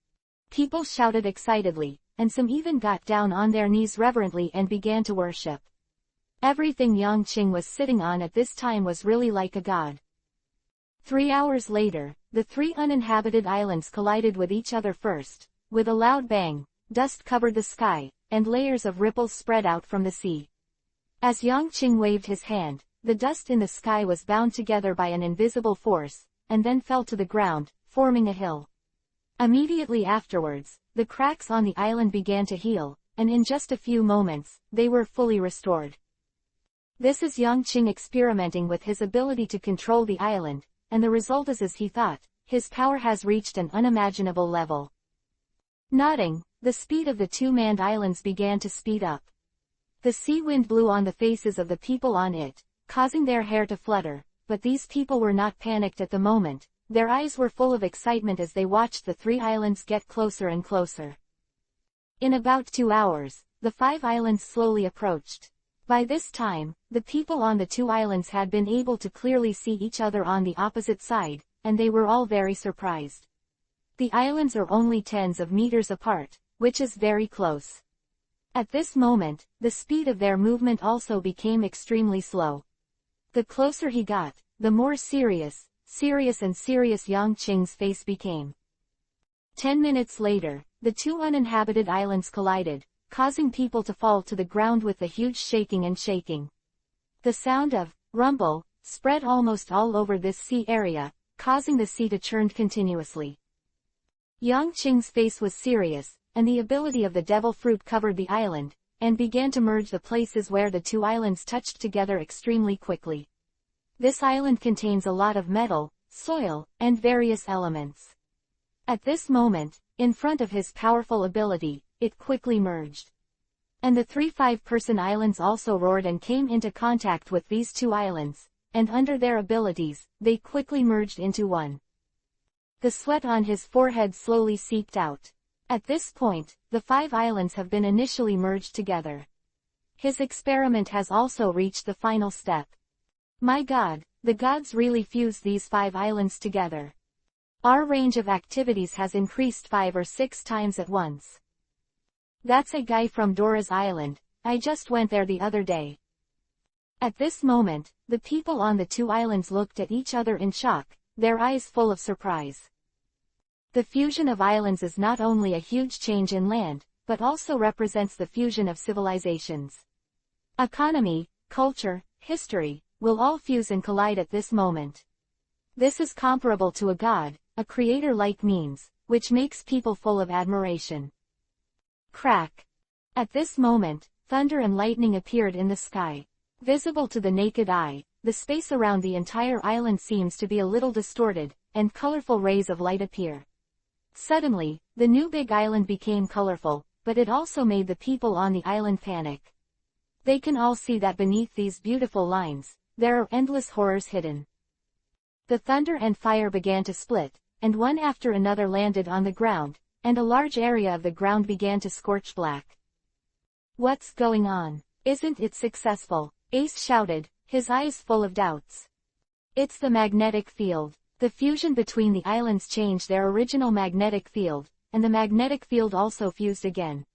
People shouted excitedly, and some even got down on their knees reverently and began to worship. Everything Yang Qing was sitting on at this time was really like a god. 3 hours later, the 3 uninhabited islands collided with each other first. With a loud bang, dust covered the sky, and layers of ripples spread out from the sea. As Yang Qing waved his hand, the dust in the sky was bound together by an invisible force, and then fell to the ground, forming a hill. Immediately afterwards, the cracks on the island began to heal, and in just a few moments, they were fully restored. This is Yang Qing experimenting with his ability to control the island, and the result is as he thought, his power has reached an unimaginable level. Nodding, the speed of the 2 manned islands began to speed up. The sea wind blew on the faces of the people on it, causing their hair to flutter, but these people were not panicked at the moment. Their eyes were full of excitement as they watched the 3 islands get closer and closer. In about 2 hours, the 5 islands slowly approached. By this time, the people on the 2 islands had been able to clearly see each other on the opposite side, and they were all very surprised. The islands are only tens of meters apart, which is very close. At this moment, the speed of their movement also became extremely slow. The closer he got, the more serious and serious Yang Qing's face became. 10 minutes later, the 2 uninhabited islands collided, causing people to fall to the ground with the huge shaking and shaking. The sound of rumble spread almost all over this sea area, causing the sea to churn continuously. Yang Qing's face was serious, and the ability of the devil fruit covered the island, and began to merge the places where the 2 islands touched together extremely quickly. This island contains a lot of metal, soil, and various elements. At this moment, in front of his powerful ability, it quickly merged. And the 3 5-person islands also roared and came into contact with these 2 islands, and under their abilities, they quickly merged into one. The sweat on his forehead slowly seeped out. At this point, the 5 islands have been initially merged together. His experiment has also reached the final step. My God, the gods really fused these 5 islands together. Our range of activities has increased 5 or 6 times at once. That's a guy from Dora's Island, I just went there the other day. At this moment, the people on the 2 islands looked at each other in shock, their eyes full of surprise. The fusion of islands is not only a huge change in land, but also represents the fusion of civilizations. Economy, culture, history, will all fuse and collide at this moment. This is comparable to a god, a creator-like means, which makes people full of admiration. Crack. At this moment, thunder and lightning appeared in the sky. Visible to the naked eye, the space around the entire island seems to be a little distorted, and colorful rays of light appear. Suddenly, the new big island became colorful, but it also made the people on the island panic. They can all see that beneath these beautiful lines, there are endless horrors hidden. The thunder and fire began to split, and one after another landed on the ground, and a large area of the ground began to scorch black. What's going on? Isn't it successful? Ace shouted, his eyes full of doubts. It's the magnetic field. The fusion between the islands changed their original magnetic field, and the magnetic field also fused again.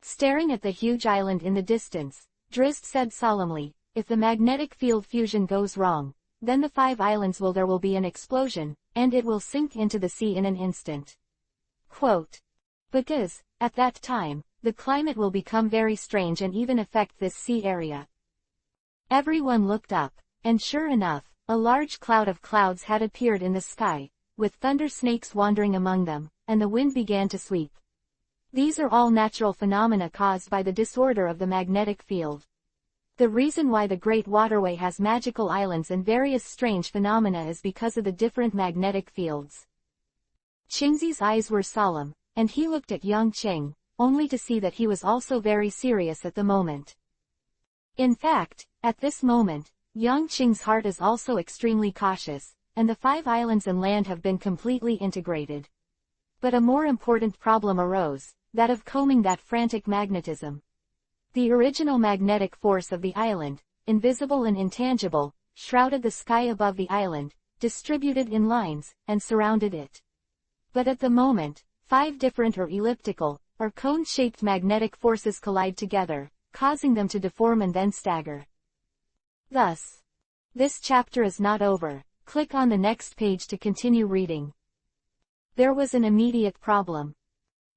Staring at the huge island in the distance, Drizzt said solemnly, if the magnetic field fusion goes wrong, then the 5 islands there will be an explosion, and it will sink into the sea in an instant. Quote. Because, at that time, the climate will become very strange and even affect this sea area. Everyone looked up, and sure enough, a large cloud of clouds had appeared in the sky, with thunder snakes wandering among them, and the wind began to sweep. These are all natural phenomena caused by the disorder of the magnetic field. The reason why the Great Waterway has magical islands and various strange phenomena is because of the different magnetic fields. Qingzi's eyes were solemn, and he looked at young Qing, only to see that he was also very serious at the moment. In fact, at this moment, young Qing's heart is also extremely cautious, and the 5 islands and land have been completely integrated. But a more important problem arose, that of combing that frantic magnetism. The original magnetic force of the island, invisible and intangible, shrouded the sky above the island, distributed in lines, and surrounded it. But at the moment, 5 different or elliptical, or cone-shaped magnetic forces collide together, causing them to deform and then stagger. Thus, this chapter is not over. Click on the next page to continue reading. There was an immediate problem.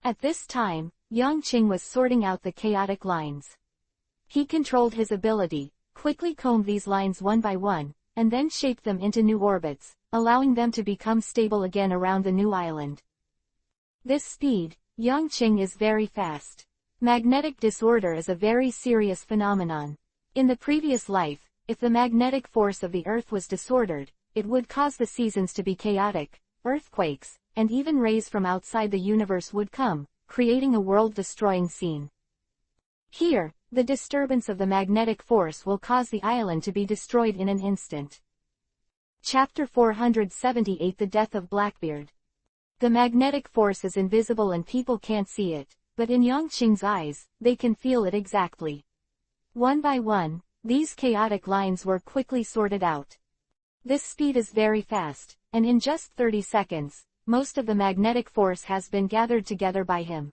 At this time, young Qing was sorting out the chaotic lines. He controlled his ability, quickly combed these lines one by one, and then shaped them into new orbits, allowing them to become stable again around the new island. This speed, young Qing is very fast. Magnetic disorder is a very serious phenomenon. In the previous life, if the magnetic force of the Earth was disordered, it would cause the seasons to be chaotic, earthquakes, and even rays from outside the universe would come, creating a world-destroying scene. Here, the disturbance of the magnetic force will cause the island to be destroyed in an instant. Chapter 478 The Death of Blackbeard. The magnetic force is invisible and people can't see it, but in young Qing's eyes, they can feel it exactly. One by one, these chaotic lines were quickly sorted out. This speed is very fast, and in just 30 seconds, most of the magnetic force has been gathered together by him.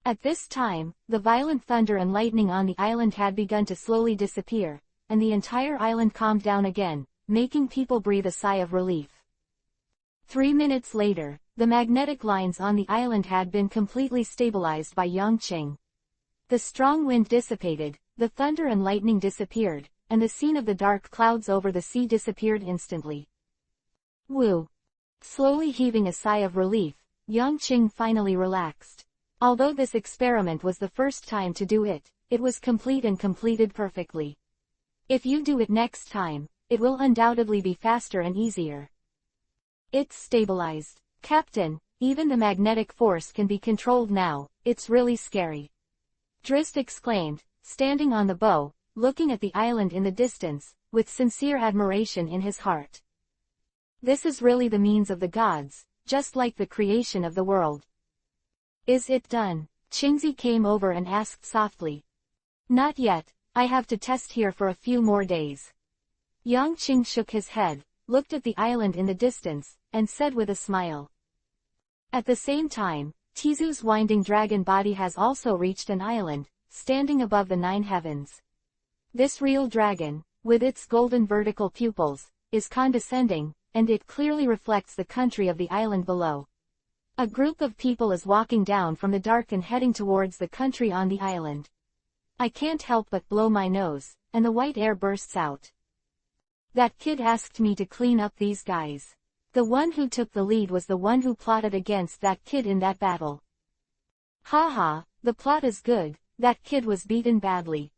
At this time, the violent thunder and lightning on the island had begun to slowly disappear, and the entire island calmed down again, making people breathe a sigh of relief. 3 minutes later, the magnetic lines on the island had been completely stabilized by young Qing. The strong wind dissipated, the thunder and lightning disappeared, and the scene of the dark clouds over the sea disappeared instantly. Woo! Slowly heaving a sigh of relief, young Qing finally relaxed. Although this experiment was the first time to do it, it was complete and completed perfectly. If you do it next time, it will undoubtedly be faster and easier. It's stabilized. Captain, even the magnetic force can be controlled now, it's really scary. Drizzt exclaimed, standing on the bow, looking at the island in the distance, with sincere admiration in his heart. This is really the means of the gods, just like the creation of the world. Is it done? Qingzi came over and asked softly. Not yet, I have to test here for a few more days. Yang Qing shook his head, looked at the island in the distance, and said with a smile. At the same time, Tizu's winding dragon body has also reached an island, standing above the 9 heavens. This real dragon, with its golden vertical pupils, is condescending, and it clearly reflects the country of the island below. A group of people is walking down from the dark and heading towards the country on the island. I can't help but blow my nose, and the white air bursts out. That kid asked me to clean up these guys. The one who took the lead was the one who plotted against that kid in that battle. Haha, the plot is good, that kid was beaten badly.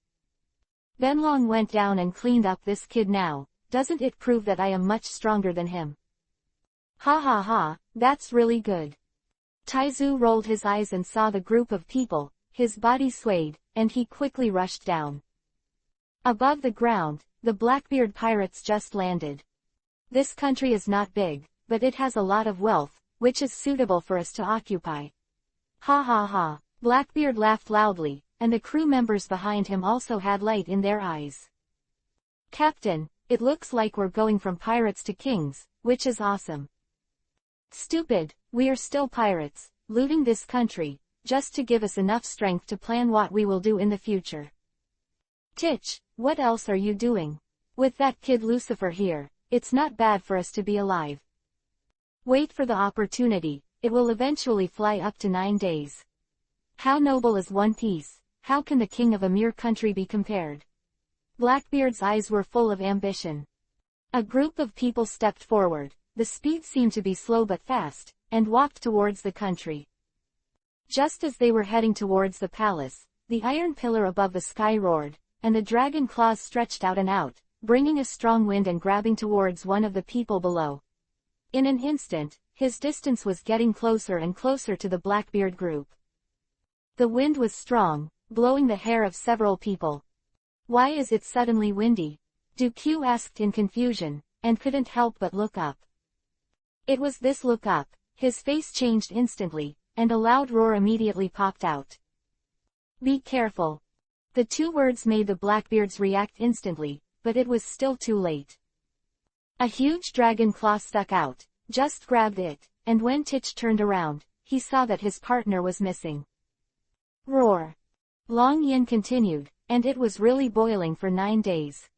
Benlong went down and cleaned up this kid now, doesn't it prove that I am much stronger than him? Ha ha ha, that's really good. Taizu rolled his eyes and saw the group of people, his body swayed, and he quickly rushed down. Above the ground, the Blackbeard pirates just landed. This country is not big, but it has a lot of wealth, which is suitable for us to occupy. Ha ha ha, Blackbeard laughed loudly, and the crew members behind him also had light in their eyes. Captain, it looks like we're going from pirates to kings, which is awesome. Stupid, we are still pirates, looting this country, just to give us enough strength to plan what we will do in the future. Titch, what else are you doing? With that kid Lucifer here, it's not bad for us to be alive. Wait for the opportunity, it will eventually fly up to 9 days. How noble is One Piece, how can the king of a mere country be compared? Blackbeard's eyes were full of ambition. A group of people stepped forward, the speed seemed to be slow but fast, and walked towards the country. Just as they were heading towards the palace, the iron pillar above the sky roared, and the dragon claws stretched out and out, bringing a strong wind and grabbing towards one of the people below. In an instant, his distance was getting closer and closer to the Blackbeard group. The wind was strong, blowing the hair of several people. Why is it suddenly windy? Q asked in confusion, and couldn't help but look up. It was this look up, his face changed instantly, and a loud roar immediately popped out. Be careful. The 2 words made the Blackbeards react instantly, but it was still too late. A huge dragon claw stuck out, just grabbed it, and when Titch turned around, he saw that his partner was missing. Roar. Long Yin continued, and it was really boiling for 9 days.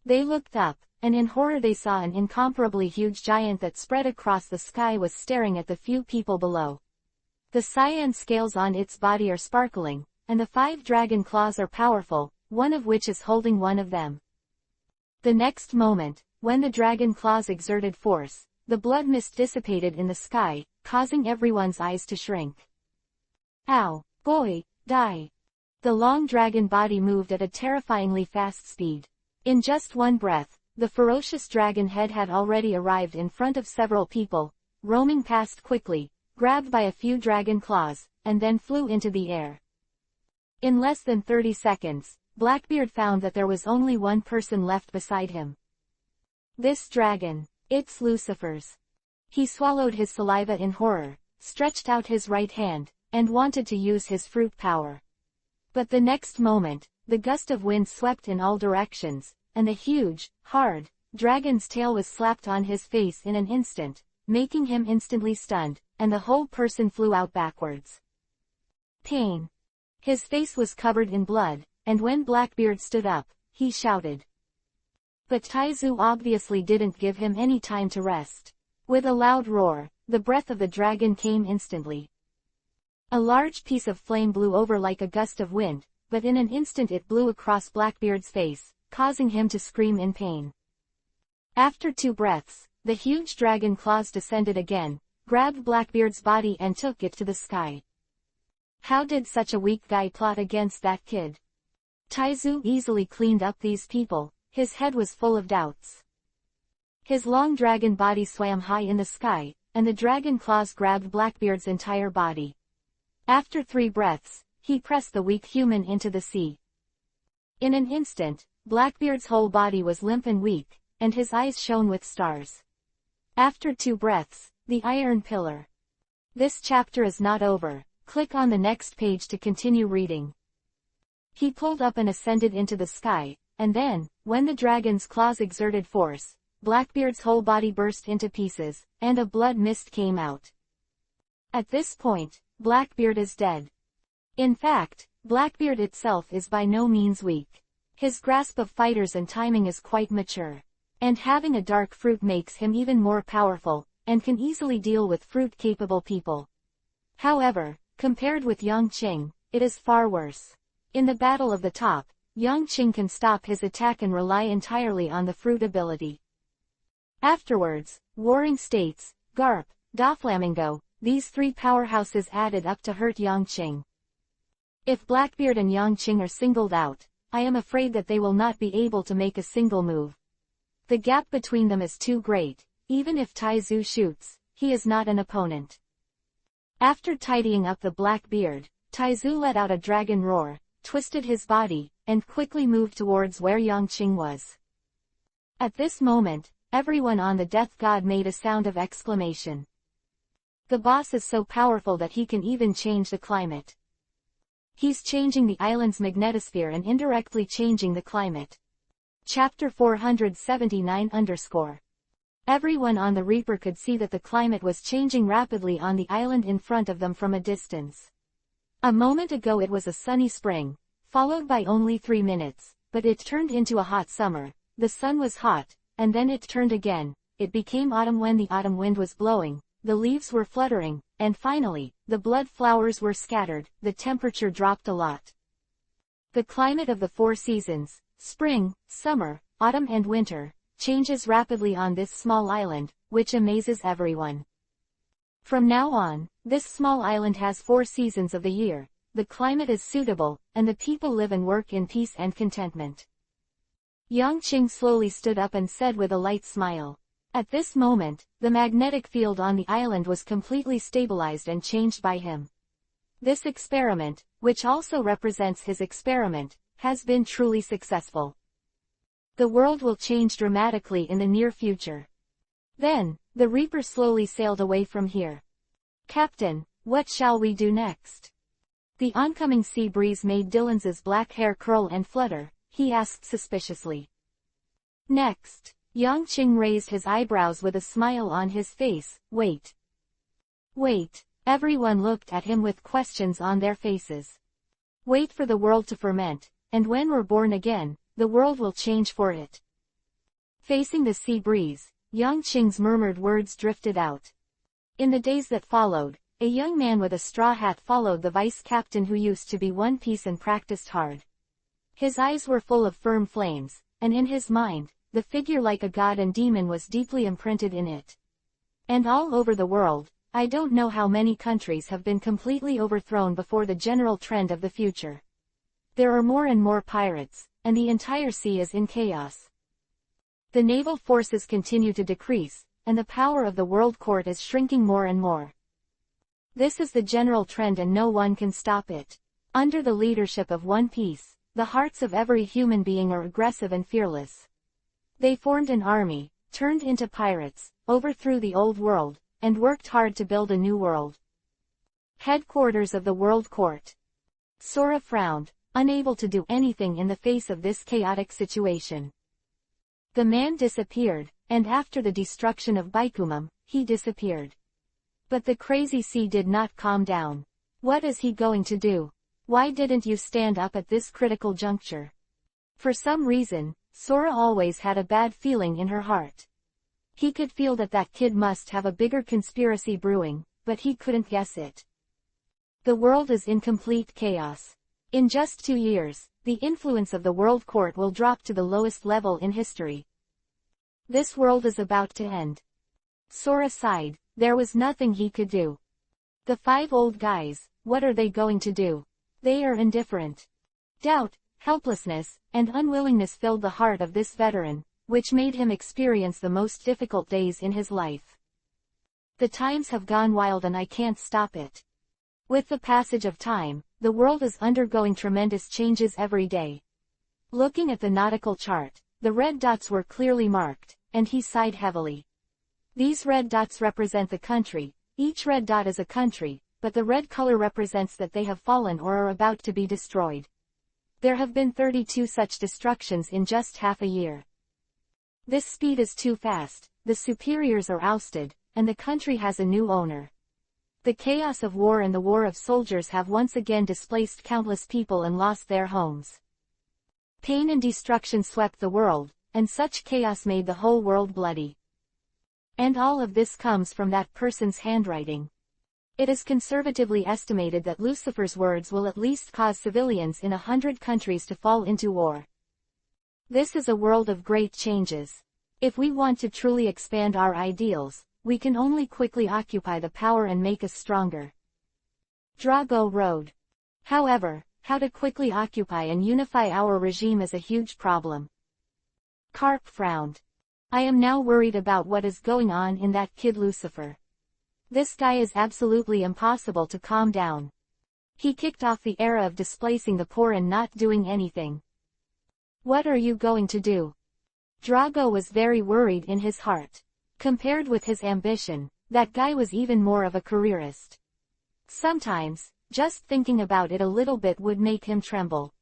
They looked up, and in horror they saw an incomparably huge giant that spread across the sky was staring at the few people below. The cyan scales on its body are sparkling, and the 5 dragon claws are powerful, one of which is holding one of them. The next moment, when the dragon claws exerted force, the blood mist dissipated in the sky, causing everyone's eyes to shrink. Ow, boy, die. The long dragon body moved at a terrifyingly fast speed. In just one breath, the ferocious dragon head had already arrived in front of several people, roaming past quickly, grabbed by a few dragon claws, and then flew into the air. In less than 30 seconds, Blackbeard found that there was only one person left beside him. This dragon, it's Lucifer's. He swallowed his saliva in horror, stretched out his right hand, and wanted to use his fruit power. But the next moment, the gust of wind swept in all directions, and the huge, hard, dragon's tail was slapped on his face in an instant, making him instantly stunned, and the whole person flew out backwards. Pain. His face was covered in blood, and when Blackbeard stood up, he shouted. But Taizu obviously didn't give him any time to rest. With a loud roar, the breath of the dragon came instantly. A large piece of flame blew over like a gust of wind, but in an instant it blew across Blackbeard's face, causing him to scream in pain. After 2 breaths, the huge dragon claws descended again, grabbed Blackbeard's body and took it to the sky. How did such a weak guy plot against that kid? Taizu easily cleaned up these people, his head was full of doubts. His long dragon body swam high in the sky, and the dragon claws grabbed Blackbeard's entire body. After 3 breaths, he pressed the weak human into the sea. In an instant, Blackbeard's whole body was limp and weak, and his eyes shone with stars. After 2 breaths, the iron pillar. This chapter is not over. Click on the next page to continue reading. He pulled up and ascended into the sky, and then, when the dragon's claws exerted force, Blackbeard's whole body burst into pieces, and a blood mist came out. At this point, Blackbeard is dead. In fact, Blackbeard itself is by no means weak. His grasp of fighters and timing is quite mature. And having a dark fruit makes him even more powerful, and can easily deal with fruit-capable people. However, compared with Yang Qing, it is far worse. In the Battle of the Top, Yang Qing can stop his attack and rely entirely on the fruit ability. Afterwards, Warring States, Garp, Doflamingo, these 3 powerhouses added up to hurt Yang Qing. If Blackbeard and Yang Qing are singled out, I am afraid that they will not be able to make a single move. The gap between them is too great. Even if Taizu shoots, he is not an opponent. After tidying up the black beard, Taizu let out a dragon roar, twisted his body, and quickly moved towards where Yang Qing was. At this moment, everyone on the Death God made a sound of exclamation. The boss is so powerful that he can even change the climate. He's changing the island's magnetosphere and indirectly changing the climate. Chapter 479 _ Everyone on the Reaper could see that the climate was changing rapidly on the island in front of them from a distance. A moment ago it was a sunny spring, followed by only 3 minutes, but it turned into a hot summer. The sun was hot, and then it turned again. It became autumn when the autumn wind was blowing, the leaves were fluttering, and finally, the blood flowers were scattered. The temperature dropped a lot. The climate of the 4 seasons, spring, summer, autumn and winter, changes rapidly on this small island, which amazes everyone. From now on, this small island has 4 seasons of the year, the climate is suitable, and the people live and work in peace and contentment. Yang Qing slowly stood up and said with a light smile. At this moment, the magnetic field on the island was completely stabilized and changed by him. This experiment, which also represents his experiment, has been truly successful. The world will change dramatically in the near future. Then, the Reaper slowly sailed away from here. Captain, what shall we do next? The oncoming sea breeze made Dylan's black hair curl and flutter. He asked suspiciously. Next, Yang Qing raised his eyebrows with a smile on his face. Wait. Wait. Everyone looked at him with questions on their faces. Wait for the world to ferment, and when we're born again, the world will change for it. Facing the sea breeze, Yang Qing's murmured words drifted out. In the days that followed, a young man with a straw hat followed the vice captain who used to be One Piece and practiced hard. His eyes were full of firm flames, and in his mind, the figure like a god and demon was deeply imprinted in it. And all over the world, I don't know how many countries have been completely overthrown before the general trend of the future. There are more and more pirates, and the entire sea is in chaos. The naval forces continue to decrease, and the power of the World Court is shrinking more and more. This is the general trend and no one can stop it. Under the leadership of One Piece, the hearts of every human being are aggressive and fearless. They formed an army, turned into pirates, overthrew the old world, and worked hard to build a new world. Headquarters of the World Court. Sora frowned, unable to do anything in the face of this chaotic situation. The man disappeared, and after the destruction of Baikumum, he disappeared. But the crazy sea did not calm down. What is he going to do? Why didn't you stand up at this critical juncture? For some reason, Sora always had a bad feeling in her heart. He could feel that that kid must have a bigger conspiracy brewing, but he couldn't guess it. The world is in complete chaos. In just 2 years, the influence of the World Court will drop to the lowest level in history. This world is about to end. Sora sighed. There was nothing he could do. The 5 old guys, what are they going to do? They are indifferent. Doubt, helplessness, and unwillingness filled the heart of this veteran. which made him experience the most difficult days in his life. The times have gone wild and I can't stop it. With the passage of time, the world is undergoing tremendous changes every day. Looking at the nautical chart, the red dots were clearly marked, and he sighed heavily. These red dots represent the country. Each red dot is a country, but the red color represents that they have fallen or are about to be destroyed. There have been 32 such destructions in just half a year. This speed is too fast, the superiors are ousted, and the country has a new owner. The chaos of war and the war of soldiers have once again displaced countless people and lost their homes. Pain and destruction swept the world, and such chaos made the whole world bloody. And all of this comes from that person's handwriting. It is conservatively estimated that Lucifer's words will at least cause civilians in 100 countries to fall into war. This is a world of great changes. If we want to truly expand our ideals, we can only quickly occupy the power and make us stronger. Drago wrote. However, how to quickly occupy and unify our regime is a huge problem. Karp frowned. I am now worried about what is going on in that kid Lucifer. This guy is absolutely impossible to calm down. He kicked off the era of displacing the poor and not doing anything. What are you going to do? Drago was very worried in his heart. Compared with his ambition, that guy was even more of a careerist. Sometimes, just thinking about it a little bit would make him tremble.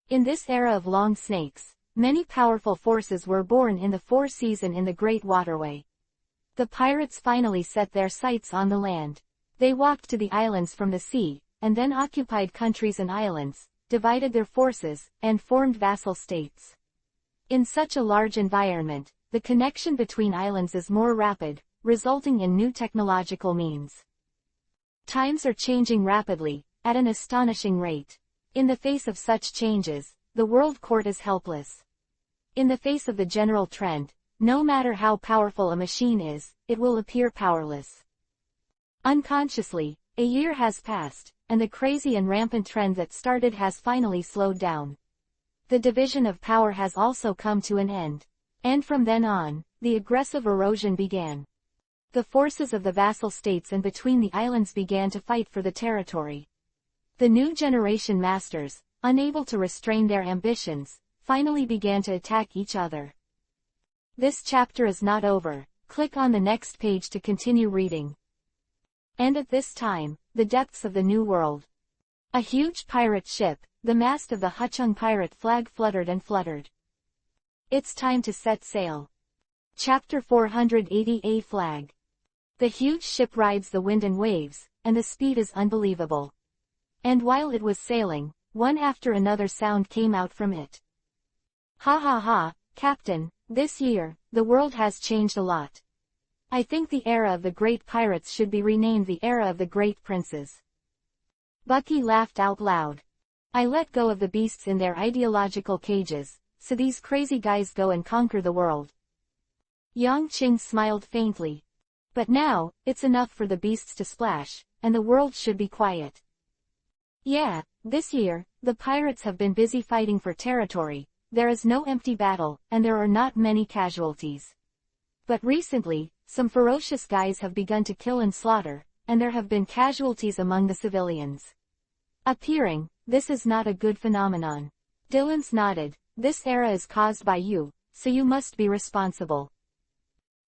In this era of long snakes, many powerful forces were born in the Four Seasons in the Great Waterway. The pirates finally set their sights on the land. They walked to the islands from the sea, and then occupied countries and islands, divided their forces, and formed vassal states. In such a large environment, the connection between islands is more rapid, resulting in new technological means. Times are changing rapidly, at an astonishing rate. In the face of such changes, the world court is helpless. In the face of the general trend, no matter how powerful a machine is, it will appear powerless. Unconsciously, a year has passed, and the crazy and rampant trend that started has finally slowed down. The division of power has also come to an end. And from then on, the aggressive erosion began. The forces of the vassal states and between the islands began to fight for the territory. The new generation masters, unable to restrain their ambitions, finally began to attack each other. This chapter is not over. Click on the next page to continue reading. And at this time, the depths of the New World. A huge pirate ship, the mast of the Huchung pirate flag fluttered and fluttered. It's time to set sail. Chapter 480 A Flag. The huge ship rides the wind and waves, and the speed is unbelievable. And while it was sailing, one after another sound came out from it. Ha ha ha, Captain, this year, the world has changed a lot. I think the era of the great pirates should be renamed the era of the great princes. Bucky laughed out loud. I let go of the beasts in their ideological cages, so these crazy guys go and conquer the world. Yang Qing smiled faintly. But now, it's enough for the beasts to splash, and the world should be quiet. Yeah, this year, the pirates have been busy fighting for territory, there is no empty battle, and there are not many casualties. But recently, some ferocious guys have begun to kill and slaughter, and there have been casualties among the civilians. Appearing, this is not a good phenomenon. Dylan's nodded. This era is caused by you, so you must be responsible.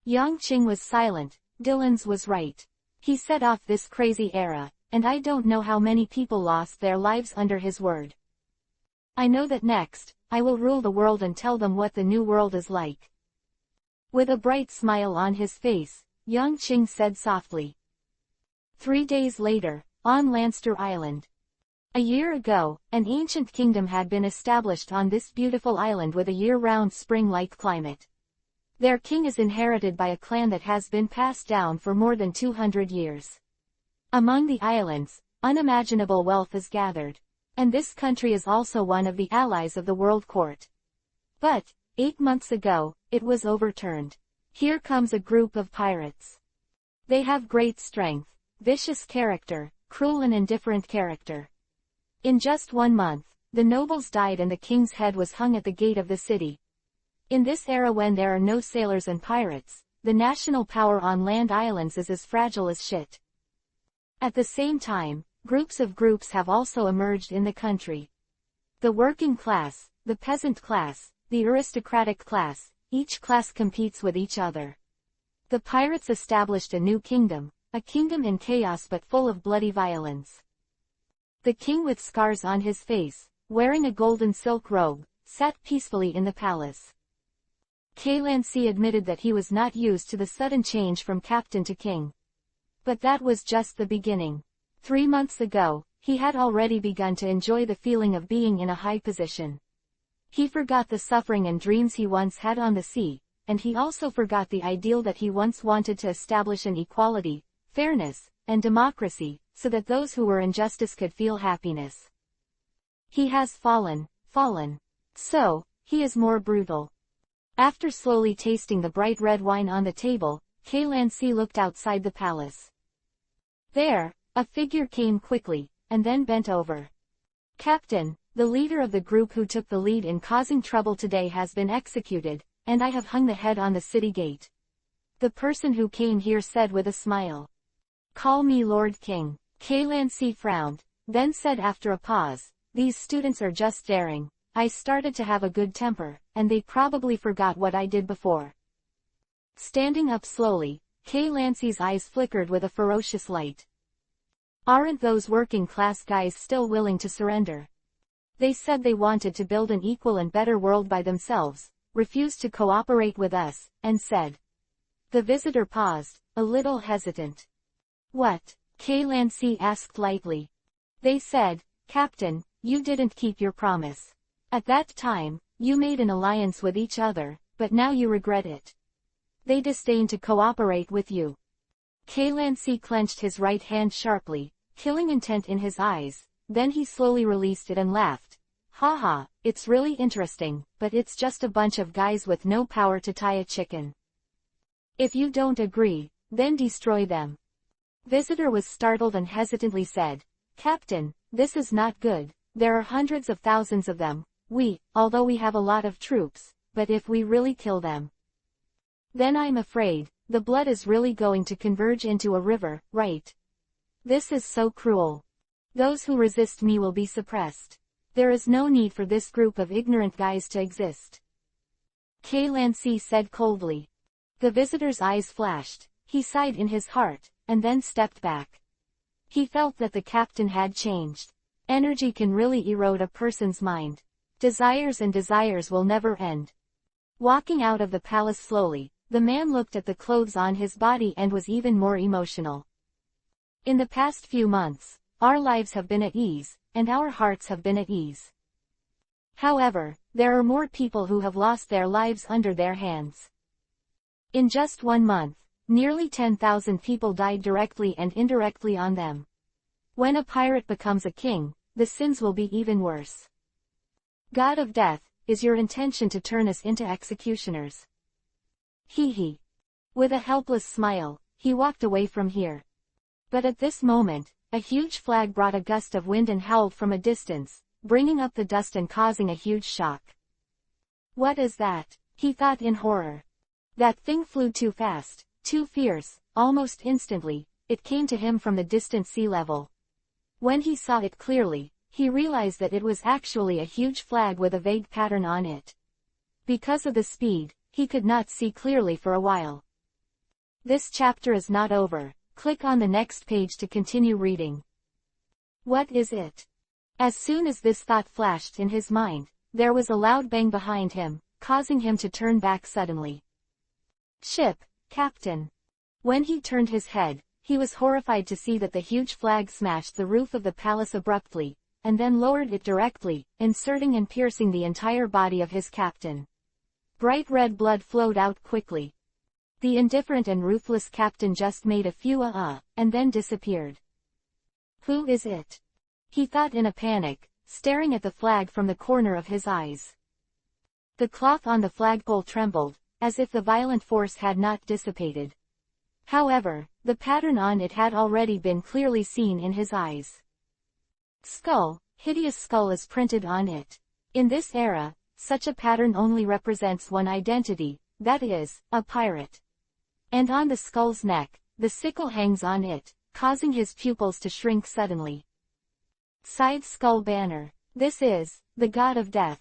Yang Qing was silent. Dylan's was right. He set off this crazy era, and I don't know how many people lost their lives under his word. I know that next, I will rule the world and tell them what the new world is like. With a bright smile on his face, Yang Qing said softly. 3 days later, on Lanster Island. A year ago, an ancient kingdom had been established on this beautiful island with a year-round spring-like climate. Their king is inherited by a clan that has been passed down for more than 200 years. Among the islands, unimaginable wealth is gathered. And this country is also one of the allies of the World Court. But, 8 months ago, it was overturned. Here comes a group of pirates. They have great strength, vicious character, cruel and indifferent character. In just 1 month, the nobles died and the king's head was hung at the gate of the city. In this era when there are no sailors and pirates, the national power on land islands is as fragile as shit. At the same time, groups have also emerged in the country. The working class, the peasant class, the aristocratic class, each class competes with each other. The pirates established a new kingdom, a kingdom in chaos but full of bloody violence. The king with scars on his face, wearing a golden silk robe, sat peacefully in the palace. Kalansi admitted that he was not used to the sudden change from captain to king. But that was just the beginning. 3 months ago, he had already begun to enjoy the feeling of being in a high position. He forgot the suffering and dreams he once had on the sea, and he also forgot the ideal that he once wanted to establish an equality, fairness, and democracy, so that those who were in justice could feel happiness. He has fallen. So, he is more brutal. After slowly tasting the bright red wine on the table, Kalansi looked outside the palace. There, a figure came quickly, and then bent over. Captain, the leader of the group who took the lead in causing trouble today has been executed, and I have hung the head on the city gate. The person who came here said with a smile. Call me Lord King. Kalansi frowned, then said after a pause, these students are just daring. I started to have a good temper, and they probably forgot what I did before. Standing up slowly, Kalansi's eyes flickered with a ferocious light. Aren't those working class guys still willing to surrender? They said they wanted to build an equal and better world by themselves, refused to cooperate with us, and said. The visitor paused, a little hesitant. What? Kalansi asked lightly. They said, Captain, you didn't keep your promise. At that time, you made an alliance with each other, but now you regret it. They disdain to cooperate with you. Kalansi clenched his right hand sharply, killing intent in his eyes, then he slowly released it and laughed. Haha, it's really interesting, but it's just a bunch of guys with no power to tie a chicken. If you don't agree, then destroy them. Visitor was startled and hesitantly said, Captain, this is not good, there are hundreds of thousands of them, although we have a lot of troops, but if we really kill them, then I'm afraid, the blood is really going to converge into a river, right? This is so cruel. Those who resist me will be suppressed. There is no need for this group of ignorant guys to exist. Kalansi said coldly. The visitor's eyes flashed, he sighed in his heart, and then stepped back. He felt that the captain had changed. Energy can really erode a person's mind. Desires and desires will never end. Walking out of the palace slowly, the man looked at the clothes on his body and was even more emotional. In the past few months, our lives have been at ease, and our hearts have been at ease. However, there are more people who have lost their lives under their hands. In just 1 month, nearly 10,000 people died directly and indirectly on them. When a pirate becomes a king, the sins will be even worse. God of death, is your intention to turn us into executioners? Hee. With a helpless smile, he walked away from here. But at this moment, a huge flag brought a gust of wind and howled from a distance, bringing up the dust and causing a huge shock. What is that? He thought in horror. That thing flew too fast, too fierce, almost instantly, it came to him from the distant sea level. When he saw it clearly, he realized that it was actually a huge flag with a vague pattern on it. Because of the speed, he could not see clearly for a while. This chapter is not over. Click on the next page to continue reading. What is it? As soon as this thought flashed in his mind, there was a loud bang behind him, causing him to turn back suddenly. Ship, Captain. When he turned his head, he was horrified to see that the huge flag smashed the roof of the palace abruptly, and then lowered it directly, inserting and piercing the entire body of his captain. Bright red blood flowed out quickly. The indifferent and ruthless captain just made a few and then disappeared. Who is it? He thought in a panic, staring at the flag from the corner of his eyes. The cloth on the flagpole trembled, as if the violent force had not dissipated. However, the pattern on it had already been clearly seen in his eyes. Skull, hideous skull is printed on it. In this era, such a pattern only represents one identity, that is, a pirate. And on the skull's neck, the sickle hangs on it, causing his pupils to shrink suddenly. Side skull banner. This is the god of death.